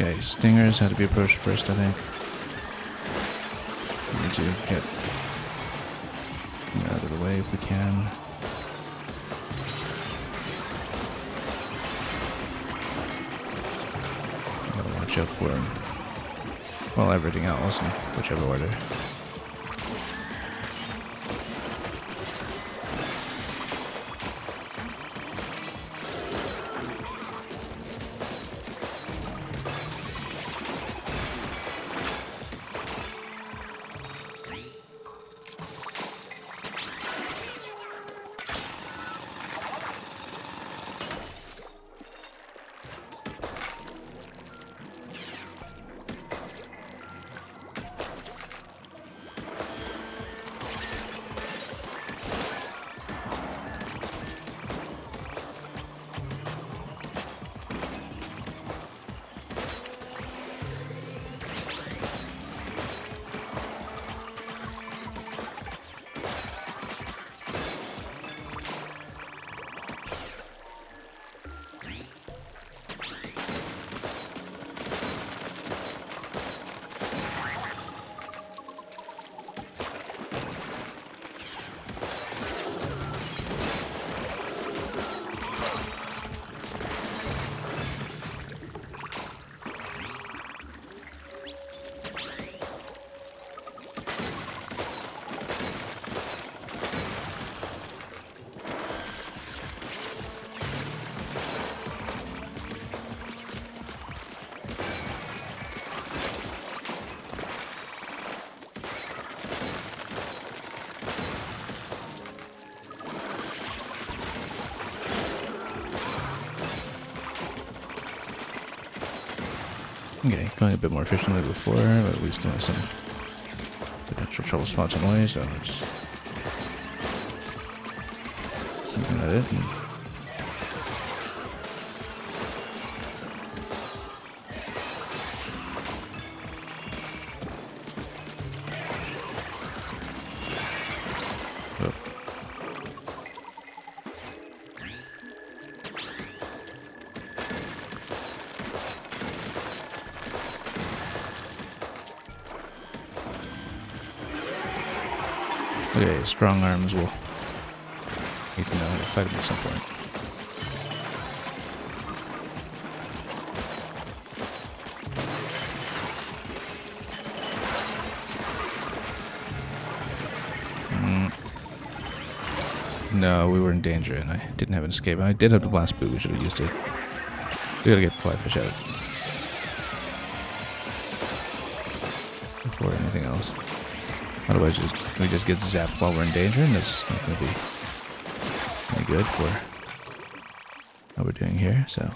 [SPEAKER 1] Okay, stingers had to be approached first, I think. We need to get them out of the way if we can. Gotta watch out for them. Well, everything else in whichever order. Okay, going a bit more efficiently than before, but we still have some potential trouble spots in the way, so let's keep at it. Okay, strong arms will need to know how to fight him at some point. No, we were in danger and I didn't have an escape. I did have the blast boot, we should have used it. We gotta get the flyfish out before anything else. Otherwise, we just get zapped while we're in danger, and that's not going to be any good for what we're doing here, so.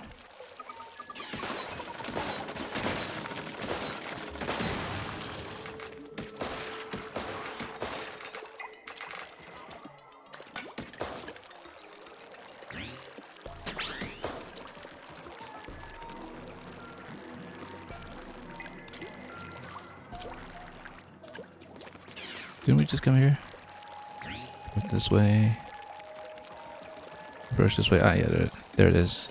[SPEAKER 1] Didn't we just come here? Went this way. Approach this way. Ah, yeah, there it is.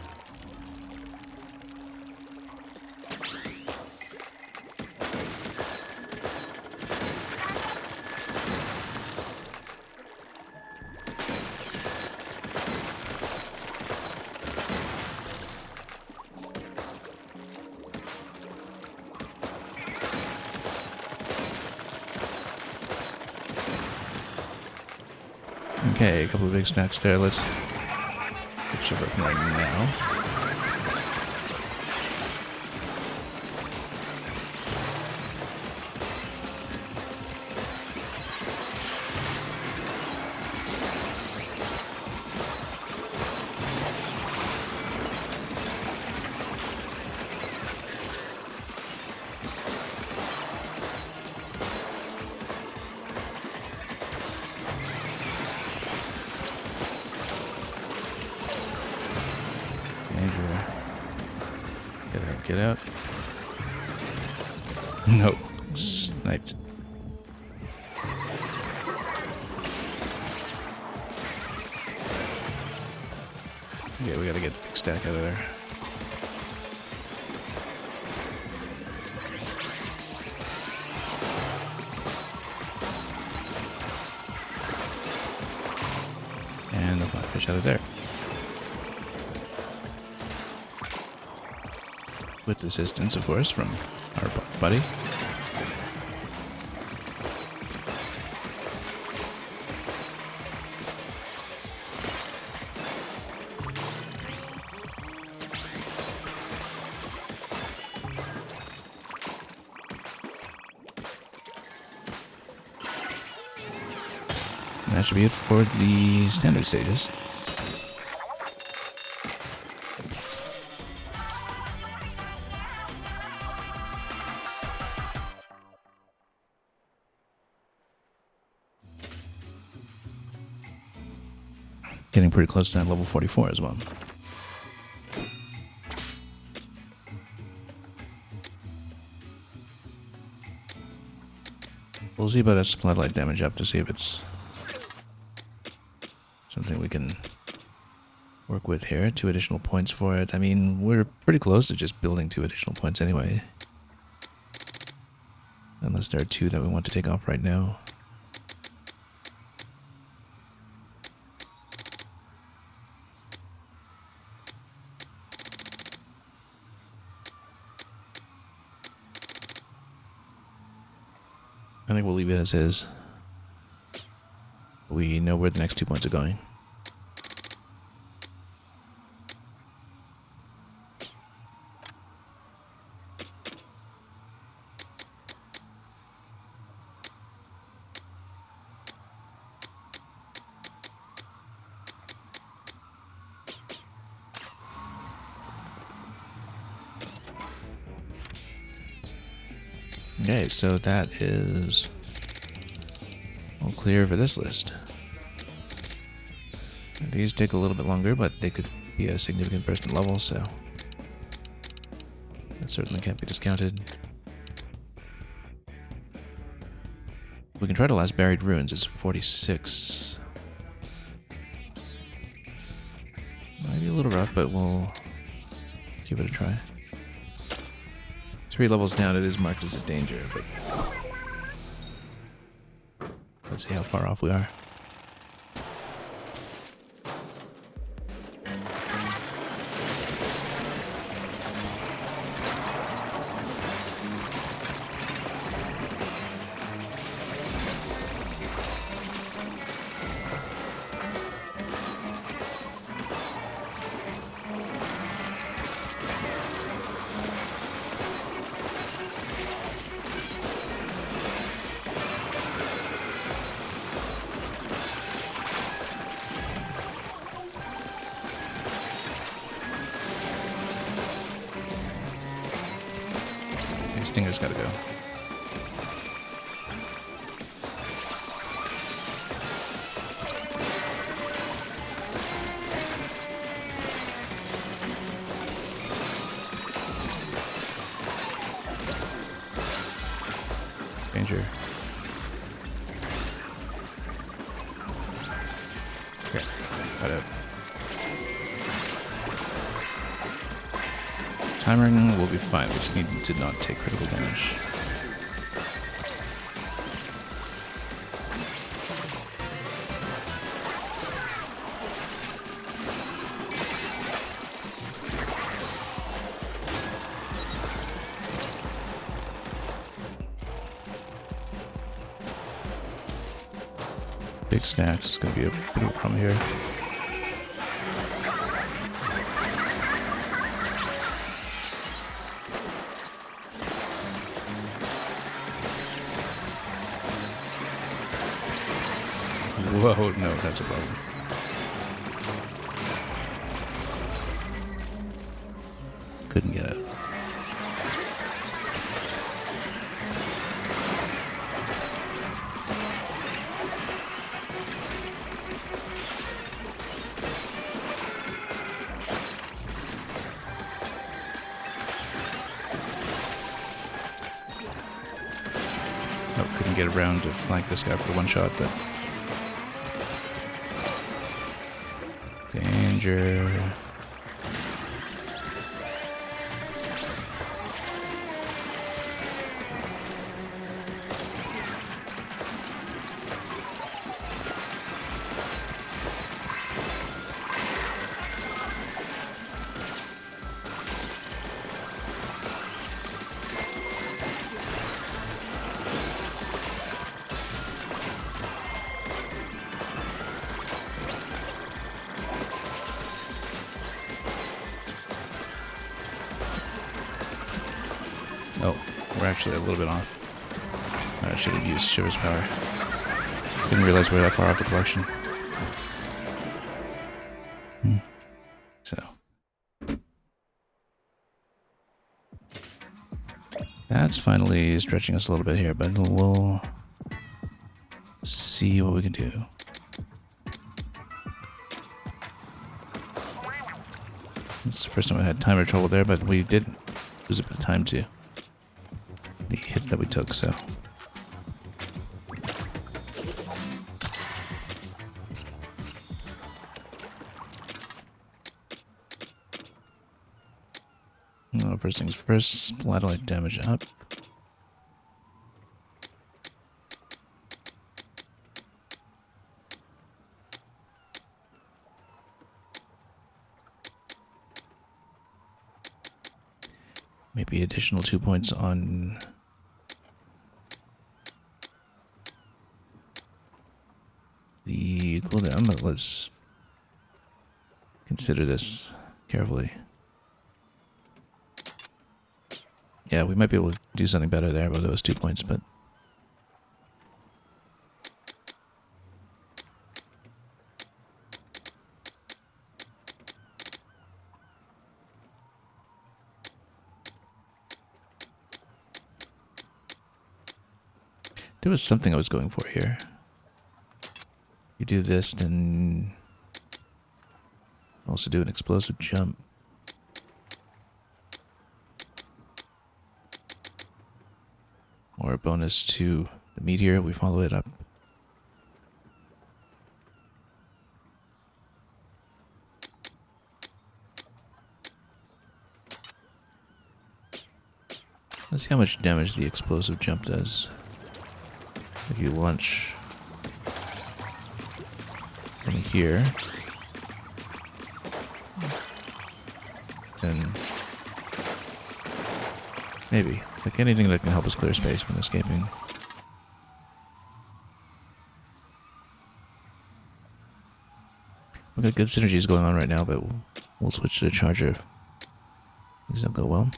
[SPEAKER 1] Okay, a couple of big snacks there. Let's get you working right now. Get out. Nope. Sniped. Yeah, we gotta get the big stack out of there. And the flatfish out of there. With assistance, of course, from our buddy. And that should be it for the standard stages. Getting pretty close to that level 44 as well. We'll see about that spotlight damage up to see if it's something we can work with here. 2 additional points for it. I mean, we're pretty close to just building 2 additional points anyway. Unless there are 2 that we want to take off right now. I think we'll leave it as is. We know where the next 2 points are going. Okay, so that is all clear for this list. These take a little bit longer, but they could be a significant burst in level, so that certainly can't be discounted. We can try to last buried ruins. It's 46. Might be a little rough, but we'll give it a try. 3 levels down, it is marked as a danger, but let's see how far off we are. Stinger's gotta go. Danger. Okay, got it. Timering will be fine, we just need to not take critical damage. Big stacks is going to be a bit of a problem here. Whoa, no, that's a problem. Couldn't get it. Oh, couldn't get around to flank this guy for one shot, but danger. Oh, we're actually a little bit off. I should have used Shiver's power. Didn't realize we were that far off the collection. So. That's finally stretching us a little bit here, but we'll see what we can do. It's the first time I had timer trouble there, but we did lose a bit of time to the hit that we took, so. No, first things first, splatolite damage up. Maybe additional 2 points on the cooldown, but let's consider this carefully. Yeah, we might be able to do something better there with those 2 points, but There was something I was going for here. You do this, then also do an explosive jump. Or a bonus to the meteor, we follow it up. Let's see how much damage the explosive jump does. If you launch from here, then maybe. Like anything that can help us clear space when escaping. We've got good synergies going on right now, but we'll switch to the charger if things don't go well.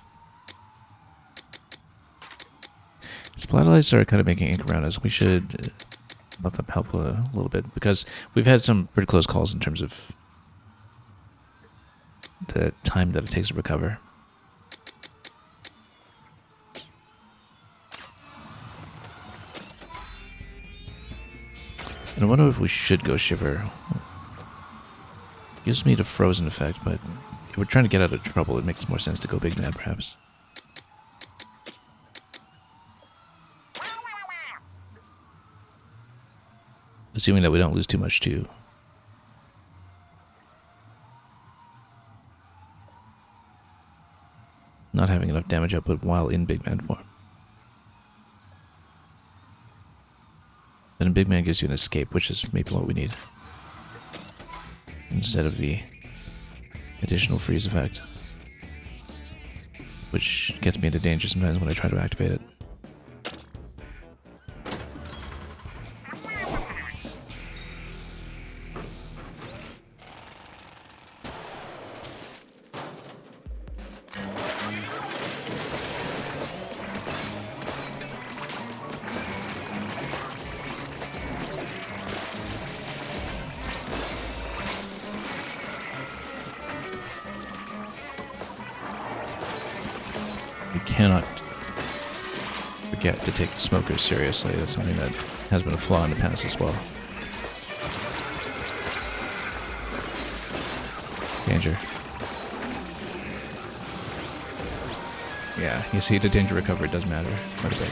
[SPEAKER 1] Splatoonites are kind of making ink around us. We should buff up help a little bit, because we've had some pretty close calls in terms of the time that it takes to recover. And I wonder if we should go Shiver. Gives me the frozen effect, but if we're trying to get out of trouble, it makes more sense to go Big Man, perhaps. Assuming that we don't lose too much, too. Not having enough damage output while in Big Man form. Then Big Man gives you an escape, which is maybe what we need. Instead of the additional freeze effect. Which gets me into danger sometimes when I try to activate it. Cannot forget to take the smokers seriously. That's something that has been a flaw in the past as well. Danger. Yeah, you see, the danger recovery does matter quite a bit.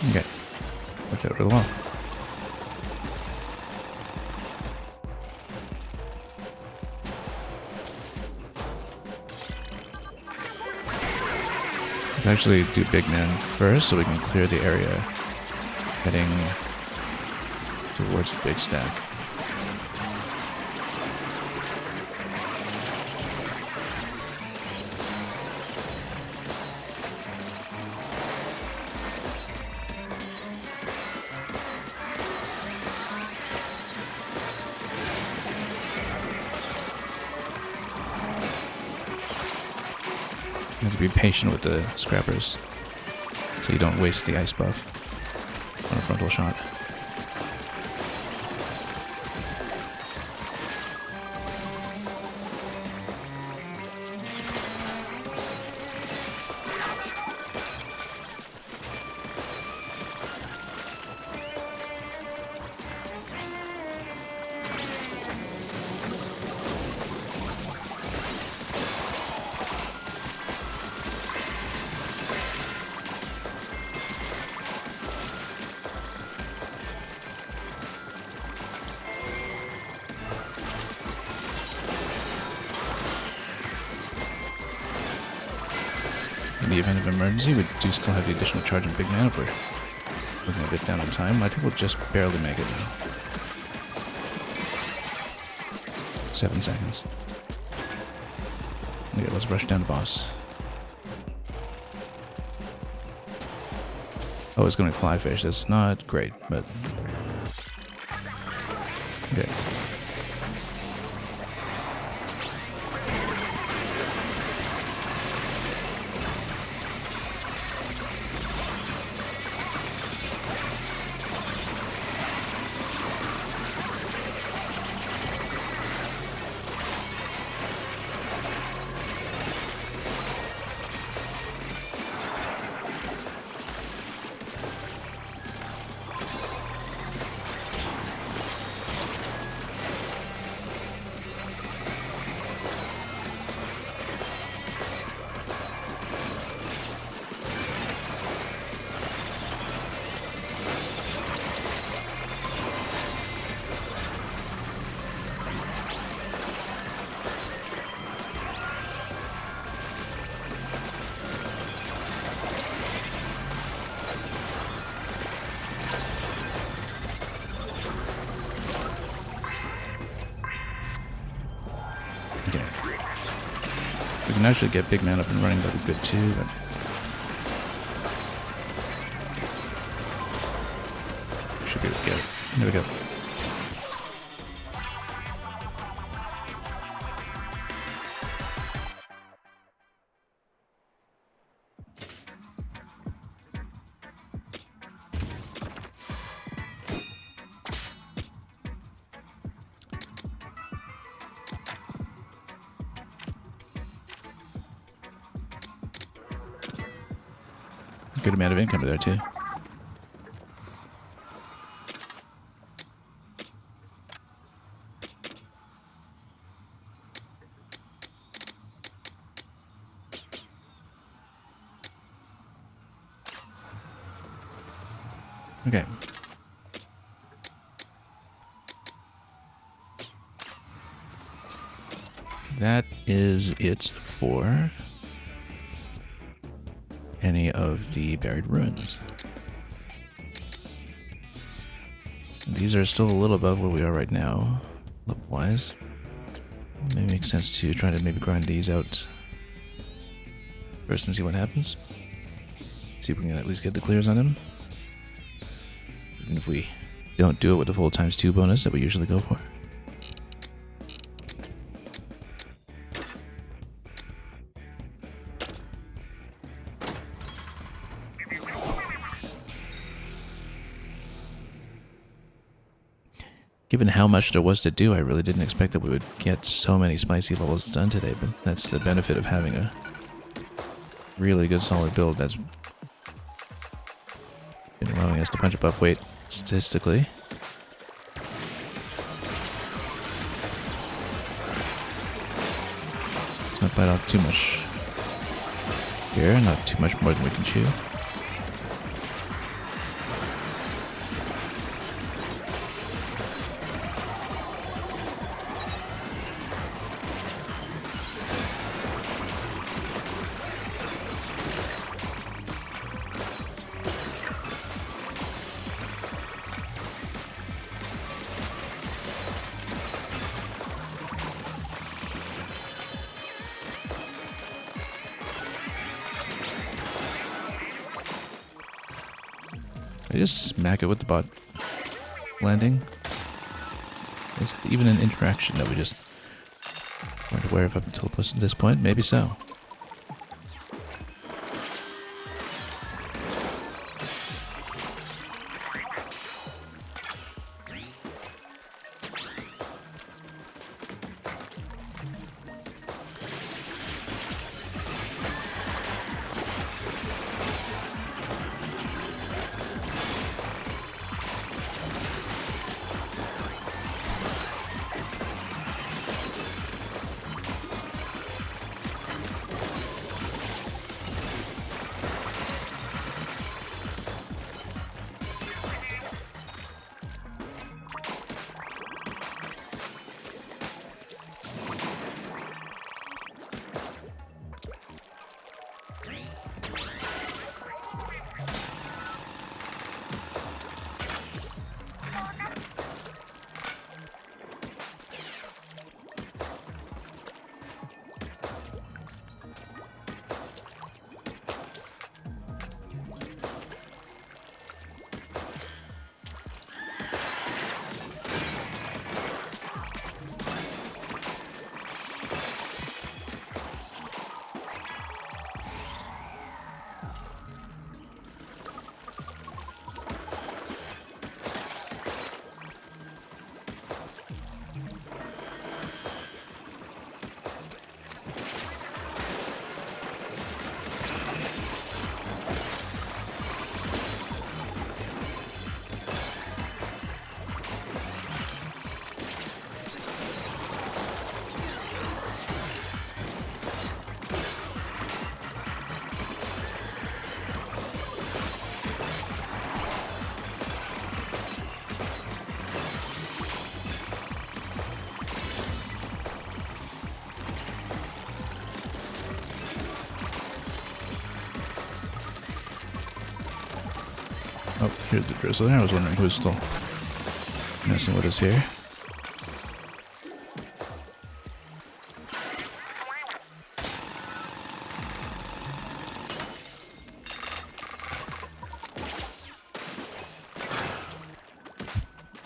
[SPEAKER 1] Okay, worked out really well. Let's actually do Big Man first so we can clear the area heading towards the big stack. You have to be patient with the scrappers so you don't waste the ice buff on a frontal shot. In the event of emergency, we do still have the additional charge in Big Man if we're looking a bit down on time. I think we'll just barely make it now. 7 seconds. Okay, let's rush down to boss. Oh, it's going to fly fish. That's not great, but... Okay. We can actually get Big Man up and running, that'd be good too, but... should be able to get it. There we go. Good amount of income there too. Okay. That is it for any of the buried ruins. These are still a little above where we are right now, level-wise. Maybe makes sense to try to maybe grind these out first and see what happens. See if we can at least get the clears on them. Even if we don't do it with the full ×2 bonus that we usually go for. Given how much there was to do, I really didn't expect that we would get so many spicy levels done today, but that's the benefit of having a really good solid build that's been allowing us to punch above weight statistically. Let's not bite off too much here, not too much more than we can chew. I just smack it with the bot landing. Is it even an interaction that we just weren't aware of up until this point? Maybe so. Oh, here's the drizzler. I was wondering who's still messing with us here.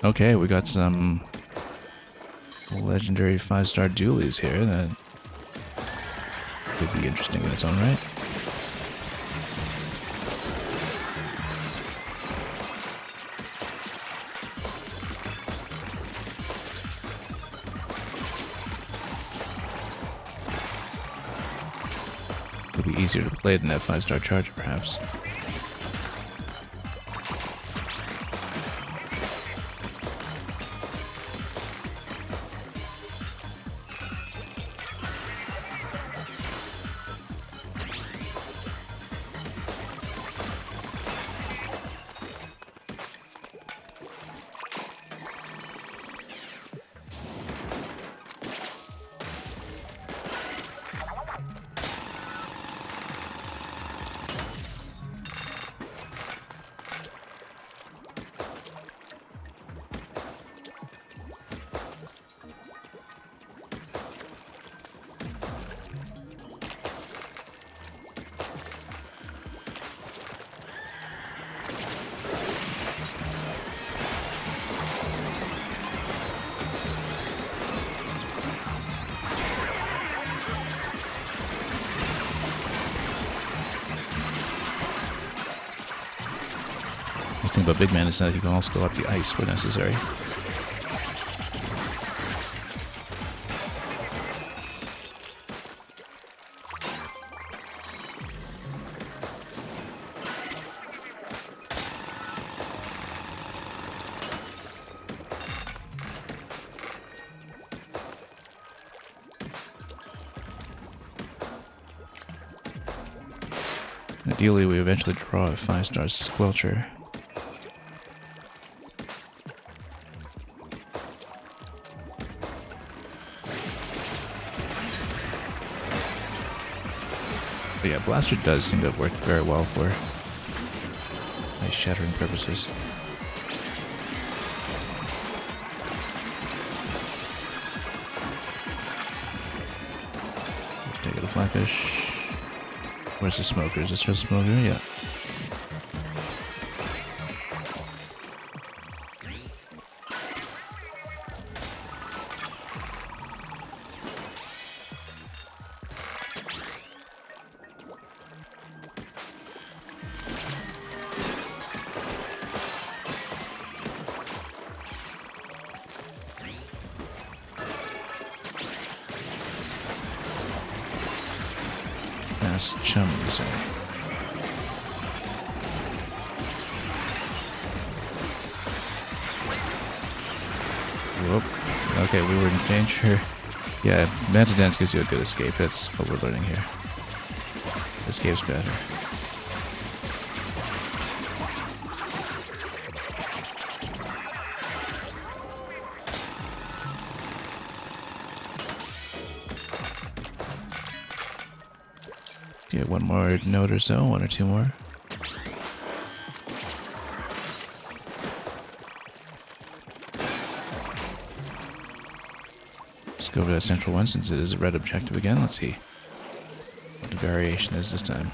[SPEAKER 1] Okay, we got some legendary 5-star dualies here that could be interesting in its own right. It'll be easier to play than that 5-star charger, perhaps. The thing about Big Man is that he can also go up the ice where necessary. Ideally, we eventually draw a 5-star Squelcher. But yeah, Blaster does seem to have worked very well for ice shattering purposes. Let's take it a Flyfish. Where's the smoker? Is this just a smoker? Yeah. Fast chum, you say. Whoop. Okay, we were in danger. Yeah, Manta Dance gives you a good escape. That's what we're learning here. Escape's better. Get one more note or so, one or two more. Let's go over to that central one since it is a red objective again. Let's see what the variation is this time.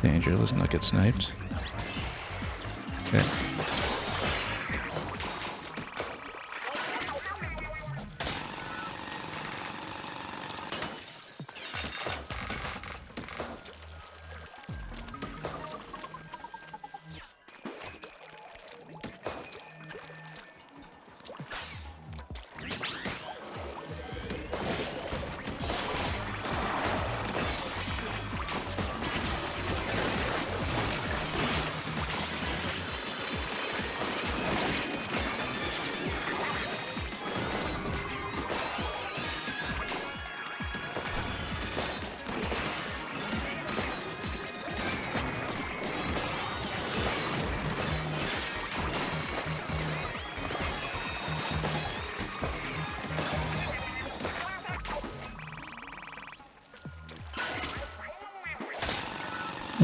[SPEAKER 1] Danger, let's not get sniped. Okay.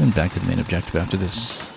[SPEAKER 1] And back to the main objective after this.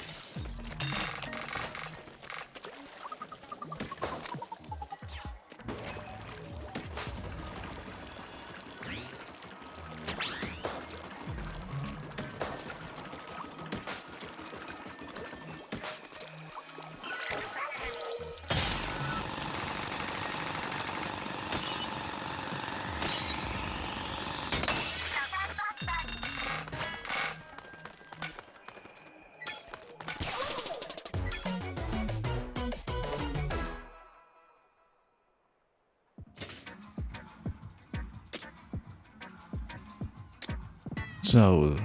[SPEAKER 1] So,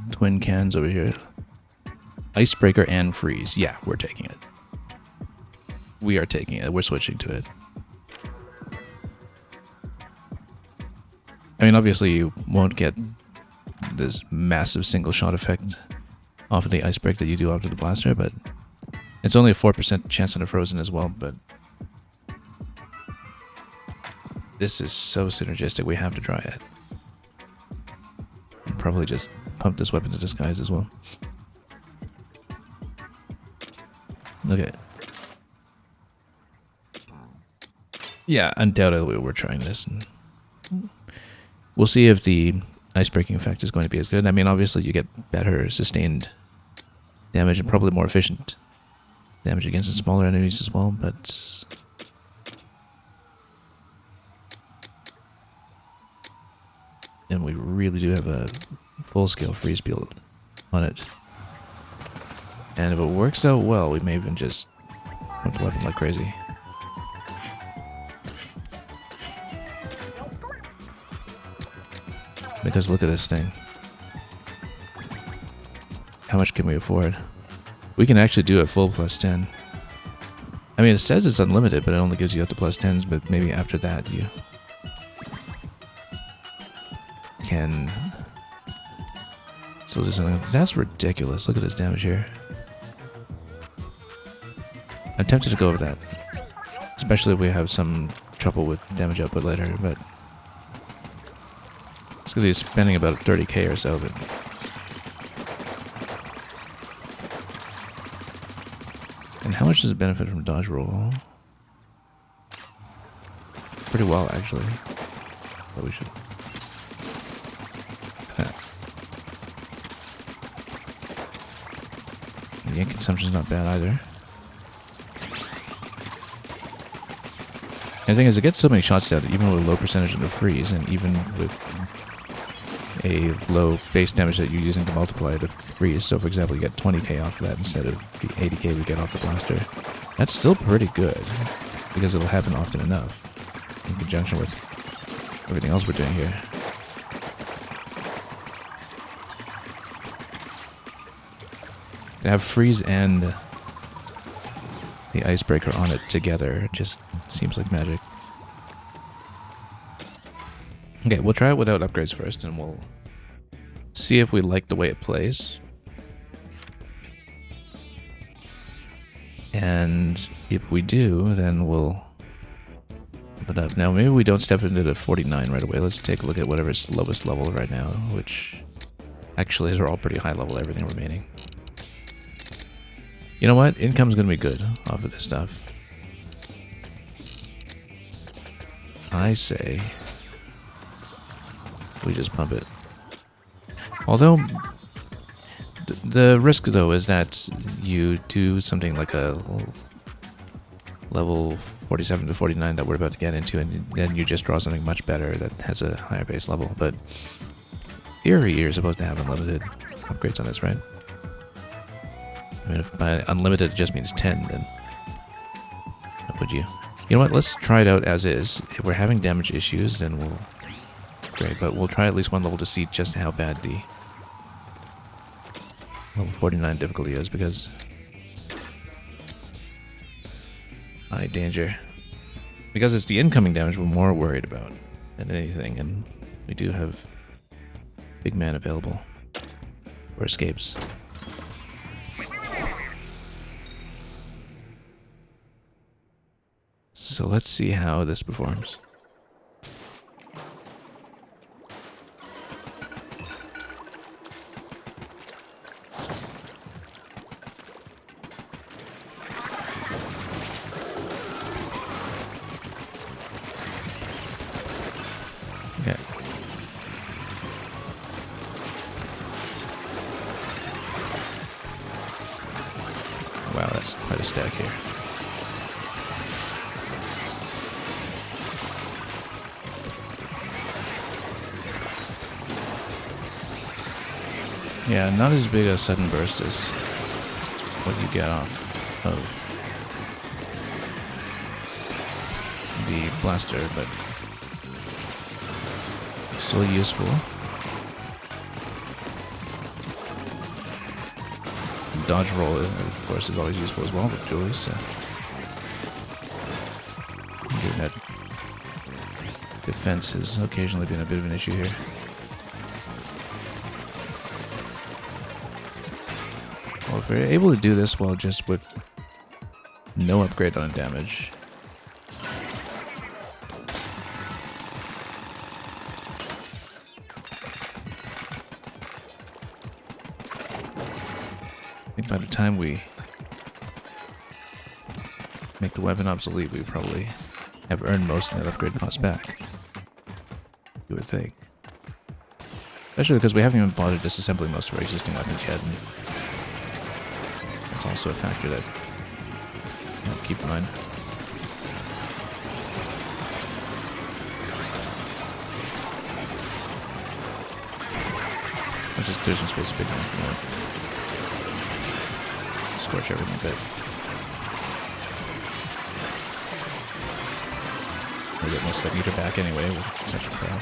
[SPEAKER 1] twin cans over here. Icebreaker and freeze. Yeah, we're taking it. We are taking it. We're switching to it. I mean, obviously you won't get this massive single shot effect off of the ice break that you do after the blaster, but it's only a 4% chance on a frozen as well, but this is so synergistic, we have to try it. And probably just pump this weapon to disguise as well. Okay. Yeah, undoubtedly we're trying this, and we'll see if the ice breaking effect is going to be as good. I mean, obviously you get better sustained damage and probably more efficient damage against the smaller enemies as well, but and we really do have a full-scale freeze build on it. And if it works out well, we may even just pump the weapon like crazy. Because look at this thing. How much can we afford? We can actually do a full +10. I mean, it says it's unlimited, but it only gives you up to +10s, but maybe after that you can still do something. That's ridiculous. Look at this damage here. I'm tempted to go over that. Especially if we have some trouble with damage output later, but it's going to be spending about 30k or so, but and how much does it benefit from dodge roll? Pretty well, actually. But we should. The ink consumption's not bad either. And the thing is, it gets so many shots down, even with a low percentage of the freeze, and even with a low base damage that you're using to multiply the freeze. So, for example, you get 20k off of that instead of the 80k we get off the blaster. That's still pretty good, because it'll happen often enough in conjunction with everything else we're doing here. To have freeze and the icebreaker on it together just seems like magic. Okay, we'll try it without upgrades first, and we'll see if we like the way it plays. And if we do, then we'll pump it up. Now, maybe we don't step into the 49 right away. Let's take a look at whatever's lowest level right now, which actually are all pretty high level, everything remaining. You know what? Income's going to be good off of this stuff. I say we just pump it. Although, the risk, though, is that you do something like a level 47 to 49 that we're about to get into, and then you just draw something much better that has a higher base level. But theory, you're supposed to have unlimited upgrades on this, right? I mean, if by unlimited it just means 10, then how would you? You know what? Let's try it out as is. If we're having damage issues, then we'll... Great, but we'll try at least one level to see just how bad the level 49 difficulty is, because... high danger. Because it's the incoming damage we're more worried about than anything, and we do have big man available for escapes. So let's see how this performs. Okay. Wow, that's quite a stack here. Yeah, not as big a sudden burst as what you get off of the blaster, but still useful. Dodge roll, of course, is always useful as well with Julie, so given that defense has occasionally been a bit of an issue here. Well, if we're able to do this while just with no upgrade on damage, I think by the time we make the weapon obsolete, we probably have earned most of that upgrade cost back. You would think. Especially because we haven't even bothered disassembling most of our existing weapons yet. And that's also a factor that I'll keep in mind. I'll just clear some space a bit more. Scorch everything a bit. We'll get most of that meter back anyway with such a crowd.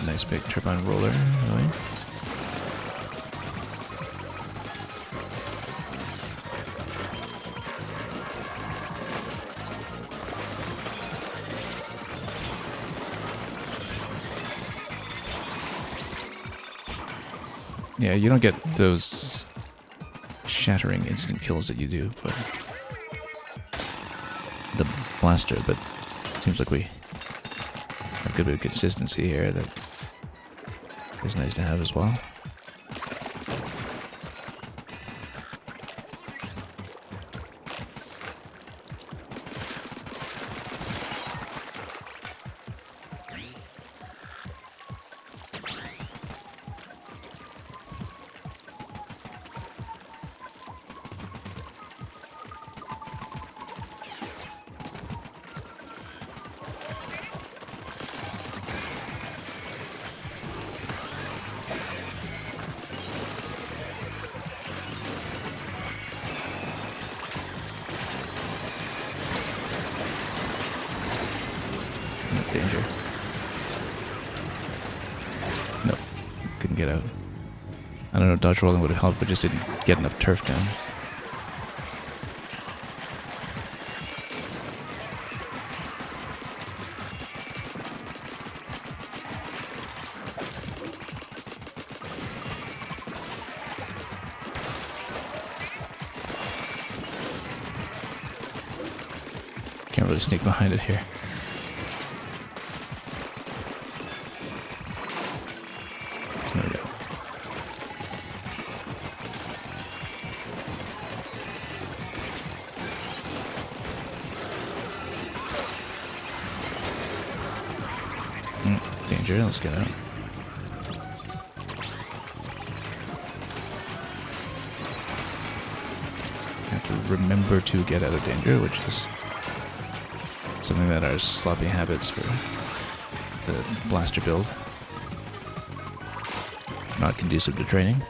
[SPEAKER 1] Nice big turbine roller, really. Yeah, you don't get those shattering instant kills that you do for the blaster, but it seems like we have a good bit of consistency here that is nice to have as well. Danger. Nope. Couldn't get out. I don't know, dodge rolling would have helped, but just didn't get enough turf down. Can't really sneak behind it here. There we go. Danger, let's get out. Have to remember to get out of danger, which is something that our sloppy habits for the blaster build not conducive to training.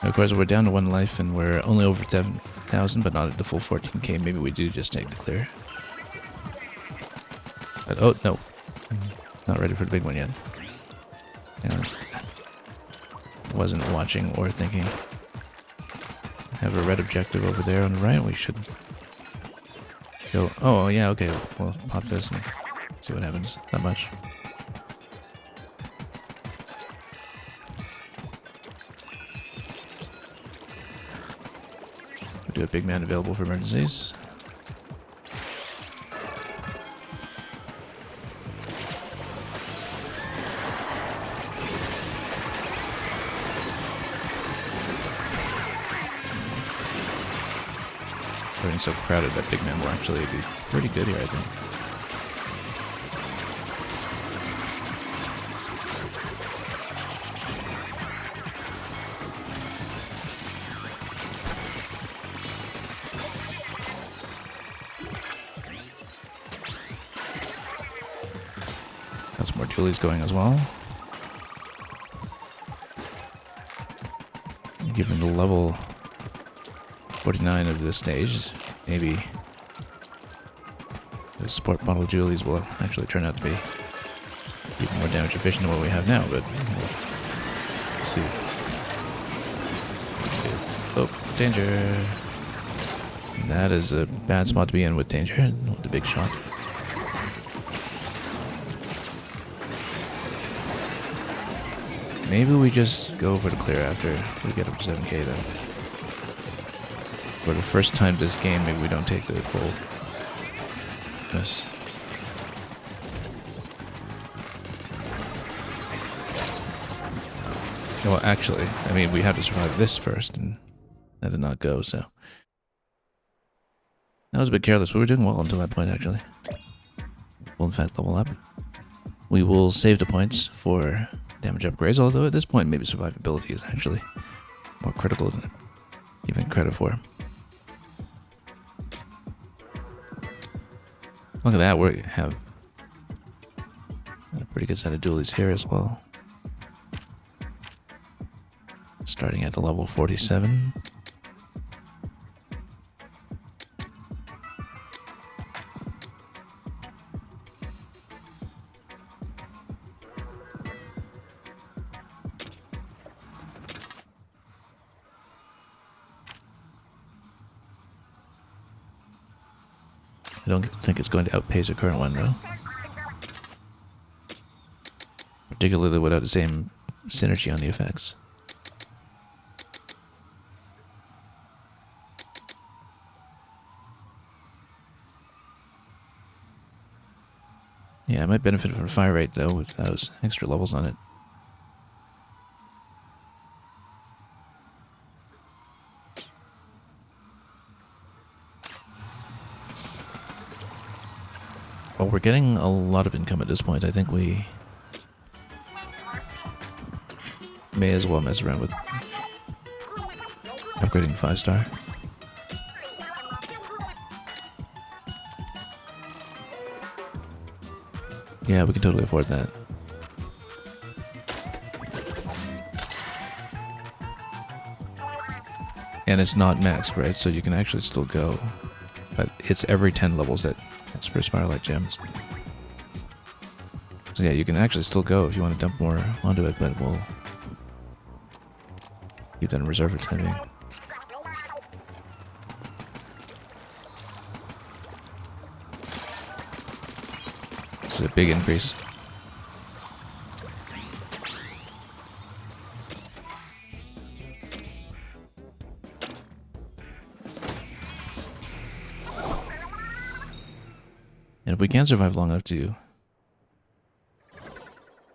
[SPEAKER 1] Of course, we're down to 1 life and we're only over 7,000, but not at the full 14k. Maybe we do just take the clear. But, oh, no. Not ready for the big one yet. Yeah, wasn't watching or thinking have a red objective over there on the right. We should go... Oh, yeah, okay. We'll pop this and see what happens. Not much. We'll do a big man available for emergencies. Being so crowded, that big man will actually be pretty good here, I think. Got some more dualies going as well. Given the level 49 of this stage, maybe the sport model dualies will actually turn out to be even more damage efficient than what we have now, but we'll see. Oh, danger. That is a bad spot to be in with danger, with the big shot. Maybe we just go for the clear after we get up to 7k though. For the first time this game, maybe we don't take the full miss. Well, actually, I mean, we have to survive this first, and that did not go, so. That was a bit careless. We were doing well until that point, actually. We'll, in fact, level up. We will save the points for damage upgrades, although at this point, maybe survivability is actually more critical than giving credit for. Look at that, we have a pretty good set of dualies here as well. Starting at the level 47. I don't think it's going to outpace the current one, though. Particularly without the same synergy on the effects. Yeah, I might benefit from fire rate, though, with those extra levels on it. Well, we're getting a lot of income at this point. I think we may as well mess around with upgrading 5-star. Yeah, we can totally afford that. And it's not maxed, right? So you can actually still go. But it's every 10 levels that it's for Spiralite gems. So yeah, you can actually still go if you want to dump more onto it, but we'll keep that in reserve for the time being. This is a big increase. And if we can survive long enough to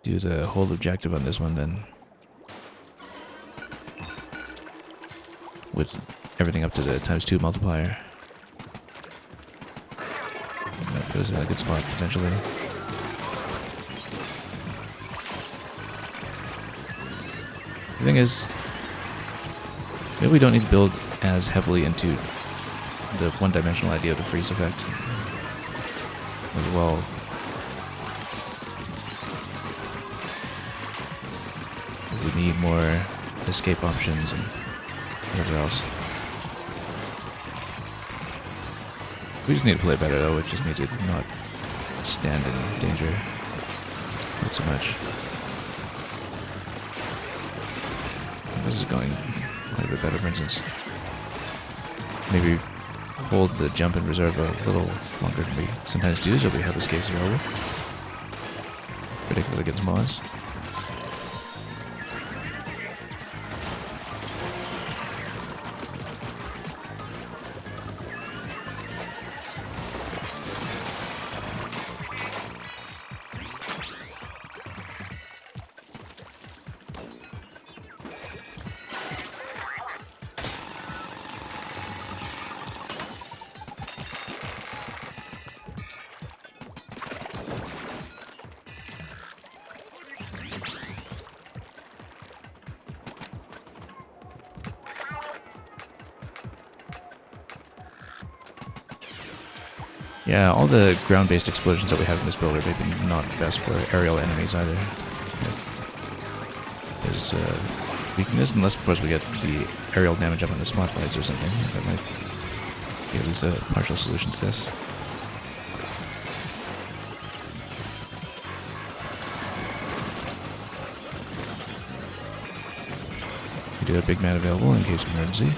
[SPEAKER 1] do the whole objective on this one, then with everything up to the ×2 multiplier, that goes in a good spot potentially. The thing is, maybe we don't need to build as heavily into the one-dimensional idea of the freeze effect as well. We need more escape options and whatever else. We just need to play better though, we just need to not stand in danger not so much. This is going quite a bit better, for instance. maybe hold the jump in reserve a little longer than we sometimes do, so we have escapes available. Particularly against Moss. Yeah, all the ground-based explosions that we have in this build are maybe not best for aerial enemies either. There's weakness, unless of course we get the aerial damage up on the spotlights or something. That might be at least a partial solution to this. We do have Big Man available in case of emergency.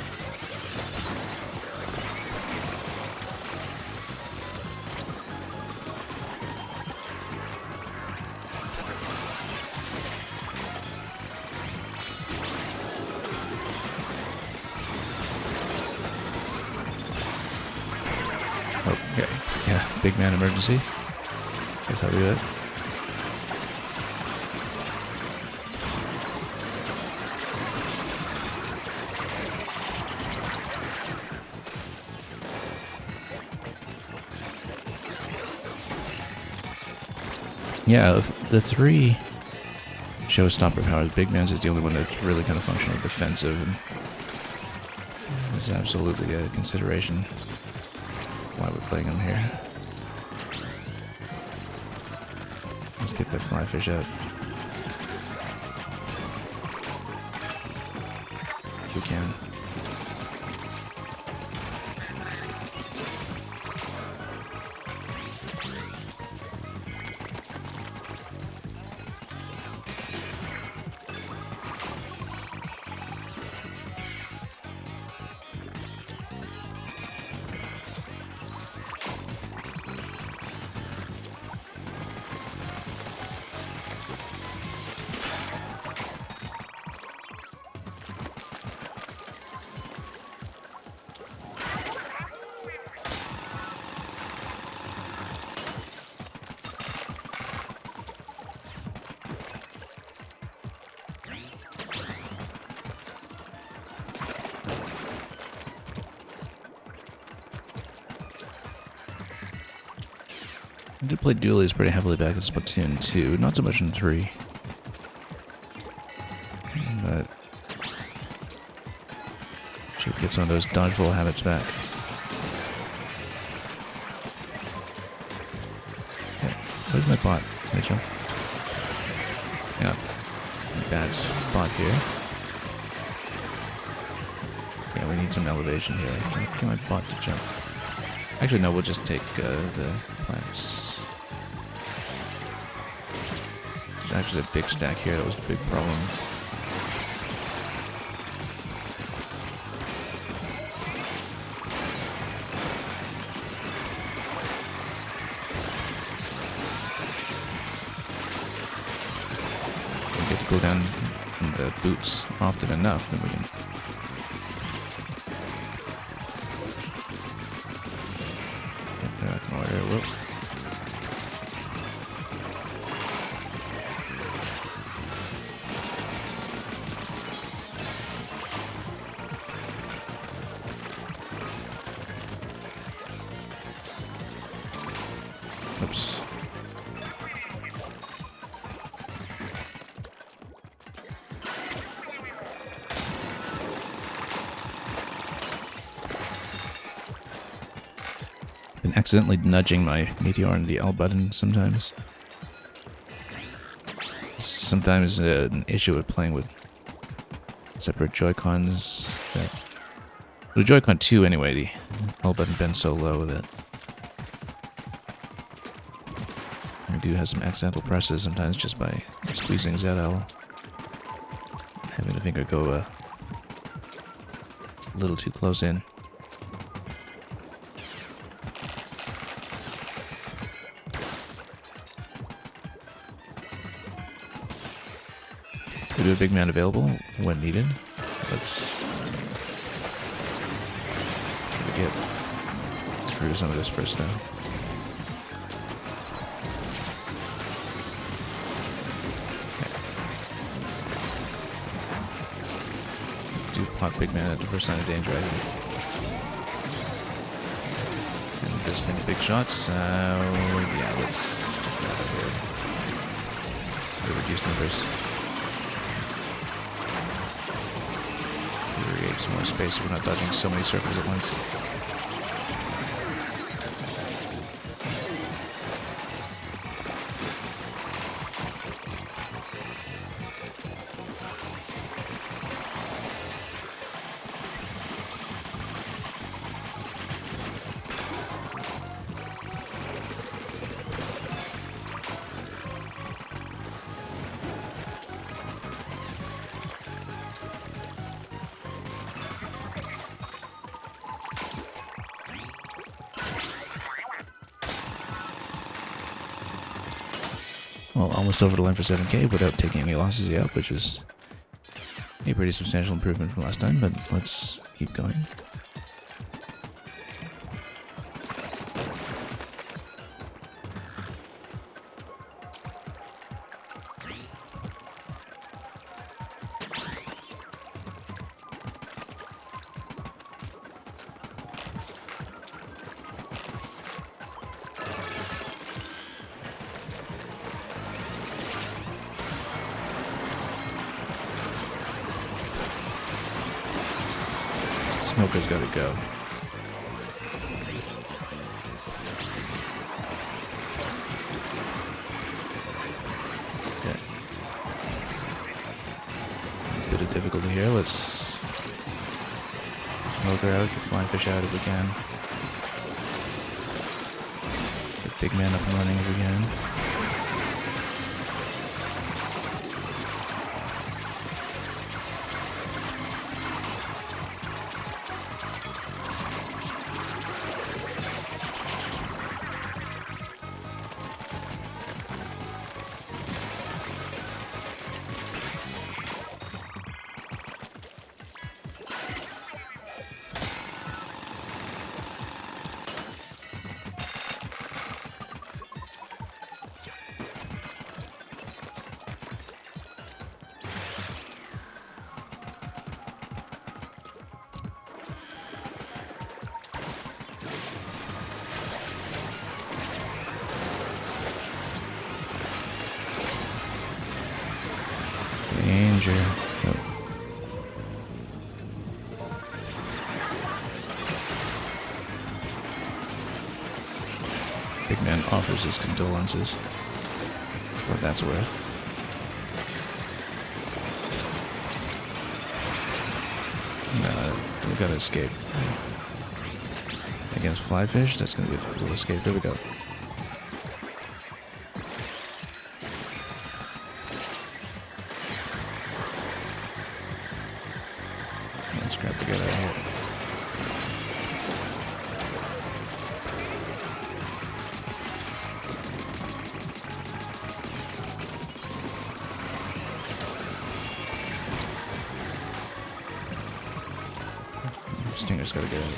[SPEAKER 1] Okay, yeah, Big Man emergency. That's how we do it. Yeah, of the three showstopper powers, Big Man's is the only one that's really kind of functionally defensive, and it's absolutely a consideration why we're playing him here. Let's get that fly fish out. If we can. I did play dualies pretty heavily back in Splatoon 2, not so much in 3. But should get some of those dodgeball habits back. Okay, where's my bot, Rachel? Yeah, bad spot here. Yeah, we need some elevation here. Get my bot to jump. Actually, no, we'll just take the plants. There's actually a big stack here. That was a big problem. We get to go down in the boots often enough, then we can. Whoa. Oops. Been accidentally nudging my meteor on the L button sometimes. Sometimes an issue with playing with separate Joy-Cons. The Joy-Con 2 anyway, the L button bends so low that I do have some accidental presses sometimes just by squeezing ZL. Having the finger go a little too close in. We do a big man available when needed. Let's try to get through some of this first, though. Okay. Do pot big man at the first sign of danger, I think. And this many big shots. Yeah, let's just get out of here. To reduce numbers. Create some more space so we're not dodging so many circles at once. Well, almost over the line for 7k without taking any losses yet, which is a pretty substantial improvement from last time, but let's keep going. Smoker's gotta go. Okay. A bit of difficulty here. Let's Smoker out, get flying fish out if we can. Get big man up and running if we can. Danger. Oh. Big man offers his condolences. What that's worth. We gotta escape. Against flyfish, that's gonna be a difficult escape. There we go. Let's grab the get out of here. Stinger's gotta get out.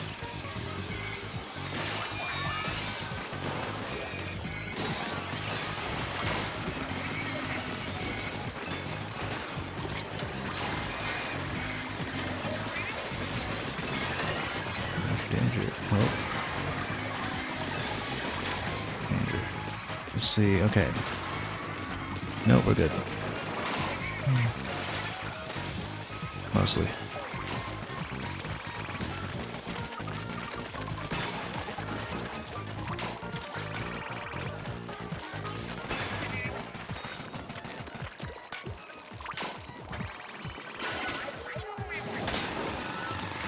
[SPEAKER 1] Danger. Oh. Danger. Let's see. Okay. No, we're good. Mostly.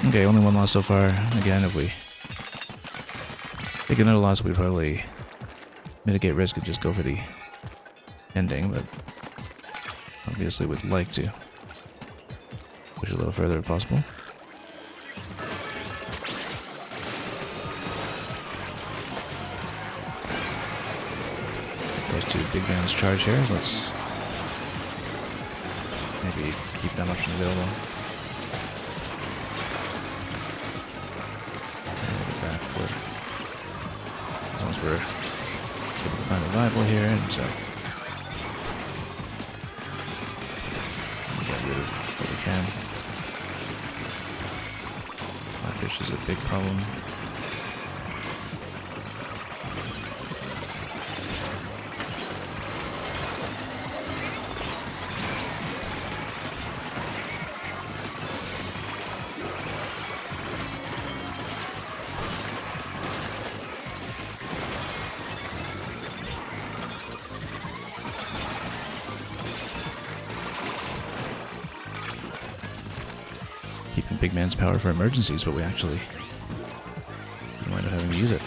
[SPEAKER 1] Okay, only one loss so far. Again, if we take another loss, we'd probably mitigate risk and just go for the ending, but obviously would like to push a little further if possible. Those two big guns charge here. Let's maybe we keep that option available. Back for as long as we're able to find revival here, and so get rid of what we can. Fish is a big problem. Keeping big man's power for emergencies, but we actually wind up having to use it.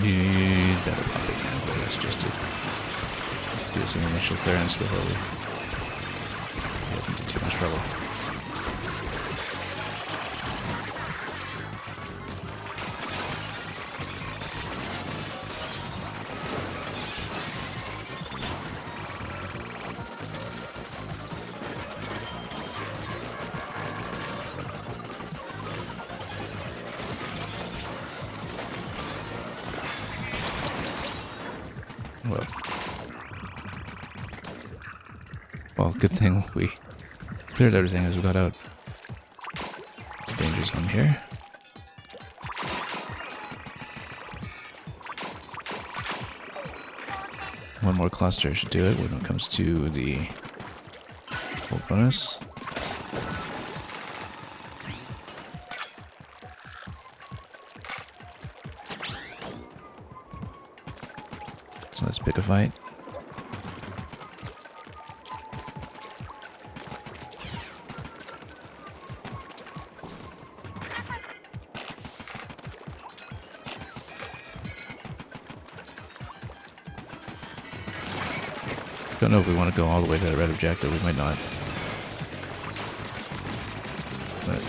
[SPEAKER 1] Need better pumping now, but that's just to do some initial clearance before we get into too much trouble. Well, good thing we cleared everything as we got out. Danger zone here. One more cluster should do it when it comes to the full bonus. So let's pick a fight. Don't know if we want to go all the way to the red objective. We might not. But,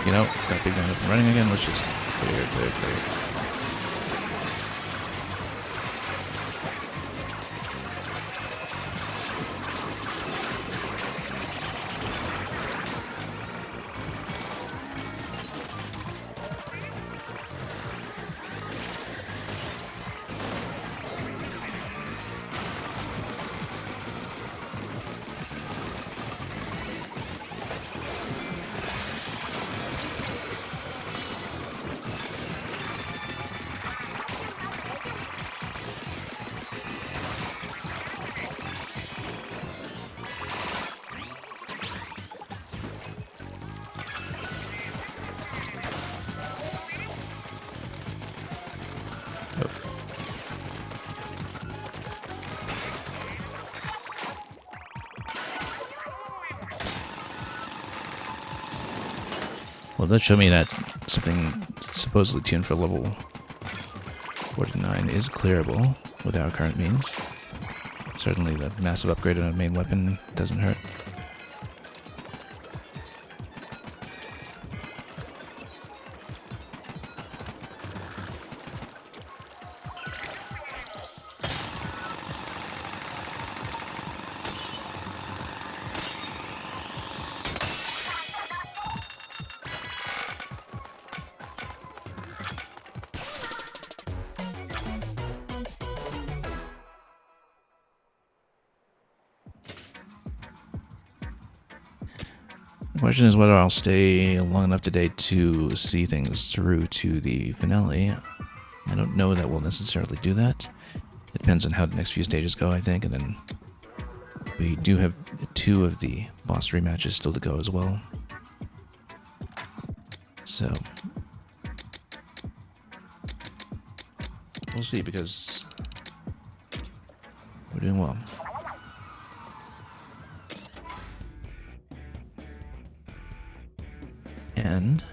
[SPEAKER 1] you know, got big man up and running again. Let's just clear. Well, that showed me that something supposedly tuned for level 49 is clearable with our current means. Certainly the massive upgrade on our main weapon doesn't hurt. The question is whether I'll stay long enough today to see things through to the finale. I don't know that we'll necessarily do that. It depends on how the next few stages go, I think, and then we do have 2 of the boss rematches still to go as well. So we'll see, because we're doing well. And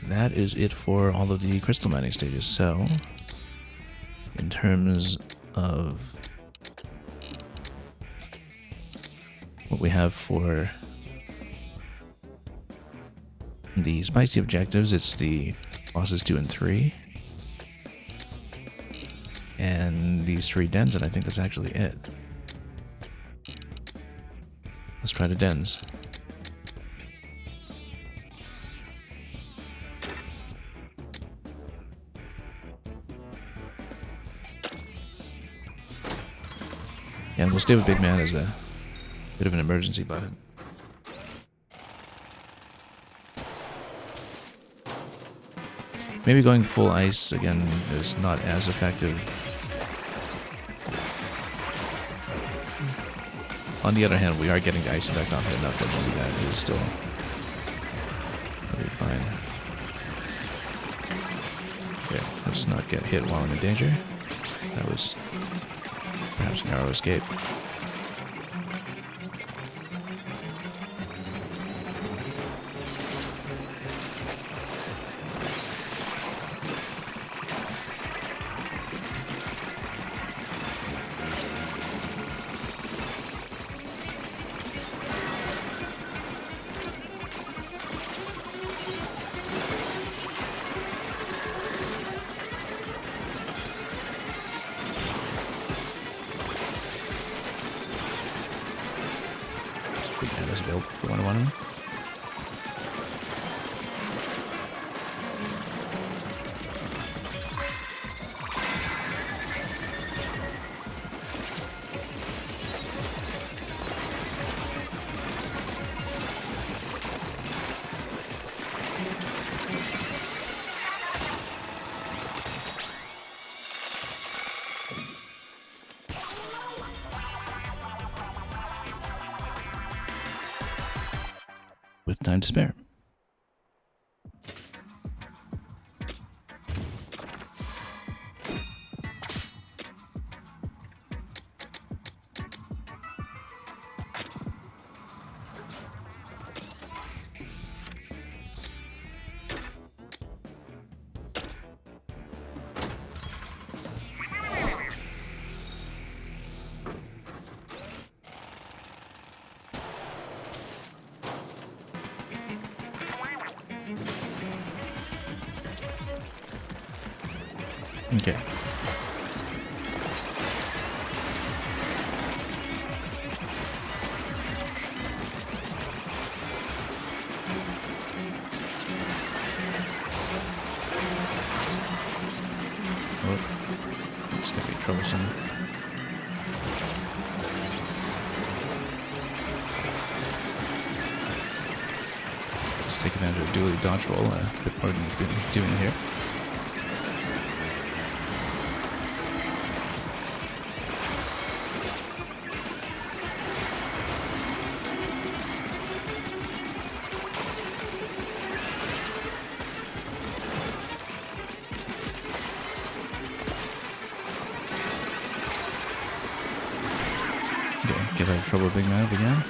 [SPEAKER 1] that is it for all of the crystal mining stages. So in terms of what we have for the spicy objectives, it's the bosses 2 and 3. And these 3 dens, and I think that's actually it. Let's try the dens. And we'll stay with Big Man as a bit of an emergency button. Maybe going full ice again is not as effective. On the other hand, we are getting the ice effect off it enough that maybe that is still really fine. Okay, let's not get hit while I'm in danger. That was perhaps a narrow escape. Build for 101. With time to spare. Okay. Oh, it's gonna be troublesome. Let's take advantage of dually dodge roll, a bit more than we've been doing here. Get out of trouble, Big Man, again.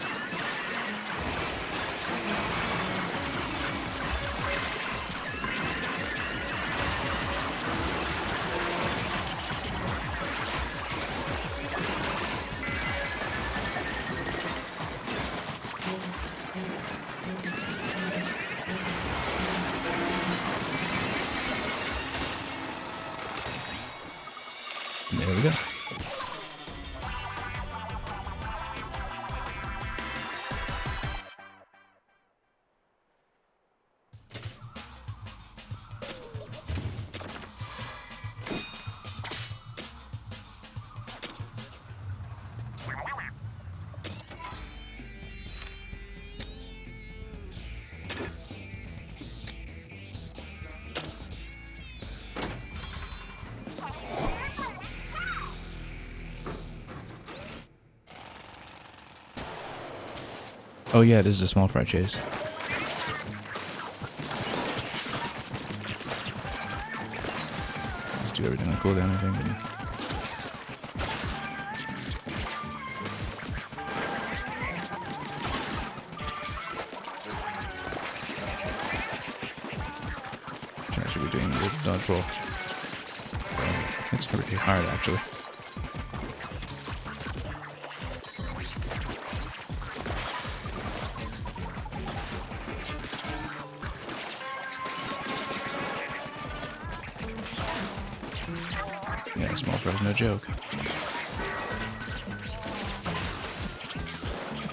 [SPEAKER 1] There we go. Oh yeah, it is a small fry chase. Just do everything on cooldown, I think. Should be doing the dodge roll. It's pretty hard, actually. Yeah, small fry's no joke.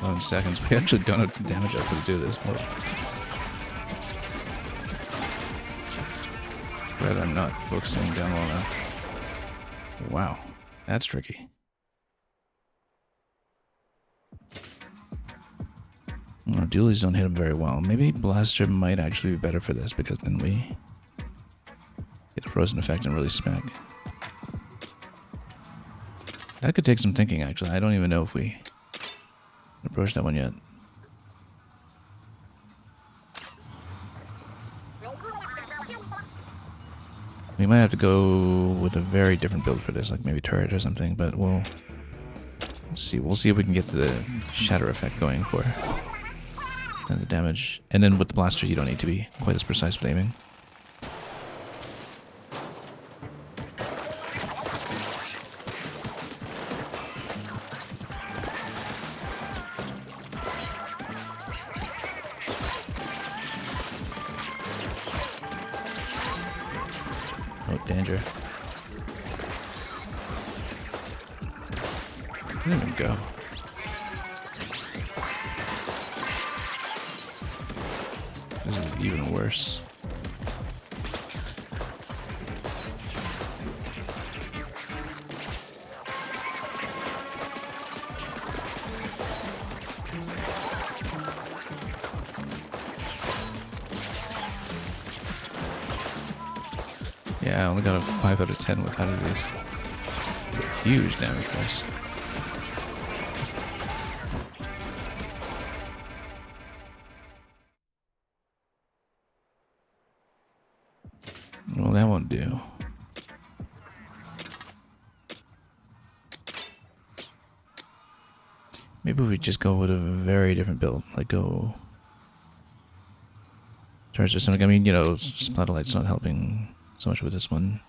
[SPEAKER 1] 11 seconds. We actually don't have the damage output to do this. Whoa. But I'm not focusing down well enough. Wow, that's tricky. Well, dualies don't hit him very well. Maybe Blaster might actually be better for this because then we get a frozen effect and really smack. That could take some thinking, actually. I don't even know if we approached that one yet. We might have to go with a very different build for this, like maybe turret or something, but we'll see. We'll see if we can get the shatter effect going for and the damage. And then with the blaster, you don't need to be quite as precise with aiming. Oh, danger. There we go. This is even worse. Yeah, I only got a 5 out of 10 with how to do this. It's a huge damage price. Well, that won't do. Maybe we just go with a very different build. Like go... Charge or something. I mean, you know, Splatterlight's not helping so much with this one.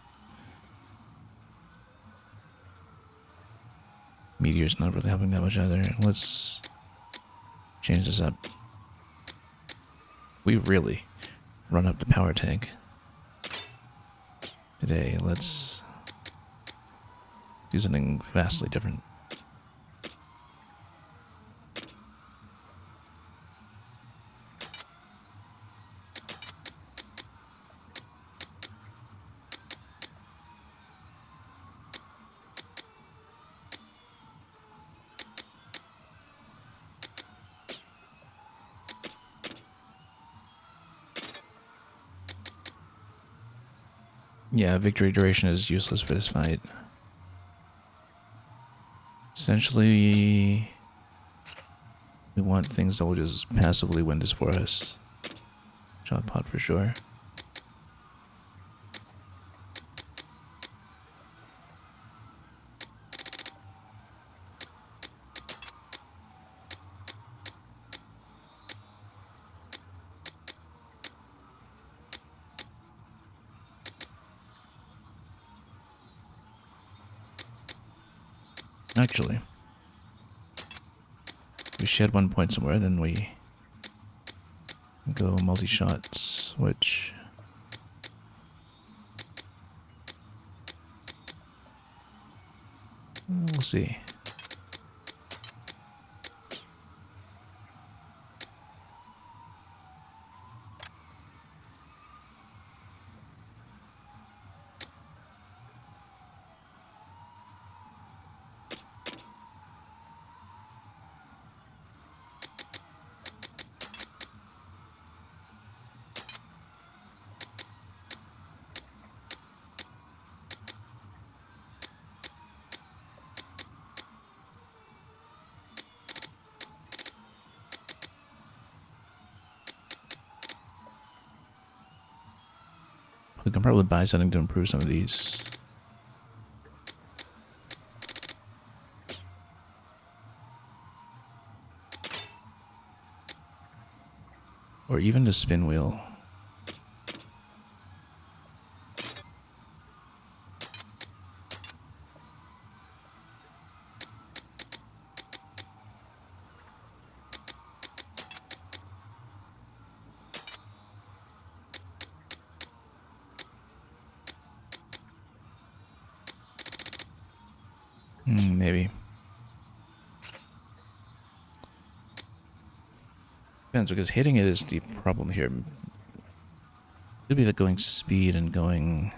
[SPEAKER 1] Meteor's not really helping that much either. Let's change this up. We really run up the power tank today. Let's do something vastly different. Yeah, victory duration is useless for this fight. Essentially, we want things that will just passively win this for us. Shot pot for sure. Actually, we shed 1 point somewhere, then we go multi-shots, which... we'll see. We can probably buy something to improve some of these. Or even the spin wheel. Maybe. Depends, because hitting it is the problem here. Could be the going speed and going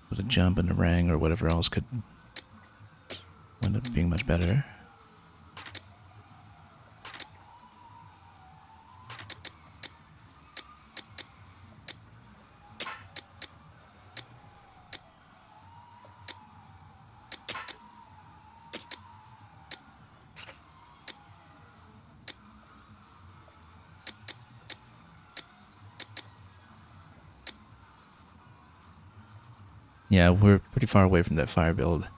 [SPEAKER 1] with a jump and a rang or whatever else could end up being much better. Yeah, we're pretty far away from that fire build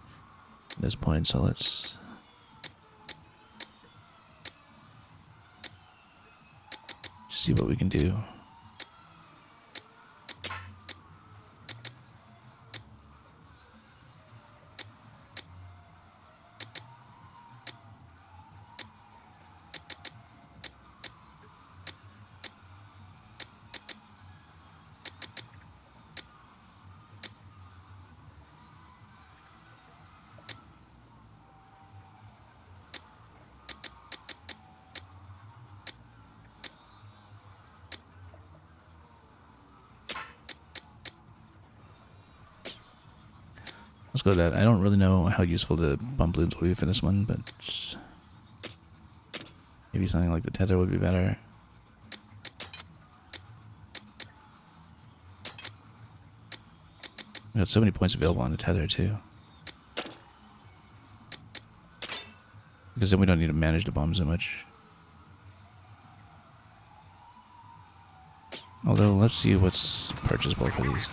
[SPEAKER 1] at this point, so let's just see what we can do. Let's go with that. I don't really know how useful the bump balloons will be for this one, but maybe something like the tether would be better. We got so many points available on the tether too. Because then we don't need to manage the bombs so much. Although, let's see what's purchasable for these.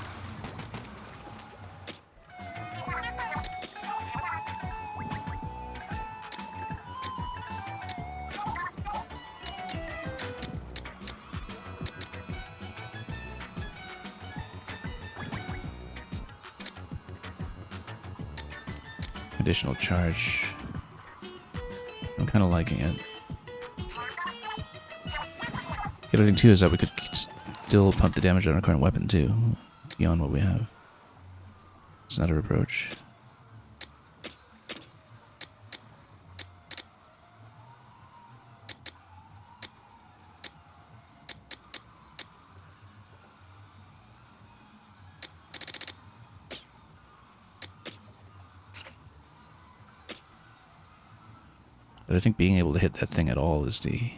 [SPEAKER 1] Additional charge. I'm kind of liking it. The other thing too is that we could still pump the damage on our current weapon too, beyond what we have. It's not a reproach. But I think being able to hit that thing at all is the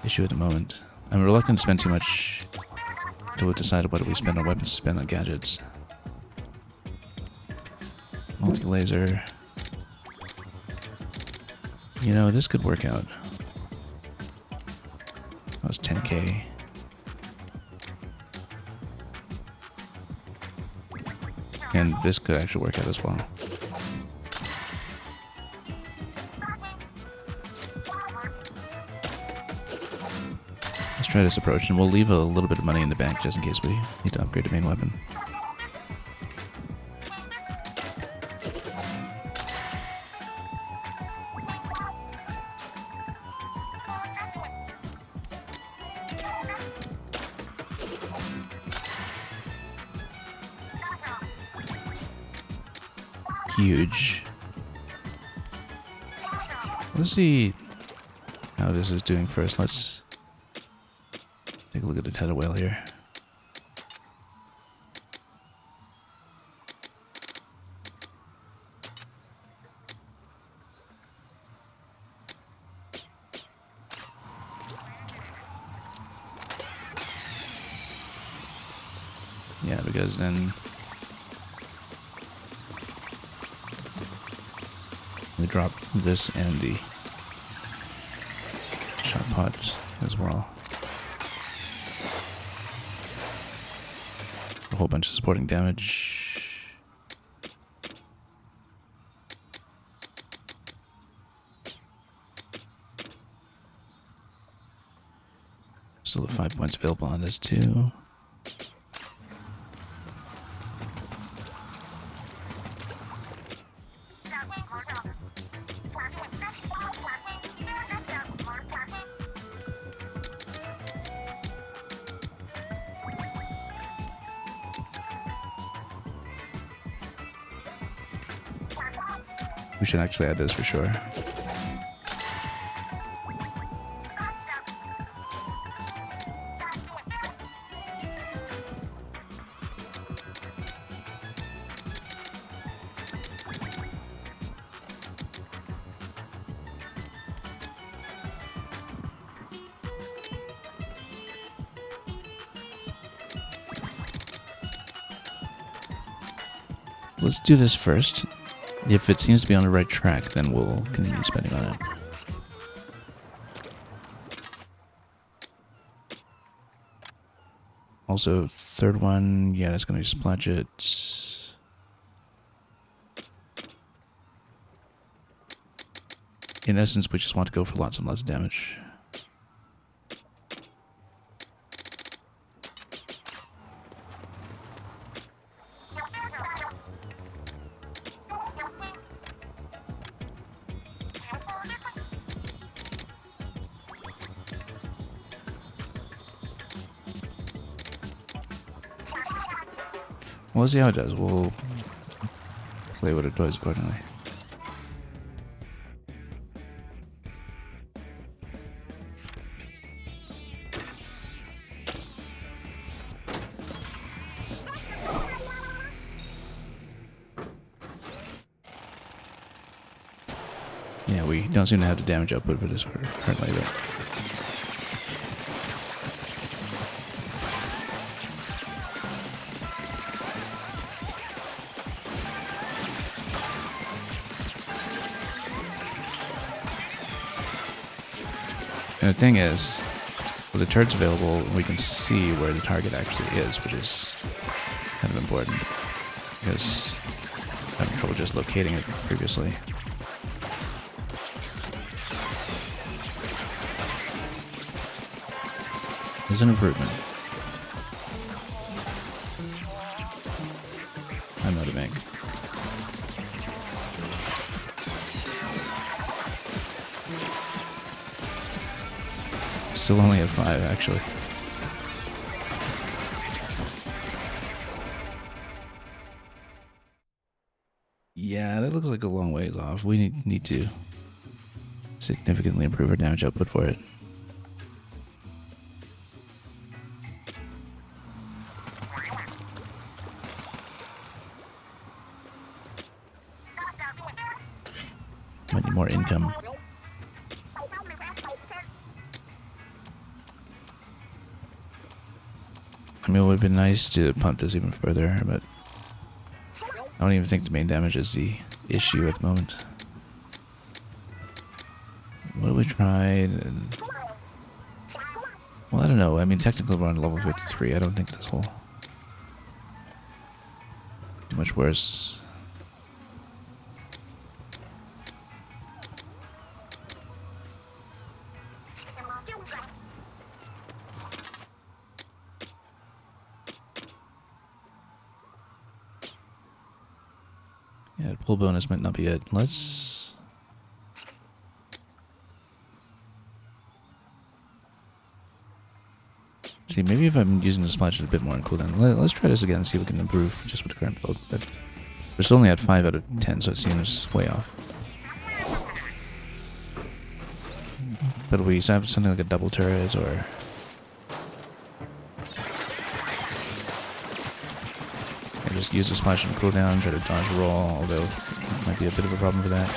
[SPEAKER 1] issue at the moment. I'm reluctant to spend too much to decide whether we spend on weapons to spend on gadgets. Multi-laser. You know, this could work out. That was 10k. And this could actually work out as well. Let's try this approach, and we'll leave a little bit of money in the bank just in case we need to upgrade the main weapon. Huge. Let's see how this is doing first. Let's take a look at the tether whale here. Yeah, because then we drop this and the shot pots as well. whole bunch of supporting damage. Still have 5 points available on this too. We should actually add this for sure. Let's do this first. If it seems to be on the right track, then we'll continue spending on it. Also, third one, yeah, that's going to be Splash It. In essence, we just want to go for lots and lots of damage. We'll see how it does. We'll play what it does accordingly. Yeah, we don't seem to have the damage output for this currently, but... And the thing is, with the turrets available, we can see where the target actually is, which is kind of important, because I had trouble just locating it previously. There's an improvement. I know to make. Still only at 5, actually. Yeah, that looks like a long ways off. We need to significantly improve our damage output for it. Might need more income. I mean, it would have been nice to pump this even further, but I don't even think the main damage is the issue at the moment. What have we tried? Well, I don't know. I mean, technically we're on level 53. I don't think this will be much worse. Yeah, pull bonus might not be it. Let's... see, maybe if I'm using the splash a bit more in cooldown. Let's try this again and see if we can improve just with the current build. But we're still only at 5 out of 10, so it seems way off. But we have something like a double turret or... just use the splash and cooldown, try to dodge roll, although it might be a bit of a problem for that.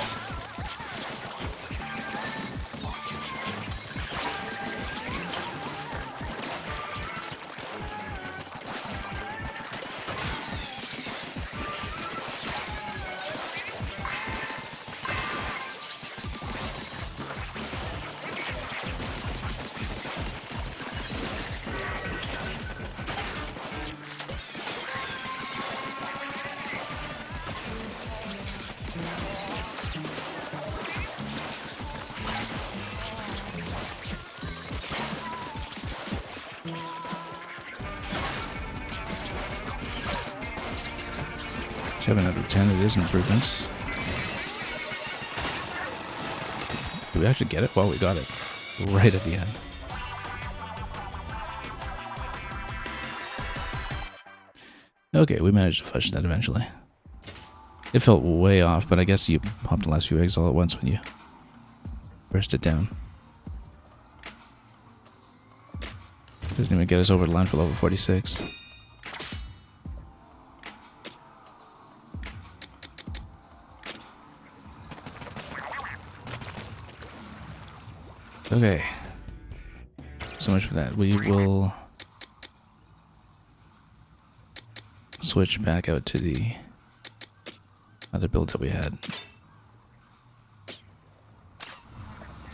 [SPEAKER 1] 7 out of 10. It is an improvement. Did we actually get it? Well, we got it right at the end. Okay, we managed to fudge that eventually. It felt way off, but I guess you popped the last few eggs all at once when you burst it down. Doesn't even get us over the line for level 46. Okay. So much for that. We will switch back out to the other build that we had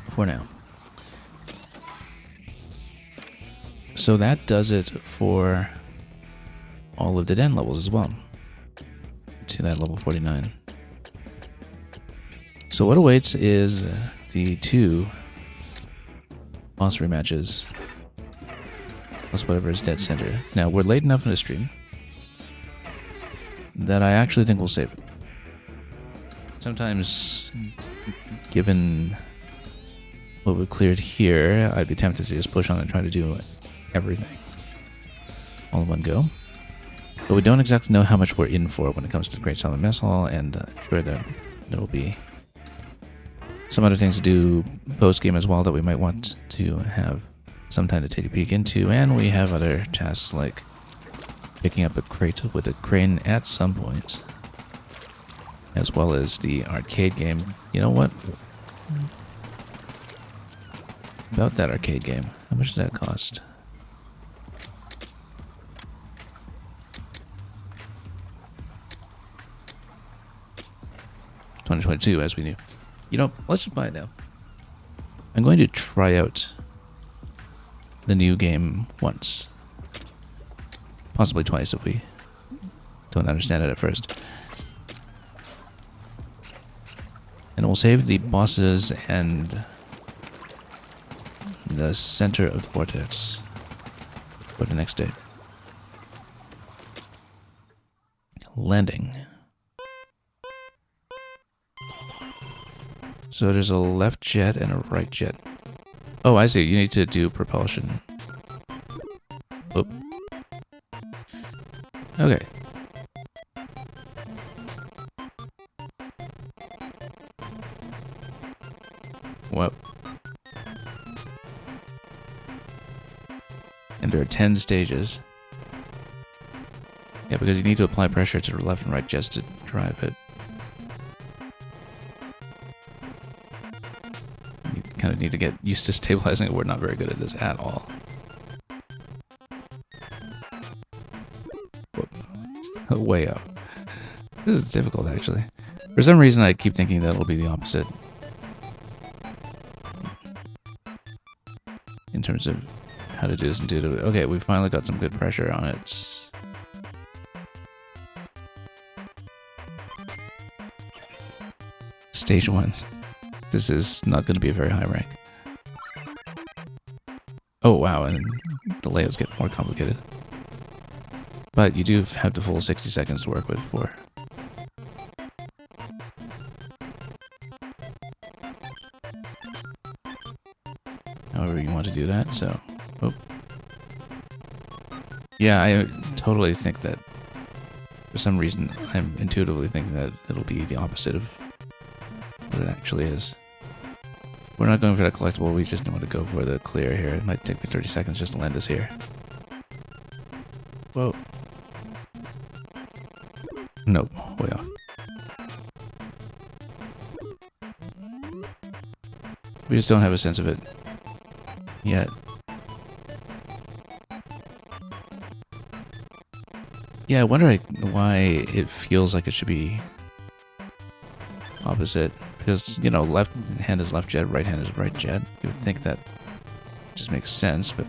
[SPEAKER 1] for now. So that does it for all of the den levels as well, to that level 49. So what awaits is the 2 boss rematches, plus whatever is dead center. Now, we're late enough in the stream that I actually think we'll save it. Sometimes, given what we've cleared here, I'd be tempted to just push on and try to do everything all in one go. But we don't exactly know how much we're in for when it comes to the Great Silent Mess Hall, and I'm sure that there will be some other things to do post-game as well that we might want to have some time to take a peek into, and we have other tasks like picking up a crate with a crane at some point, as well as the arcade game. You know what? About that arcade game, how much did that cost? $20.22, as we knew. You know, let's just buy it now. I'm going to try out the new game once. Possibly twice if we don't understand it at first. And we'll save the bosses and the center of the vortex for the next day. Landing. So there's a left jet and a right jet. Oh, I see. You need to do propulsion. Oop. Okay. Whoa. And there are 10 stages. Yeah, because you need to apply pressure to the left and right jets to drive it. Kind of need to get used to stabilizing it. We're not very good at this at all. Whoop. Way up. This is difficult, actually. For some reason, I keep thinking that it'll be the opposite. In terms of how to do this and do it. Okay, we finally got some good pressure on it. Stage 1. This is not going to be a very high rank. Oh, wow, and the layouts get more complicated. But you do have the full 60 seconds to work with for. However you want to do that, so. Oh. Yeah, I totally think that, for some reason, I'm intuitively thinking that it'll be the opposite of what it actually is. We're not going for that collectible, we just want to go for the clear here. It might take me 30 seconds just to land us here. Whoa. Nope, way off. We just don't have a sense of it yet. Yeah, I wonder why it feels like it should be opposite. Because, you know, left hand is left jet, right hand is right jet. You would think that just makes sense, but...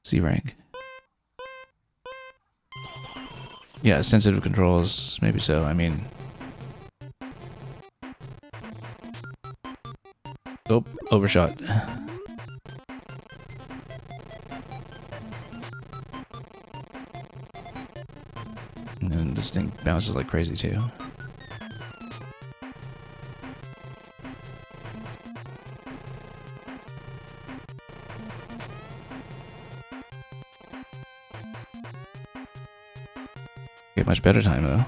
[SPEAKER 1] C rank. Yeah, sensitive controls, maybe so. I mean... Oh, overshot. And This thing bounces like crazy too. Get much better time though.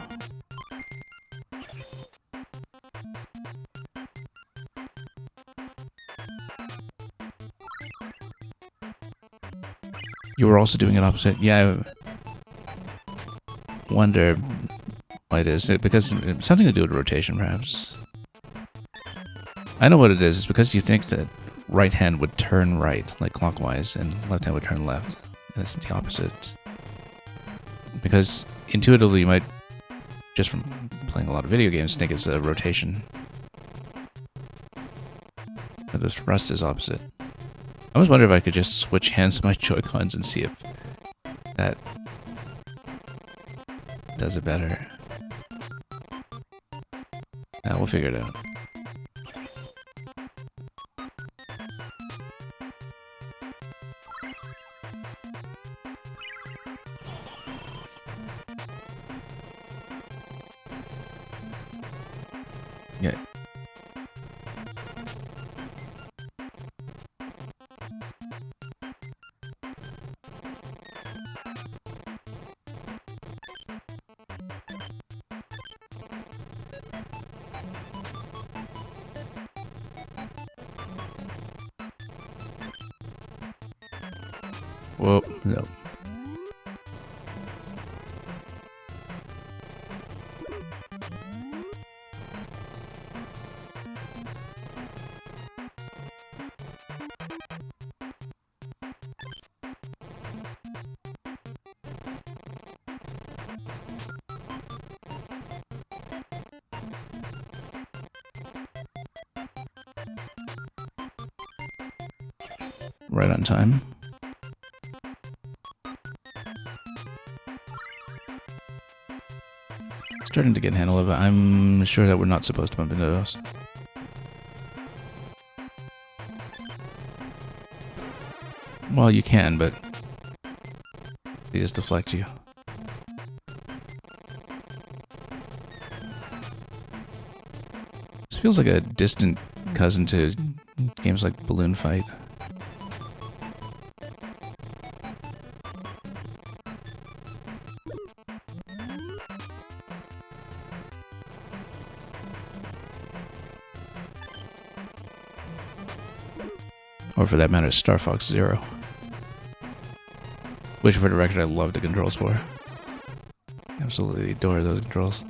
[SPEAKER 1] You were also doing it opposite. Yeah, I wonder why it is. Because it's something to do with rotation, perhaps. I know what it is. It's because you think that right hand would turn right, like clockwise, and left hand would turn left. And it's the opposite. Because intuitively you might, just from playing a lot of video games, think it's a rotation. But the thrust is opposite. I was wondering if I could just switch hands to my Joy-Cons and see if that does it better. We'll figure it out. Yeah. Whoa, no. Right on time. Starting to get a handle of it. I'm sure that we're not supposed to bump into those. Well, you can, but they just deflect you. This feels like a distant cousin to games like Balloon Fight. Or for that matter, Star Fox Zero. Which, for the record, I love the controls for. Absolutely adore those controls.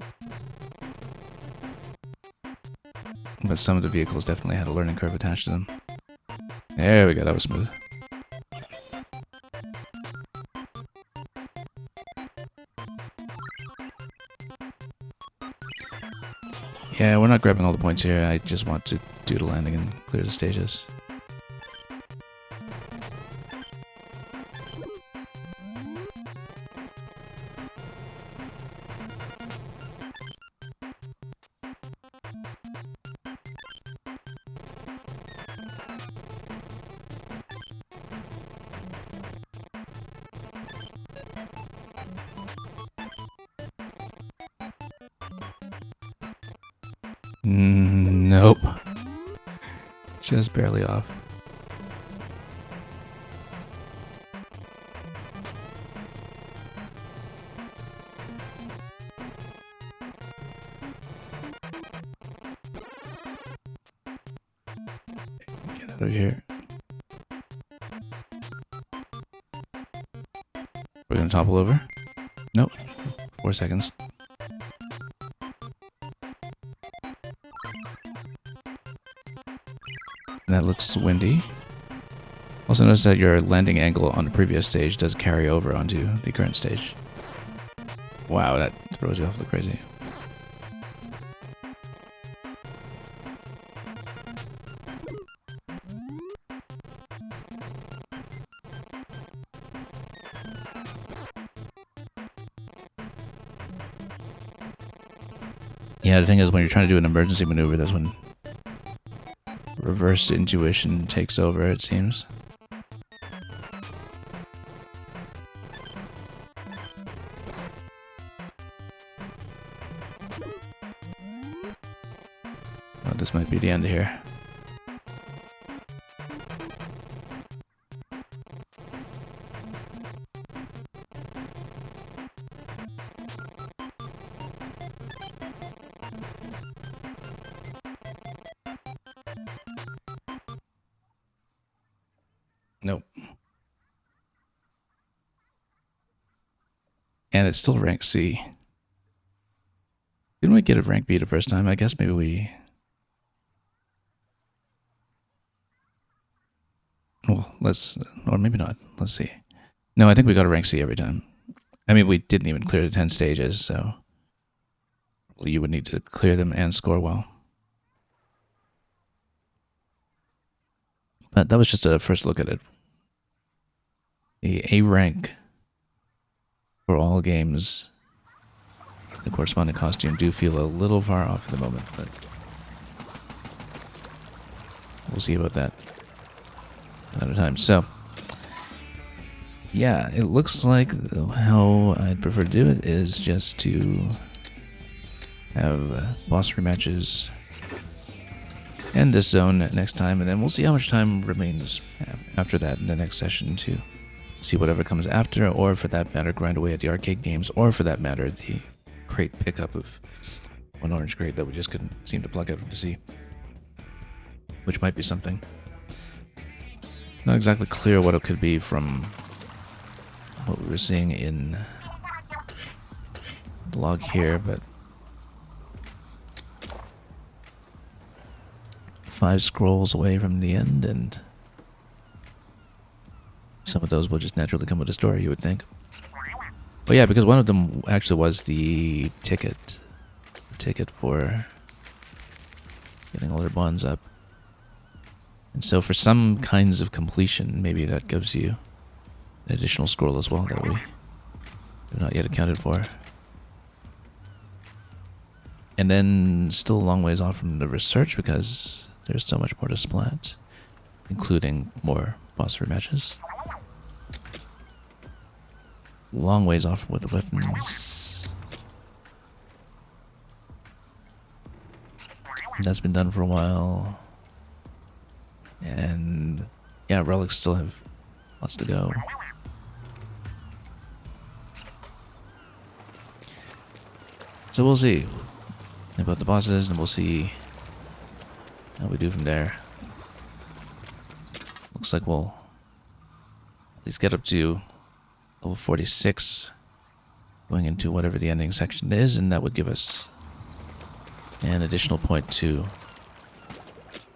[SPEAKER 1] But some of the vehicles definitely had a learning curve attached to them. There we go, that was smooth. Yeah, we're not grabbing all the points here. I just want to do the landing and clear the stages. Nope. Just barely off. Get out of here. We're gonna topple over. Nope. 4 seconds. That looks windy. Also notice that your landing angle on the previous stage does carry over onto the current stage. Wow, that throws you off like crazy. Yeah, the thing is when you're trying to do an emergency maneuver, that's when reverse intuition takes over, it seems. Might be the end here. Nope. And it's still rank C. Didn't we get a rank B the first time? I guess maybe we... Well, let's... Or maybe not. Let's see. No, I think we got a rank C every time. I mean, we didn't even clear the 10 stages, so... You would need to clear them and score well. But that was just a first look at it. The A rank for all games, the corresponding costume, do feel a little far off at the moment, but we'll see about that another time. So, yeah, it looks like how I'd prefer to do it is just to have boss rematches and this zone next time, and then we'll see how much time remains after that in the next session to see whatever comes after, or for that matter, grind away at the arcade games, or for that matter, the crate pickup of one orange crate that we just couldn't seem to plug out to see, which might be something. Not exactly clear what it could be from what we were seeing in the log here, but 5 scrolls away from the end, and some of those will just naturally come with a story, you would think. But yeah, because one of them actually was the ticket for getting all their bonds up. And so for some kinds of completion, maybe that gives you an additional scroll as well that we have not yet accounted for. And then still a long ways off from the research because there's so much more to Splat, including more boss rematches. Long ways off with the weapons. That's been done for a while. And yeah, relics still have lots to go. So we'll see about the bosses, and we'll see how we do from there. Looks like we'll at least get up to level 46 going into whatever the ending section is, and that would give us an additional point to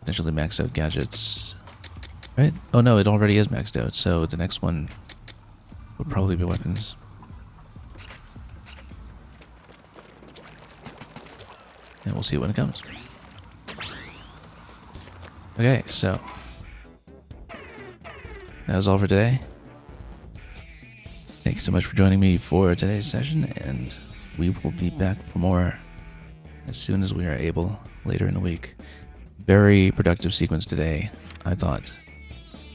[SPEAKER 1] potentially max out gadgets. Right? Oh no, it already is maxed out, so the next one would probably be weapons. And we'll see when it comes. Okay, so that was all for today. Thank you so much for joining me for today's session, and we will be back for more as soon as we are able later in the week. Very productive sequence today, I thought,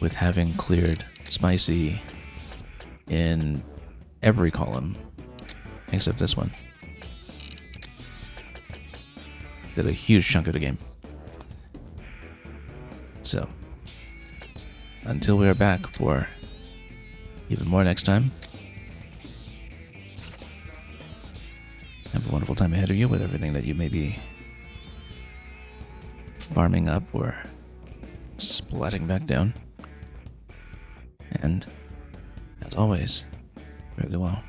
[SPEAKER 1] with having cleared Spicy in every column except this one. Did a huge chunk of the game. So, until we are back for even more next time, have a wonderful time ahead of you with everything that you may be farming up or splatting back down. And, as always, fairly well.